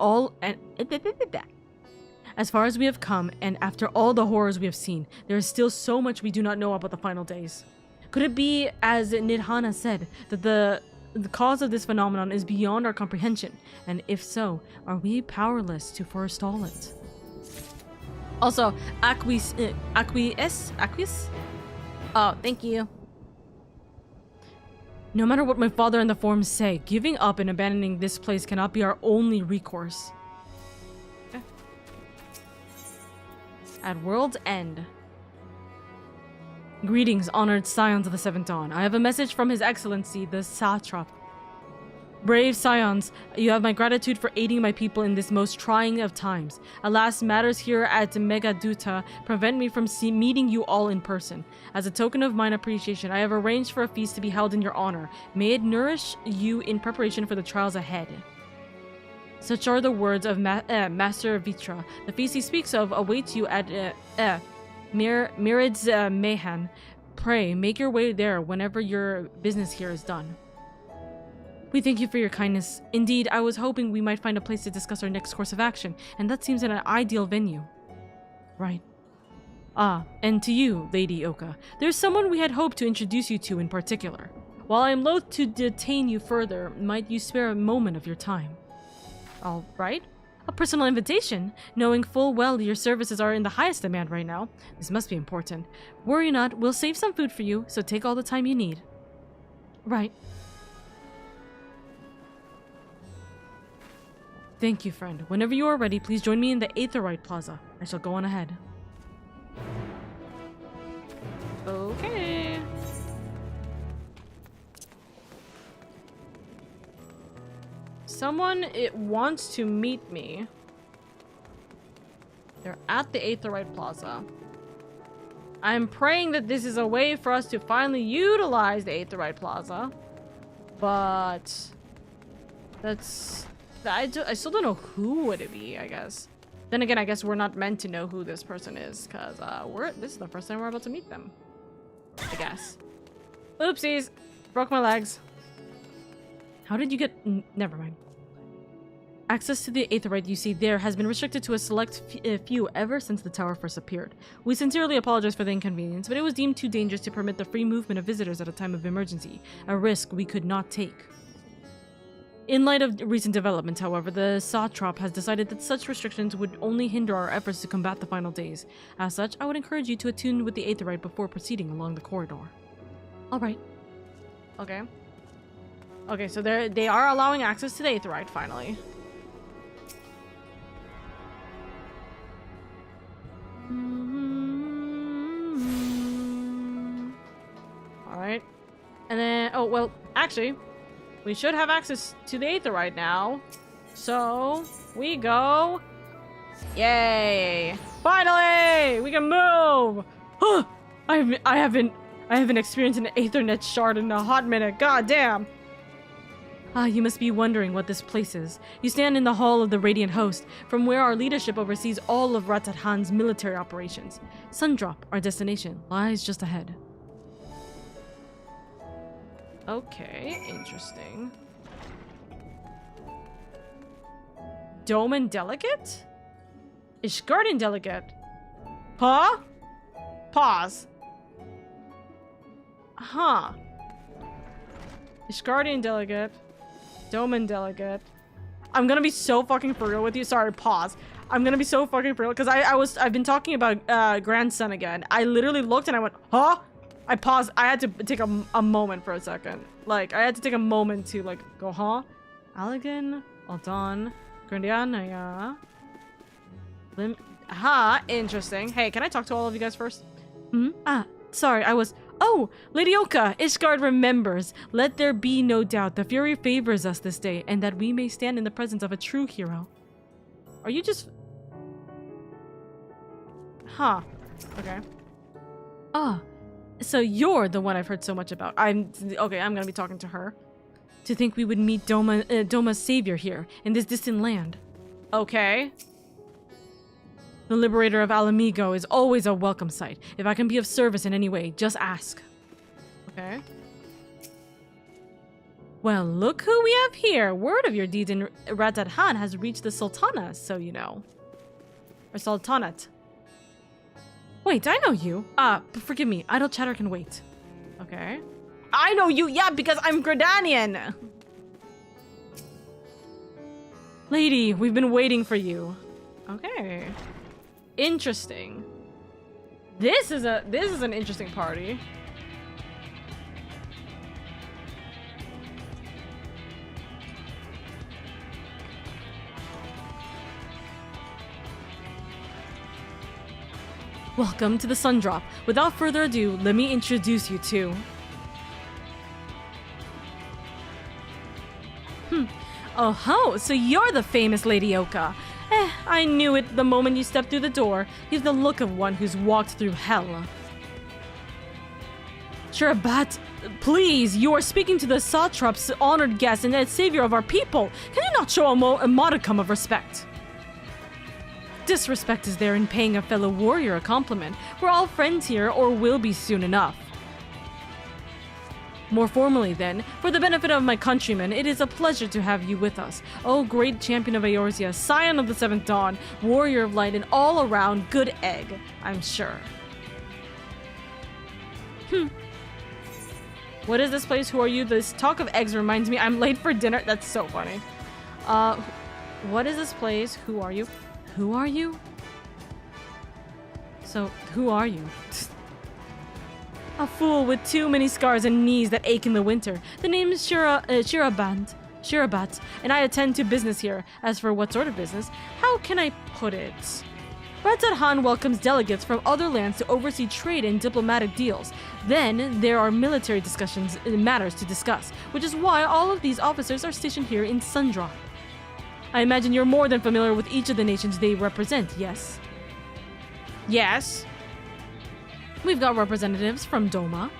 after all the horrors we have seen, there is still so much we do not know about the final days. Could it be, as Nidhana said, that the cause of this phenomenon is beyond our comprehension? And if so, are we powerless to forestall it? Also, acquiesce? Oh, thank you. No matter what my father and the forms say, giving up and abandoning this place cannot be our only recourse. Okay. At World's End. Greetings, honored scions of the Seventh Dawn. I have a message from His Excellency, the Satrap. Brave scions, you have my gratitude for aiding my people in this most trying of times. Alas, matters here at Megaduta prevent me from meeting you all in person. As a token of mine appreciation, I have arranged for a feast to be held in your honor. May it nourish you in preparation for the trials ahead. Such are the words of Master Vitra. The feast he speaks of awaits you at Mirid's Mehan. Pray, make your way there whenever your business here is done. We thank you for your kindness. Indeed, I was hoping we might find a place to discuss our next course of action, and that seems an ideal venue. Right. Ah, and to you, LadyOka, there's someone we had hoped to introduce you to in particular. While I am loath to detain you further, might you spare a moment of your time? All right. A personal invitation, knowing full well your services are in the highest demand right now. This must be important. Worry not, we'll save some food for you, so take all the time you need. Right. Thank you, friend. Whenever you are ready, please join me in the Aetherite Plaza. I shall go on ahead. Okay. Someone wants to meet me. They're at the Aetherite Plaza. I'm praying that this is a way for us to finally utilize the Aetherite Plaza. But that's... I still don't know who would it be, I guess. Then again, I guess we're not meant to know who this person is, because this is the first time we're about to meet them. I guess. Oopsies! Broke my legs. How did you get... never mind. Access to the Aetherite you see there has been restricted to a select few ever since the tower first appeared. We sincerely apologize for the inconvenience, but it was deemed too dangerous to permit the free movement of visitors at a time of emergency, a risk we could not take. In light of recent developments, however, the Satrap has decided that such restrictions would only hinder our efforts to combat the final days. As such, I would encourage you to attune with the Aetherite before proceeding along the corridor. Alright. Okay. Okay, so they are allowing access to the Aetherite, finally. Alright. And then, oh, well, actually... we should have access to the Aetherite now. So, we go. Yay! Finally! We can move! I haven't experienced an Aethernet shard in a hot minute. God damn! Ah, you must be wondering what this place is. You stand in the hall of the Radiant Host, from where our leadership oversees all of Ratat Han's military operations. Sundrop, our destination, lies just ahead. Okay, interesting. Doman Delegate? Ishgardian Delegate? Huh? Pause. Huh. Ishgardian Delegate. Doman Delegate. I'm gonna be so fucking for real with you. Sorry, pause. I'm gonna be so fucking for real because I've been talking about grandson again. I literally looked and I went, huh? I paused. I had to take a moment for a second. Like, I had to take a moment to, like, go, huh? Allegan, Aldan, Grandiana. Aha, interesting. Hey, can I talk to all of you guys first? Sorry, I was... Oh, LadyOka, Ishgard remembers. Let there be no doubt the Fury favors us this day, and that we may stand in the presence of a true hero. Are you just... Huh. Okay. Ah. So you're the one I've heard so much about. Okay, I'm gonna be talking to her. To think we would meet Doma's savior here, in this distant land. Okay. The liberator of Alamigo is always a welcome sight. If I can be of service in any way, just ask. Okay. Well, look who we have here. Word of your deeds in Ratat Han has reached the Sultana, so you know. Or Sultanate. Wait, I know you. Forgive me. Idle chatter can wait. Okay. I know you, yeah, because I'm Gradanian. Lady, we've been waiting for you. Okay. Interesting. This is an interesting party. Welcome to the Sundrop. Without further ado, let me introduce you to... Oh ho, so you're the famous LadyOka. I knew it the moment you stepped through the door. You have the look of one who's walked through hell. Shirabat, please, you are speaking to the Satrap's honored guest and the savior of our people. Can you not show a modicum of respect? Disrespect is there in paying a fellow warrior a compliment. We're all friends here, or will be soon enough. More formally then, for the benefit of my countrymen, it is a pleasure to have you with us. O great champion of Eorzea, scion of the Seventh Dawn, warrior of light, and all-around good egg, I'm sure. What is this place? Who are you? This talk of eggs reminds me I'm late for dinner. That's so funny. What is this place? Who are you? Who are you? So, who are you? A fool with too many scars and knees that ache in the winter. The name is Shirabat, and I attend to business here. As for what sort of business, how can I put it? Ratzad Han welcomes delegates from other lands to oversee trade and diplomatic deals. Then, there are military discussions and matters to discuss, which is why all of these officers are stationed here in Sundra. I imagine you're more than familiar with each of the nations they represent, yes? Yes. We've got representatives from Doma,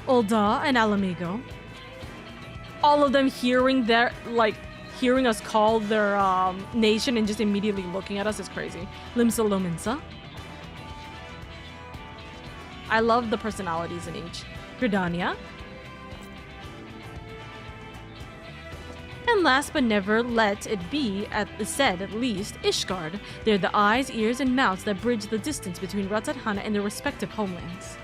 Ul'dah, and Alamigo. All of them hearing us call their nation and just immediately looking at us is crazy. Limsa Lominsa. I love the personalities in each. Gridania. And last but never let it be at least, Ishgard. They're the eyes, ears, and mouths that bridge the distance between Ratzad Han and their respective homelands.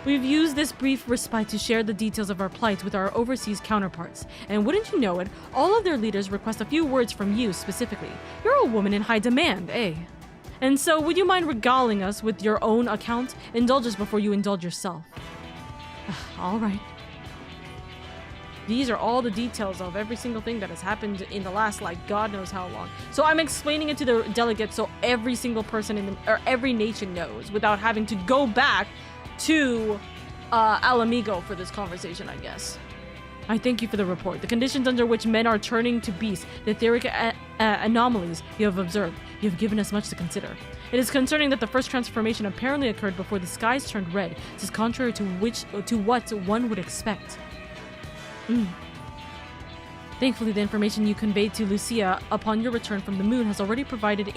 We've used this brief respite to share the details of our plight with our overseas counterparts, and wouldn't you know it, all of their leaders request a few words from you specifically. You're a woman in high demand, eh? And so, would you mind regaling us with your own account? Indulge us before you indulge yourself. Alright. These are all the details of every single thing that has happened in the last, God knows how long. So I'm explaining it to the delegates so every single person or every nation knows without having to go back to Alamigo for this conversation, I guess. I thank you for the report. The conditions under which men are turning to beasts, the etheric anomalies you have observed, you have given us much to consider. It is concerning that the first transformation apparently occurred before the skies turned red. This is contrary to what one would expect. Thankfully, the information you conveyed to Lucia upon your return from the moon has already provided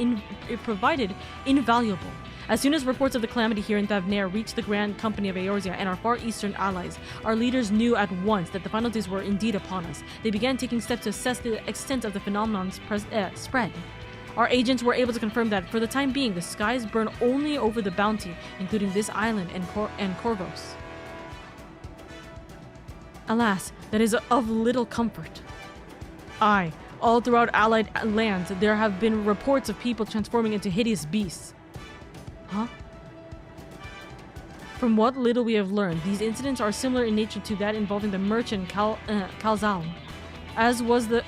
invaluable. As soon as reports of the calamity here in Thavnair reached the Grand Company of Eorzea and our far eastern allies, our leaders knew at once that the final days were indeed upon us. They began taking steps to assess the extent of the phenomenon's spread. Our agents were able to confirm that, for the time being, the skies burn only over the Bounty, including this island and Corvos. Alas, that is of little comfort. Aye, all throughout allied lands, there have been reports of people transforming into hideous beasts. Huh? From what little we have learned, these incidents are similar in nature to that involving the merchant Kalzal. As was the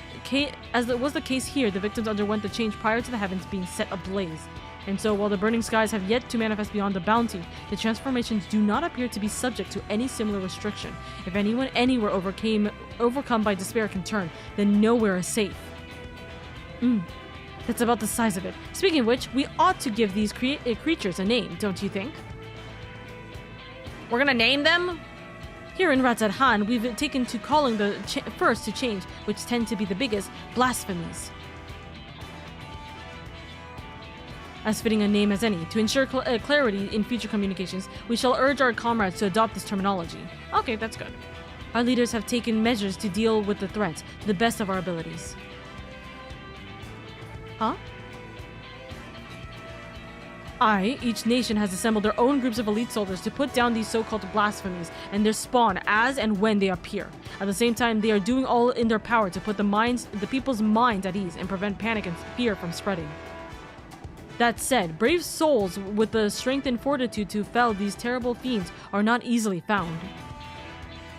case here, the victims underwent the change prior to the heavens being set ablaze. And so, while the burning skies have yet to manifest beyond the Bounty, the transformations do not appear to be subject to any similar restriction. If anyone anywhere overcome by despair can turn, then nowhere is safe. That's about the size of it. Speaking of which, we ought to give these creatures a name, don't you think? We're gonna name them? Here in Ratzad Han, we've taken to calling the first to change, which tend to be the biggest, blasphemies. As fitting a name as any, to ensure clarity in future communications, we shall urge our comrades to adopt this terminology. Okay, that's good. Our leaders have taken measures to deal with the threat to the best of our abilities. Huh? Each nation has assembled their own groups of elite soldiers to put down these so-called blasphemies and their spawn as and when they appear. At the same time, they are doing all in their power to put the people's minds at ease and prevent panic and fear from spreading. That said, brave souls with the strength and fortitude to fell these terrible fiends are not easily found.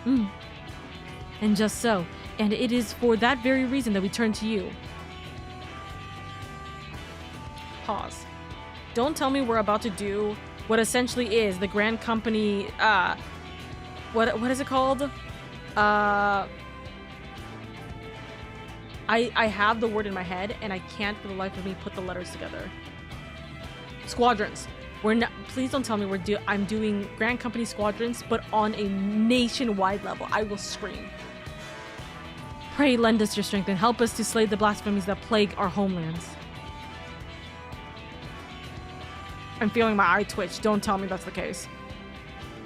And just so, and it is for that very reason that we turn to you. Pause. Don't tell me we're about to do what essentially is the Grand Company, what is it called? I have the word in my head and I can't for the life of me put the letters together. Squadrons. We're not, please don't tell me I'm doing Grand Company squadrons, but on a nationwide level. I will scream. Pray lend us your strength and help us to slay the blasphemies that plague our homelands. I'm feeling my eye twitch. Don't tell me that's the case.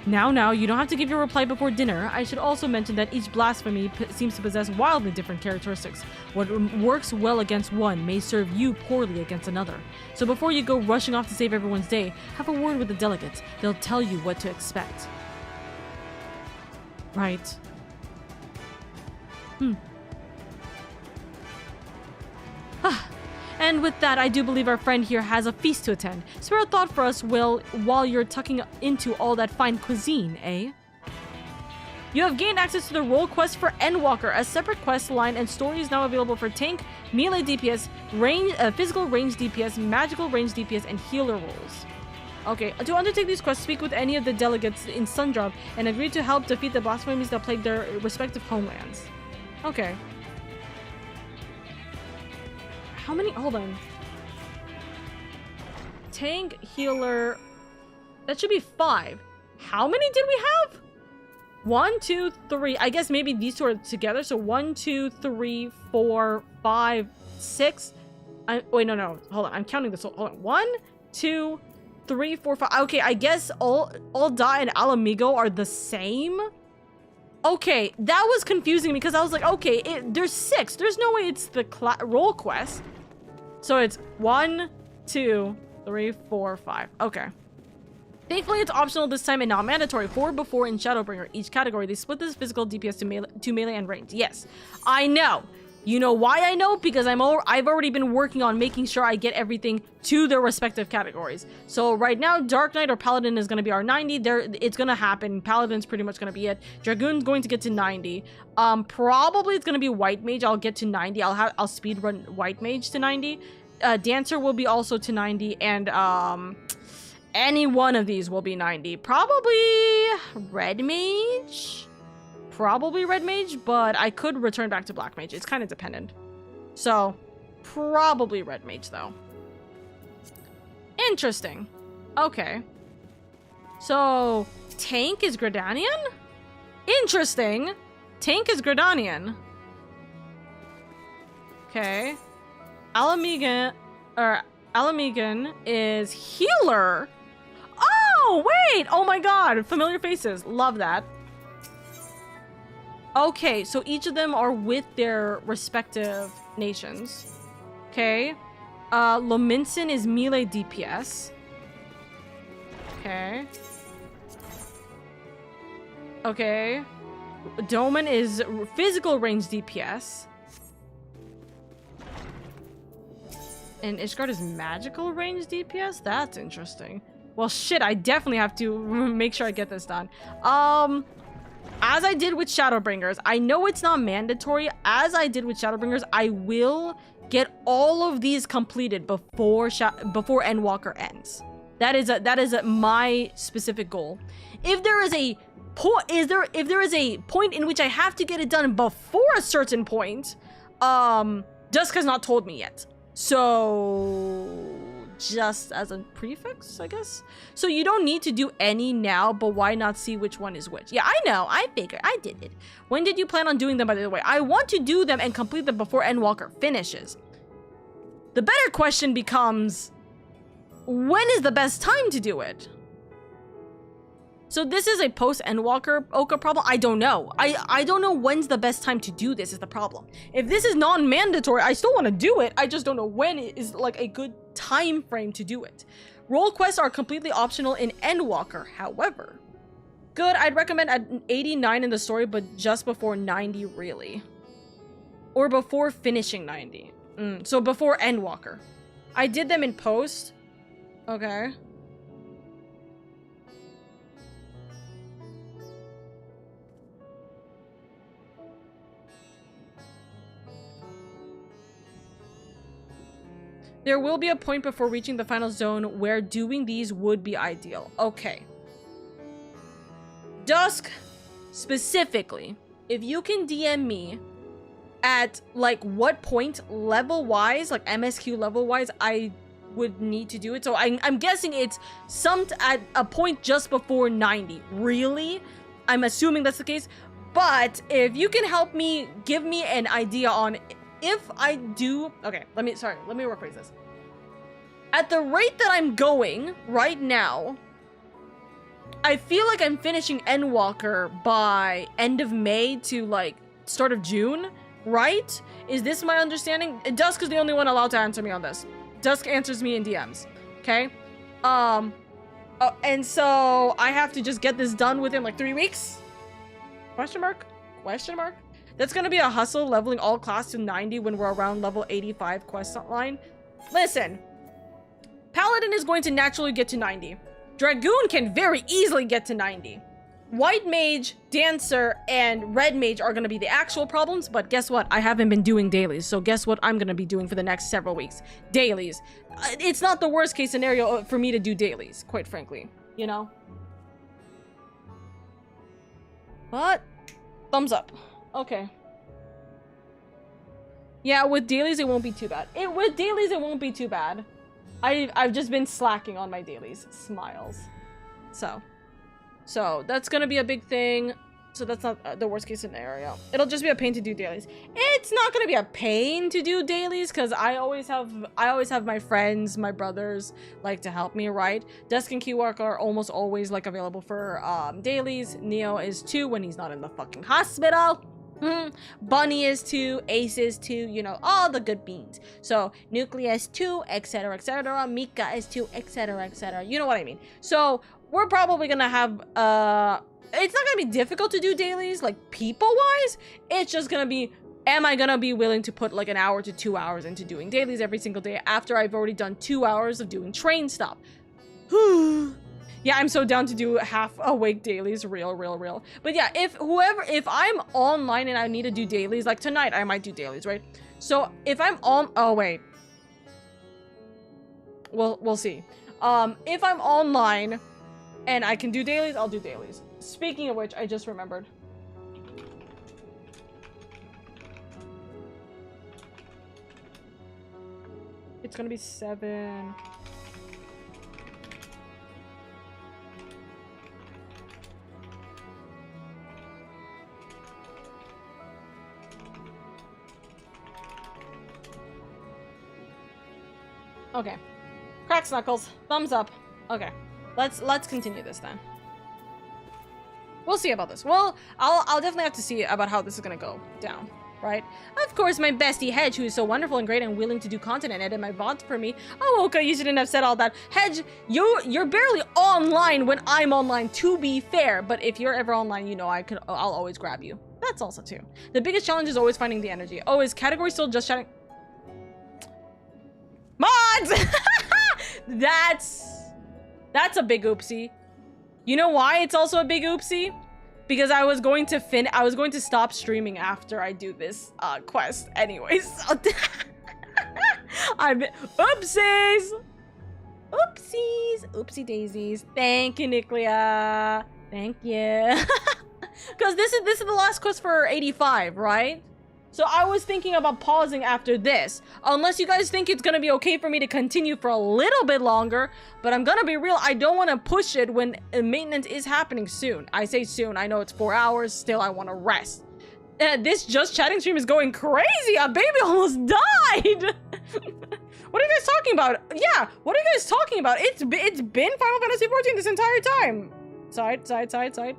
Now, you don't have to give your reply before dinner. I should also mention that each blasphemy seems to possess wildly different characteristics. What works well against one may serve you poorly against another. So before you go rushing off to save everyone's day, have a word with the delegates. They'll tell you what to expect. Right. And with that, I do believe our friend here has a feast to attend. Spare a thought for us while you're tucking into all that fine cuisine, eh? You have gained access to the role quest for Endwalker. A separate quest line and story is now available for tank, melee DPS, physical range DPS, magical range DPS, and healer roles. Okay, to undertake these quests, speak with any of the delegates in Sundrop and agree to help defeat the blasphemies that plague their respective homelands. Okay. How many? Hold on. Tank, healer. That should be 5. How many did we have? 1, 2, 3. I guess maybe these two are together. So 1, 2, 3, 4, 5, 6. Wait, no. Hold on. I'm counting this. Hold on. 1, 2, 3, 4, 5. Okay, I guess Alda and Alamigo are the same. Okay, that was confusing because I was like, okay, there's 6. There's no way it's the role quest. So it's 1, 2, 3, 4, 5. Okay. Thankfully, it's optional this time and not mandatory. For before in Shadowbringer, each category, they split this physical DPS to melee and ranged. Yes, I know. You know why I know? Because I've already been working on making sure I get everything to their respective categories. So right now, Dark Knight or Paladin is going to be our 90. It's going to happen. Paladin's pretty much going to be it. Dragoon's going to get to 90. Probably it's going to be White Mage. I'll get to 90. I'll speed run White Mage to 90. Dancer will be also to 90, and any one of these will be 90. Probably Red Mage. Probably Red Mage, but I could return back to Black Mage. It's kind of dependent. So, probably Red Mage, though. Interesting. Okay. So, Tank is Gridanian? Interesting. Tank is Gridanian. Okay. Alamigan is Healer. Oh, wait! Oh my god! Familiar faces. Love that. Okay, so each of them are with their respective nations. Okay. Lominson is melee DPS. Okay. Okay. Doman is physical range DPS. And Ishgard is magical range DPS? That's interesting. Well, shit, I definitely have to make sure I get this done. As I did with Shadowbringers, I know it's not mandatory. As I did with Shadowbringers, I will get all of these completed before Endwalker ends. That is my specific goal. If there is a point in which I have to get it done before a certain point, Duska's not told me yet. So just as a prefix, I guess. So you don't need to do any now, but why not see which one is which? Yeah, I know. I figured. I did it. When did you plan on doing them, by the way? I want to do them and complete them before Endwalker finishes. The better question becomes, when is the best time to do it? So this is a post-Endwalker Oka problem? I don't know. I don't know when's the best time to do this is the problem. If this is non-mandatory, I still want to do it. I just don't know when is like a good time frame to do it. Role quests are completely optional in Endwalker, however. Good, I'd recommend at 89 in the story, but just before 90 really. Or before finishing 90. So before Endwalker. I did them in post. Okay. There will be a point before reaching the final zone where doing these would be ideal. Okay. Dusk, specifically, if you can DM me at, like, what point level-wise, like MSQ level-wise, I would need to do it. So I'm guessing it's at a point just before 90. Really? I'm assuming that's the case. But if you can help me, give me an idea on... If I do... Okay, let me rephrase this. At the rate that I'm going right now, I feel like I'm finishing Endwalker by end of May to like start of June, right? Is this my understanding? Dusk is the only one allowed to answer me on this. Dusk answers me in DMs, okay? And so I have to just get this done within like 3 weeks? Question mark? Question mark? That's gonna be a hustle leveling all class to 90 when we're around level 85 quest line. Listen, Paladin is going to naturally get to 90. Dragoon can very easily get to 90. White Mage, Dancer, and Red Mage are going to be the actual problems, but guess what? I haven't been doing dailies, so guess what I'm going to be doing for the next several weeks? Dailies. It's not the worst case scenario for me to do dailies, quite frankly, you know? But, thumbs up. Okay. Yeah, with dailies, it won't be too bad. With dailies, it won't be too bad. I've just been slacking on my dailies. Smiles. So that's gonna be a big thing. So that's not the worst case scenario. It'll just be a pain to do dailies. It's not gonna be a pain to do dailies because I always have my friends, my brothers, like to help me, right? Dusk and Keywork are almost always like available for dailies. Neo is too when he's not in the fucking hospital. Bunny is 2, Ace is 2, you know, all the good beans. So Nucleus is 2, etc, etc. Mika is 2, etc, etc. You know what I mean. So we're probably gonna have it's not gonna be difficult to do dailies like people wise. It's just gonna be, am I gonna be willing to put like an hour to 2 hours into doing dailies every single day after I've already done 2 hours of doing train stuff. Yeah, I'm so down to do half awake dailies, real. But yeah, if I'm online and I need to do dailies, like tonight I might do dailies, right? So if I'm on, oh wait. We'll see. If I'm online and I can do dailies, I'll do dailies. Speaking of which, I just remembered. It's gonna be 7. Okay. Cracks knuckles. Thumbs up. Okay. Let's continue this then. We'll see about this. Well, I'll definitely have to see about how this is gonna go down, right? Of course, my bestie Hedge, who is so wonderful and great and willing to do content and edit my VODs for me. Oh, okay, you shouldn't have said all that. Hedge, you're barely online when I'm online, to be fair. But if you're ever online, you know I'll always grab you. That's also too. The biggest challenge is always finding the energy. Oh, is category still just chatting? Mods! That's a big oopsie. You know why it's also a big oopsie? Because I was going to stop streaming after I do this quest anyways. So oopsies! Oopsies! Oopsie daisies. Thank you, Niclea. Thank you. Because this is the last quest for 85, right? So I was thinking about pausing after this. Unless you guys think it's gonna be okay for me to continue for a little bit longer. But I'm gonna be real, I don't want to push it when maintenance is happening soon. I say soon, I know it's 4 hours, still I want to rest. This just chatting stream is going crazy, a baby almost died! What are you guys talking about? Yeah, what are you guys talking about? It's been Final Fantasy XIV this entire time. Side.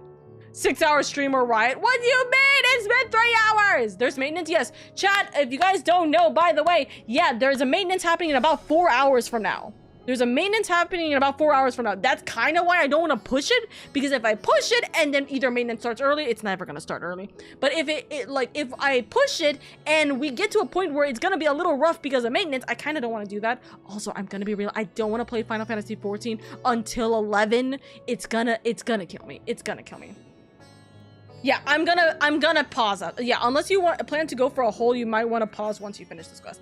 6 hour streamer riot. What do you mean? It's been 3 hours. There's maintenance. Yes. Chat, if you guys don't know, by the way, yeah, there's a maintenance happening in about 4 hours from now. There's a maintenance happening in about 4 hours from now. That's kind of why I don't want to push it, because if I push it and then either maintenance starts early, it's never going to start early. But if if I push it and we get to a point where it's going to be a little rough because of maintenance, I kind of don't want to do that. Also, I'm going to be real. I don't want to play Final Fantasy XIV until 11. It's gonna kill me. It's gonna kill me. Yeah, I'm gonna pause that. Yeah, unless you plan to go for a whole, you might want to pause once you finish this quest.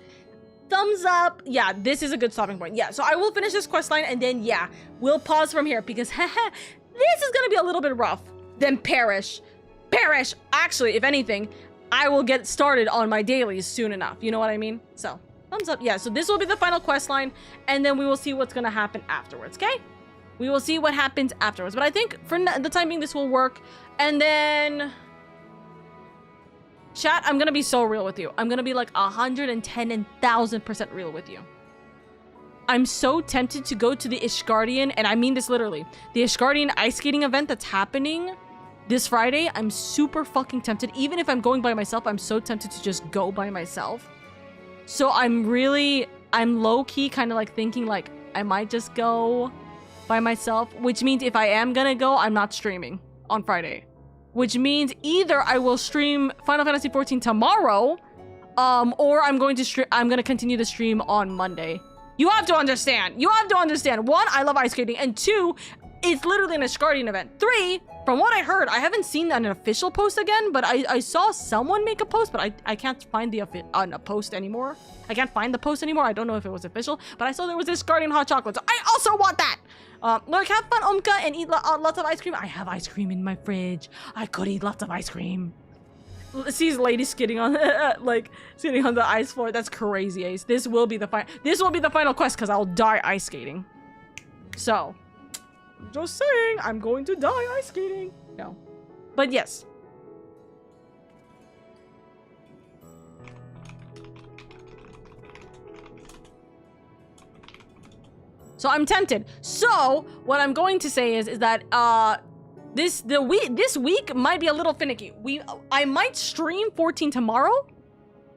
Thumbs up. Yeah, this is a good stopping point. Yeah, so I will finish this quest line and then, yeah, we'll pause from here because this is gonna be a little bit rough. Then perish. Actually, if anything, I will get started on my dailies soon enough. You know what I mean? So, thumbs up. Yeah, so this will be the final quest line and then we will see what's gonna happen afterwards, okay? We will see what happens afterwards. But I think for the time being, this will work. And then... Chat, I'm gonna be so real with you. I'm gonna be like 110,000% real with you. I'm so tempted to go to the Ishgardian, and I mean this literally, the Ishgardian ice skating event that's happening this Friday. I'm super fucking tempted. Even if I'm going by myself, I'm so tempted to just go by myself. So I'm low-key kind of like thinking like I might just go by myself, which means if I am gonna go, I'm not streaming on Friday. Which means either I will stream Final Fantasy XIV tomorrow, or I'm going to continue the stream on Monday. You have to understand. One, I love ice skating, and two, it's literally an Ishgardian event. Three, from what I heard, I haven't seen an official post again, but I saw someone make a post, but I can't find a post anymore. I can't find the post anymore. I don't know if it was official, but I saw there was this Ishgardian hot chocolate, so I also want that. Look, have fun, Umka, and eat lots of ice cream. I have ice cream in my fridge. I could eat lots of ice cream. Sees lady skidding on sitting on the ice floor. That's crazy, Ace. This will be the final quest because I'll die ice skating. So, just saying, I'm going to die ice skating. No, but yes. So I'm tempted. So what I'm going to say is that this week might be a little finicky. I might stream 14 tomorrow.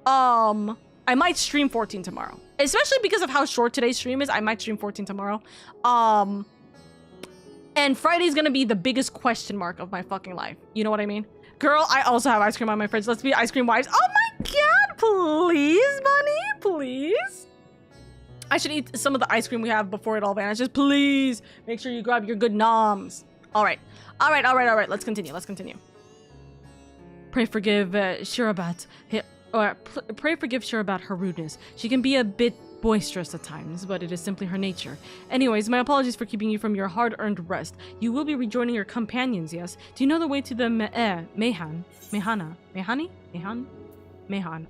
I might stream 14 tomorrow, especially because of how short today's stream is. I might stream 14 tomorrow. And Friday's gonna be the biggest question mark of my fucking life. You know what I mean? Girl, I also have ice cream on my fridge. Let's be ice cream wives. Oh my god, please, bunny, please. I should eat some of the ice cream we have before it all vanishes. Please make sure you grab your good noms. All right. Let's continue. Pray forgive Shirabat. Pray forgive Shirabat her rudeness. She can be a bit boisterous at times, but it is simply her nature. Anyways, my apologies for keeping you from your hard-earned rest. You will be rejoining your companions, yes? Do you know the way to the Mehan?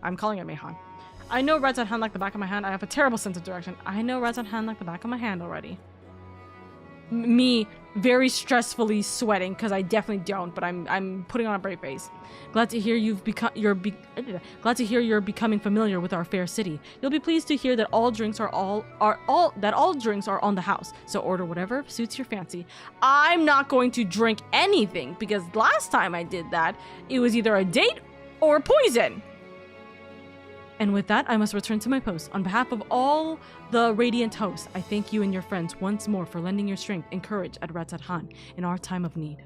I'm calling it Mehan. I know Red's at hand like the back of my hand. I have a terrible sense of direction. I know Red's at hand like the back of my hand already. Me very stressfully sweating because I definitely don't, but I'm putting on a brave face. Glad to hear you're becoming familiar with our fair city. You'll be pleased to hear that all drinks are on the house. So order whatever suits your fancy. I'm not going to drink anything because last time I did that, it was either a date or poison. And with that, I must return to my post. On behalf of all the Radiant hosts, I thank you and your friends once more for lending your strength and courage at Ratzat Han in our time of need.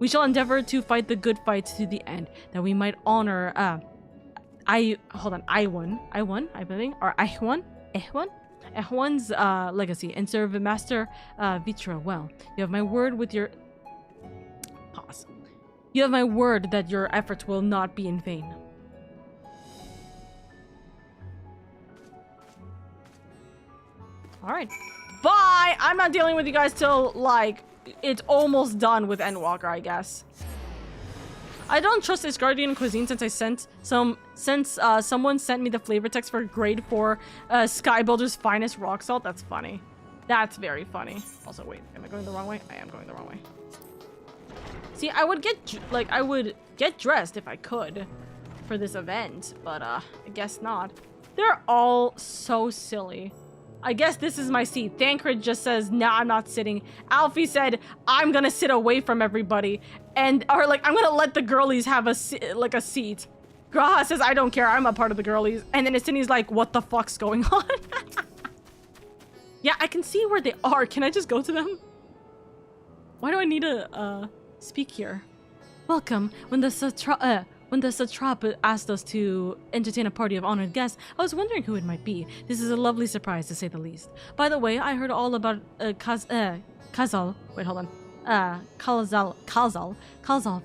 We shall endeavor to fight the good fight to the end, that we might honor, Ehwan's legacy, and serve Master Vitra well. You have my word with your... Pause. You have my word that your efforts will not be in vain. Alright. Bye! I'm not dealing with you guys till, like, it's almost done with Endwalker, I guess. I don't trust this Guardian cuisine since someone sent me the flavor text for grade 4 Skybuilder's finest rock salt. That's funny. That's very funny. Also, wait, am I going the wrong way? I am going the wrong way. See, I would get dressed if I could for this event, but I guess not. They're all so silly. I guess this is my seat. Thancred just says, nah, I'm not sitting. Alfie said, I'm gonna sit away from everybody. I'm gonna let the girlies have a seat. Graha says, I don't care, I'm a part of the girlies. And then Istini's like, what the fuck's going on? Yeah, I can see where they are. Can I just go to them? Why do I need to, speak here? Welcome. When the satrap asked us to entertain a party of honored guests, I was wondering who it might be. This is a lovely surprise, to say the least. By the way, I heard all about Kazal. Wait, hold on. Kalzal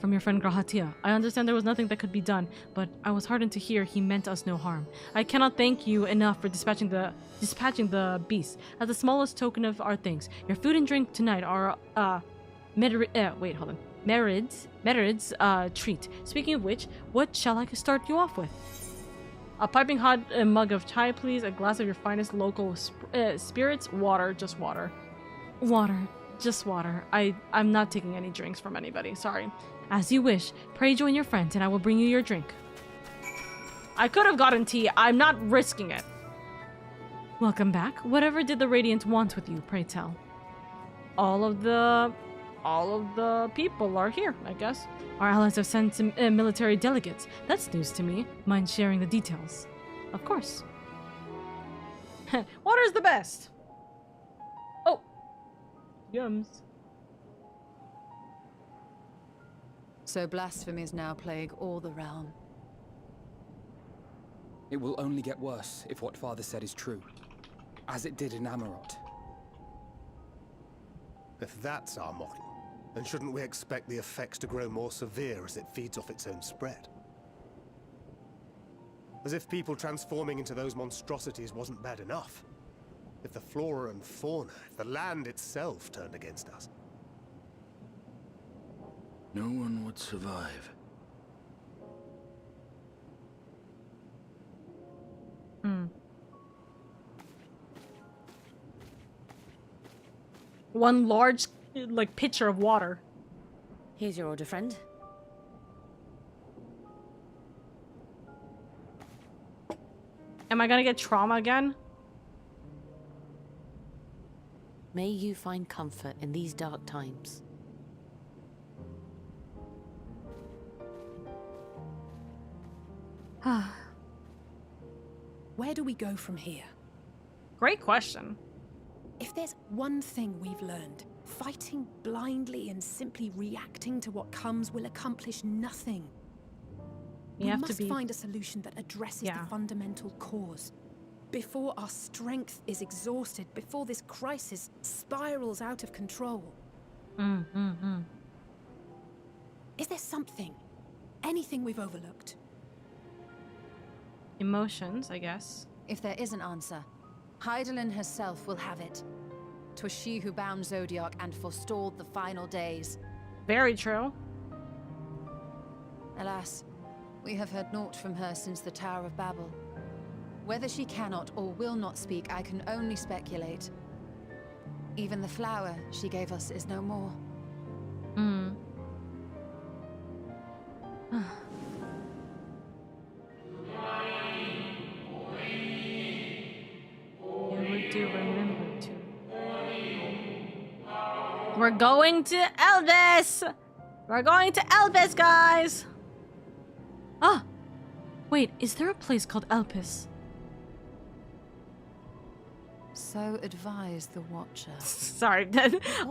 from your friend Grahatia. I understand there was nothing that could be done, but I was heartened to hear he meant us no harm. I cannot thank you enough for dispatching the beast. As the smallest token of our thanks, your food and drink tonight are Merid's treat. Speaking of which, what shall I start you off with? A piping hot mug of chai, please. A glass of your finest local spirits. Water, just water. Water, just water. I'm not taking any drinks from anybody. Sorry. As you wish. Pray join your friends, and I will bring you your drink. I could have gotten tea. I'm not risking it. Welcome back. Whatever did the Radiant want with you, pray tell? All of the people are here, I guess. Our allies have sent some military delegates. That's news to me. Mind sharing the details? Of course. Water's the best. Oh. Yums. So blasphemies now plague all the realm. It will only get worse if what Father said is true. As it did in Amarot. If that's our model, then shouldn't we expect the effects to grow more severe as it feeds off its own spread? As if people transforming into those monstrosities wasn't bad enough. If the flora and fauna, if the land itself turned against us. No one would survive. One large, like, pitcher of water. Here's your order, friend. Am I gonna get trauma again? May you find comfort in these dark times. Where do we go from here? Great question. If there's one thing we've learned, fighting blindly and simply reacting to what comes will accomplish nothing. We must find a solution that addresses the fundamental cause. Before our strength is exhausted, before this crisis spirals out of control. Is there something? Anything we've overlooked? Emotions, I guess. If there is an answer, Hydaelyn herself will have it. 'Twas she who bound Zodiac and forestalled the final days. Very true. Alas, we have heard naught from her since the Tower of Babel. Whether she cannot or will not speak, I can only speculate. Even the flower she gave us is no more. We're going to Elvis! We're going to Elvis, guys! Ah! Wait, is there a place called Elpis? So advised the Watcher. Sorry,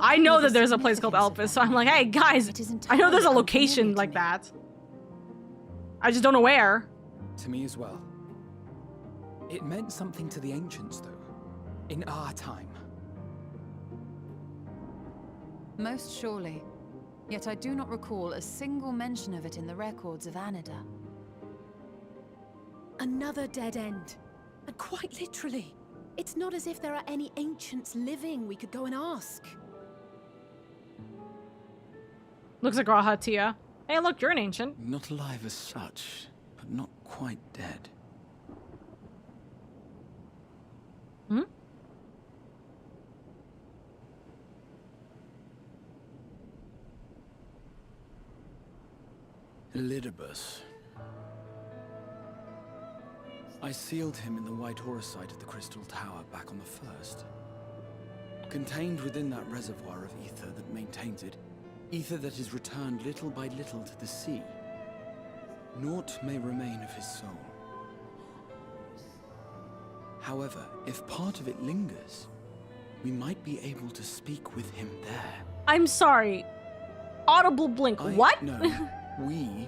I know that there's a place called Elpis, so I'm like, hey, guys, I know there's a location like that. I just don't know where. To me as well. It meant something to the ancients, though. In our time. Most surely. Yet I do not recall a single mention of it in the records of Anida. Another dead end. And quite literally. It's not as if there are any ancients living we could go and ask. Looks like Rahatia. Hey, look, you're an ancient. Not alive as such, but not quite dead. Elidibus. I sealed him in the white auracite of the Crystal Tower back on the first. Contained within that reservoir of ether that maintains it, ether that is returned little by little to the sea. Naught may remain of his soul. However, if part of it lingers, we might be able to speak with him there. I'm sorry. Audible blink. What? No, we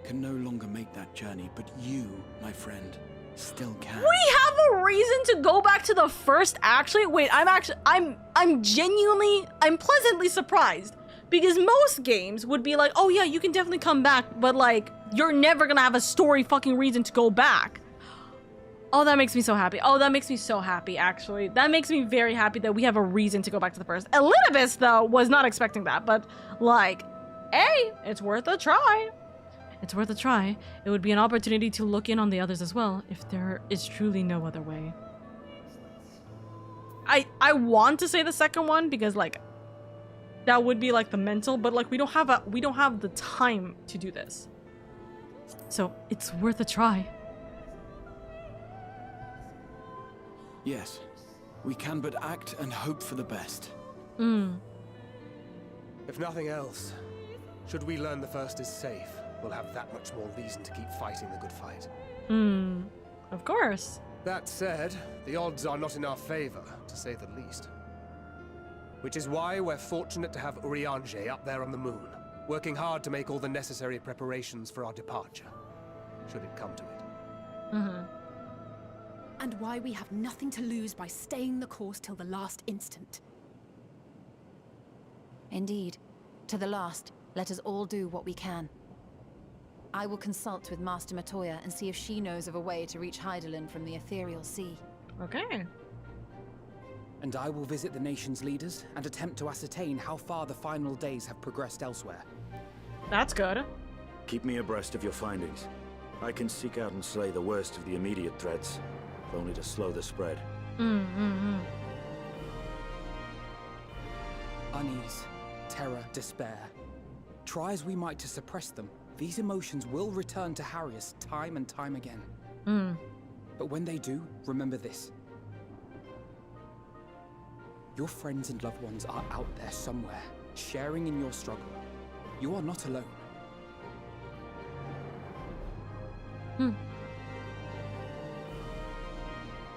can no longer make that journey, but you, my friend, still can. We have a reason to go back to the first, actually? Wait, I'm genuinely, I'm pleasantly surprised. Because most games would be like, oh yeah, you can definitely come back, but like, you're never gonna have a story fucking reason to go back. Oh, that makes me so happy. Oh, that makes me so happy, actually. That makes me very happy that we have a reason to go back to the first. Elidibus, though, was not expecting that, but like, hey, it's worth a try. It's worth a try. It would be an opportunity to look in on the others as well, if there is truly no other way. I want to say the second one because like that would be like the mental, but like we don't have the time to do this. So it's worth a try. Yes, we can but act and hope for the best. If nothing else, should we learn the First is safe, we'll have that much more reason to keep fighting the good fight. Of course. That said, the odds are not in our favor, to say the least. Which is why we're fortunate to have Urianger up there on the moon, working hard to make all the necessary preparations for our departure, should it come to it. And why we have nothing to lose by staying the course till the last instant. Indeed. To the last, let us all do what we can. I will consult with Master Matoya and see if she knows of a way to reach Hydaelyn from the ethereal sea. Okay. And I will visit the nation's leaders and attempt to ascertain how far the final days have progressed elsewhere. That's good. Keep me abreast of your findings. I can seek out and slay the worst of the immediate threats, if only to slow the spread. Unease, terror, despair. Try as we might to suppress them, these emotions will return to harry us time and time again. But when they do, remember this. Your friends and loved ones are out there somewhere, sharing in your struggle. You are not alone.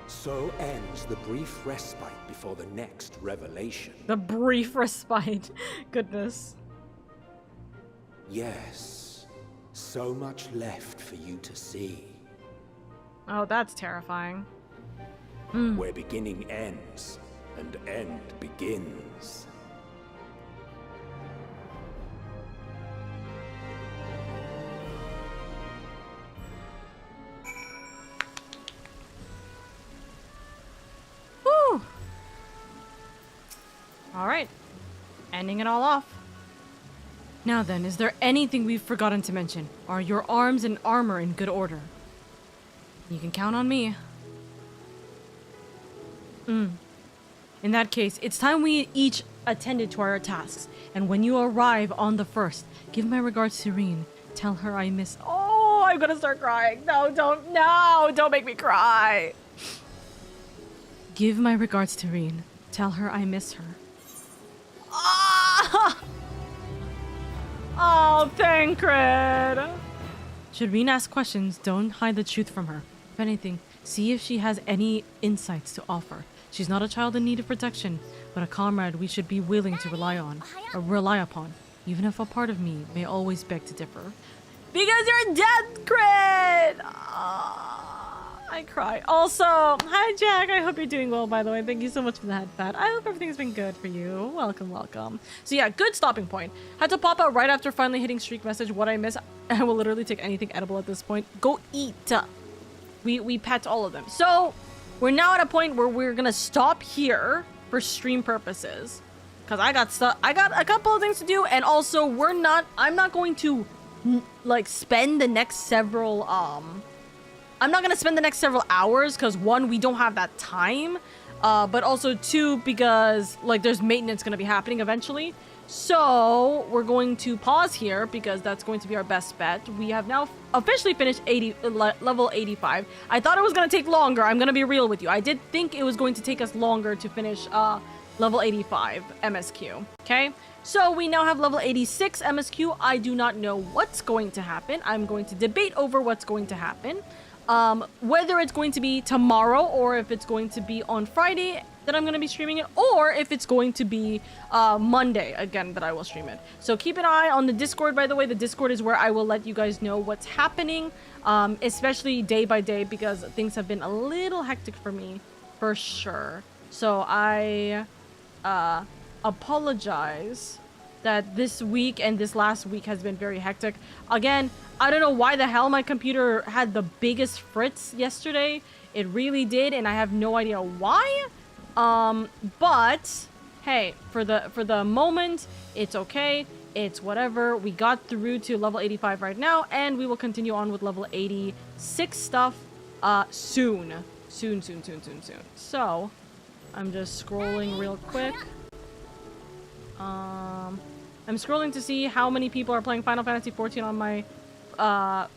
So ends the brief respite before the next revelation. The brief respite. Goodness. Yes. So much left for you to see. Oh, that's terrifying. Where beginning ends, and end begins. Whew. Alright. Ending it all off. Now then, is there anything we've forgotten to mention? Are your arms and armor in good order? You can count on me. In that case, it's time we each attended to our tasks. And when you arrive on the first, give my regards to Reen. Tell her I miss... Oh, I'm gonna start crying. No, don't make me cry. Give my regards to Reen. Tell her I miss her. Ah! Oh, Thancred. Should Reen ask questions, don't hide the truth from her. If anything, see if she has any insights to offer. She's not a child in need of protection, but a comrade we should be willing to rely upon, even if a part of me may always beg to differ. Because you're dead, Crit! I cry. Also, hi Jack, I hope you're doing well, by the way. Thank you so much for that, Pat. I hope everything's been good for you. Welcome, welcome. So yeah, good stopping point. Had to pop out right after finally hitting streak message. What I miss, I will literally take anything edible at this point. Go eat. We pet all of them. So we're now at a point where we're gonna stop here for stream purposes, because I got a couple of things to do, and also I'm not going to like spend the next several I'm not gonna spend the next several hours, because one, we don't have that time, but also two, because like there's maintenance gonna be happening eventually. So we're going to pause here because that's going to be our best bet. We have now officially finished level 85. I thought it was going to take longer. I'm going to be real with you. I did think it was going to take us longer to finish level 85 MSQ. Okay, so we now have level 86 MSQ. I do not know what's going to happen. I'm going to debate over what's going to happen. Whether it's going to be tomorrow or if it's going to be on Friday that I'm going to be streaming it, or if it's going to be Monday again that I will stream it. So keep an eye on the Discord, by the way. The Discord is where I will let you guys know what's happening, especially day by day, because things have been a little hectic for me, for sure. So I apologize that this week and this last week has been very hectic. Again, I don't know why the hell my computer had the biggest fritz yesterday. It really did, and I have no idea why. But hey, for the moment, it's okay. It's whatever. We got through to level 85 right now, and we will continue on with level 86 stuff soon. Soon. So, I'm just scrolling real quick. I'm scrolling to see how many people are playing Final Fantasy XIV on my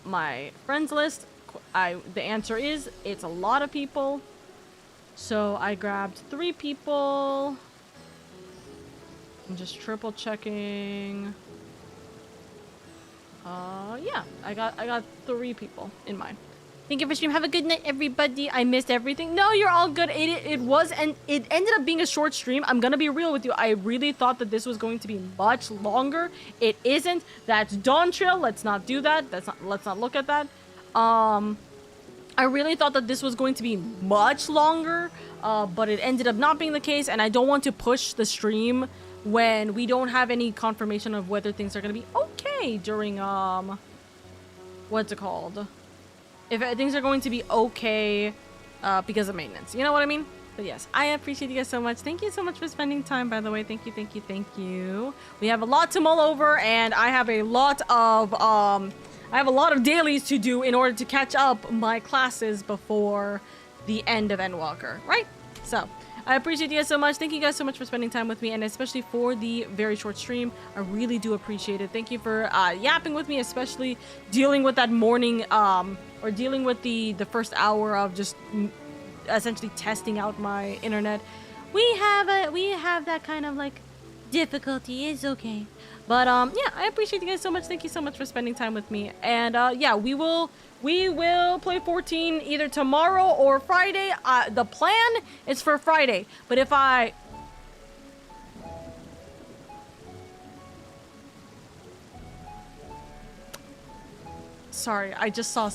my friends list. The answer is it's a lot of people. So I grabbed 3 people. I'm just triple checking. Yeah, I got 3 people in mind. Thank you for stream. Have a good night, everybody. I missed everything. No, you're all good. It was, and it ended up being a short stream. I'm gonna be real with you. I really thought that this was going to be much longer. It isn't. That's Dawn Trail. Let's not do that. Let's not look at that. I really thought that this was going to be much longer, but it ended up not being the case, and I don't want to push the stream when we don't have any confirmation of whether things are gonna be okay during what's it called? If things are going to be okay because of maintenance. You know what I mean? But yes, I appreciate you guys so much. Thank you so much for spending time, by the way. Thank you, thank you, thank you. We have a lot to mull over, and I have a lot of dailies to do in order to catch up my classes before the end of Endwalker, right? So, I appreciate you guys so much. Thank you guys so much for spending time with me, and especially for the very short stream. I really do appreciate it. Thank you for yapping with me, especially dealing with that morning, or dealing with the first hour of just essentially testing out my internet. We have that kind of like difficulty. It's okay. But yeah, I appreciate you guys so much. Thank you so much for spending time with me. And yeah, we will play 14 either tomorrow or Friday. The plan is for Friday, but if I sorry, I just saw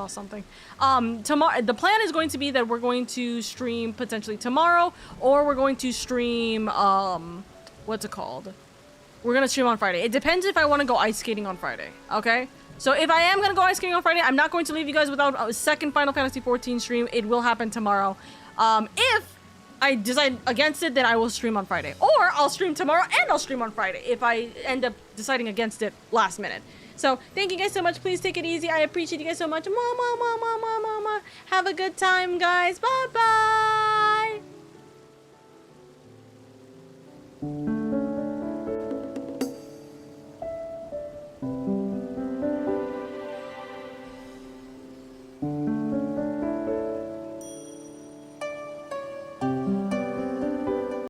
something. Tomorrow the plan is going to be that we're going to stream potentially tomorrow, or we're going to stream what's it called? We're gonna stream on Friday. It depends if I want to go ice skating on Friday, okay? So if I am gonna go ice skating on Friday, I'm not going to leave you guys without a second Final Fantasy XIV stream. It will happen tomorrow. If I decide against it, then I will stream on Friday. Or I'll stream tomorrow and I'll stream on Friday if I end up deciding against it last minute. So thank you guys so much. Please take it easy. I appreciate you guys so much. Mama. Have a good time, guys. Bye-bye.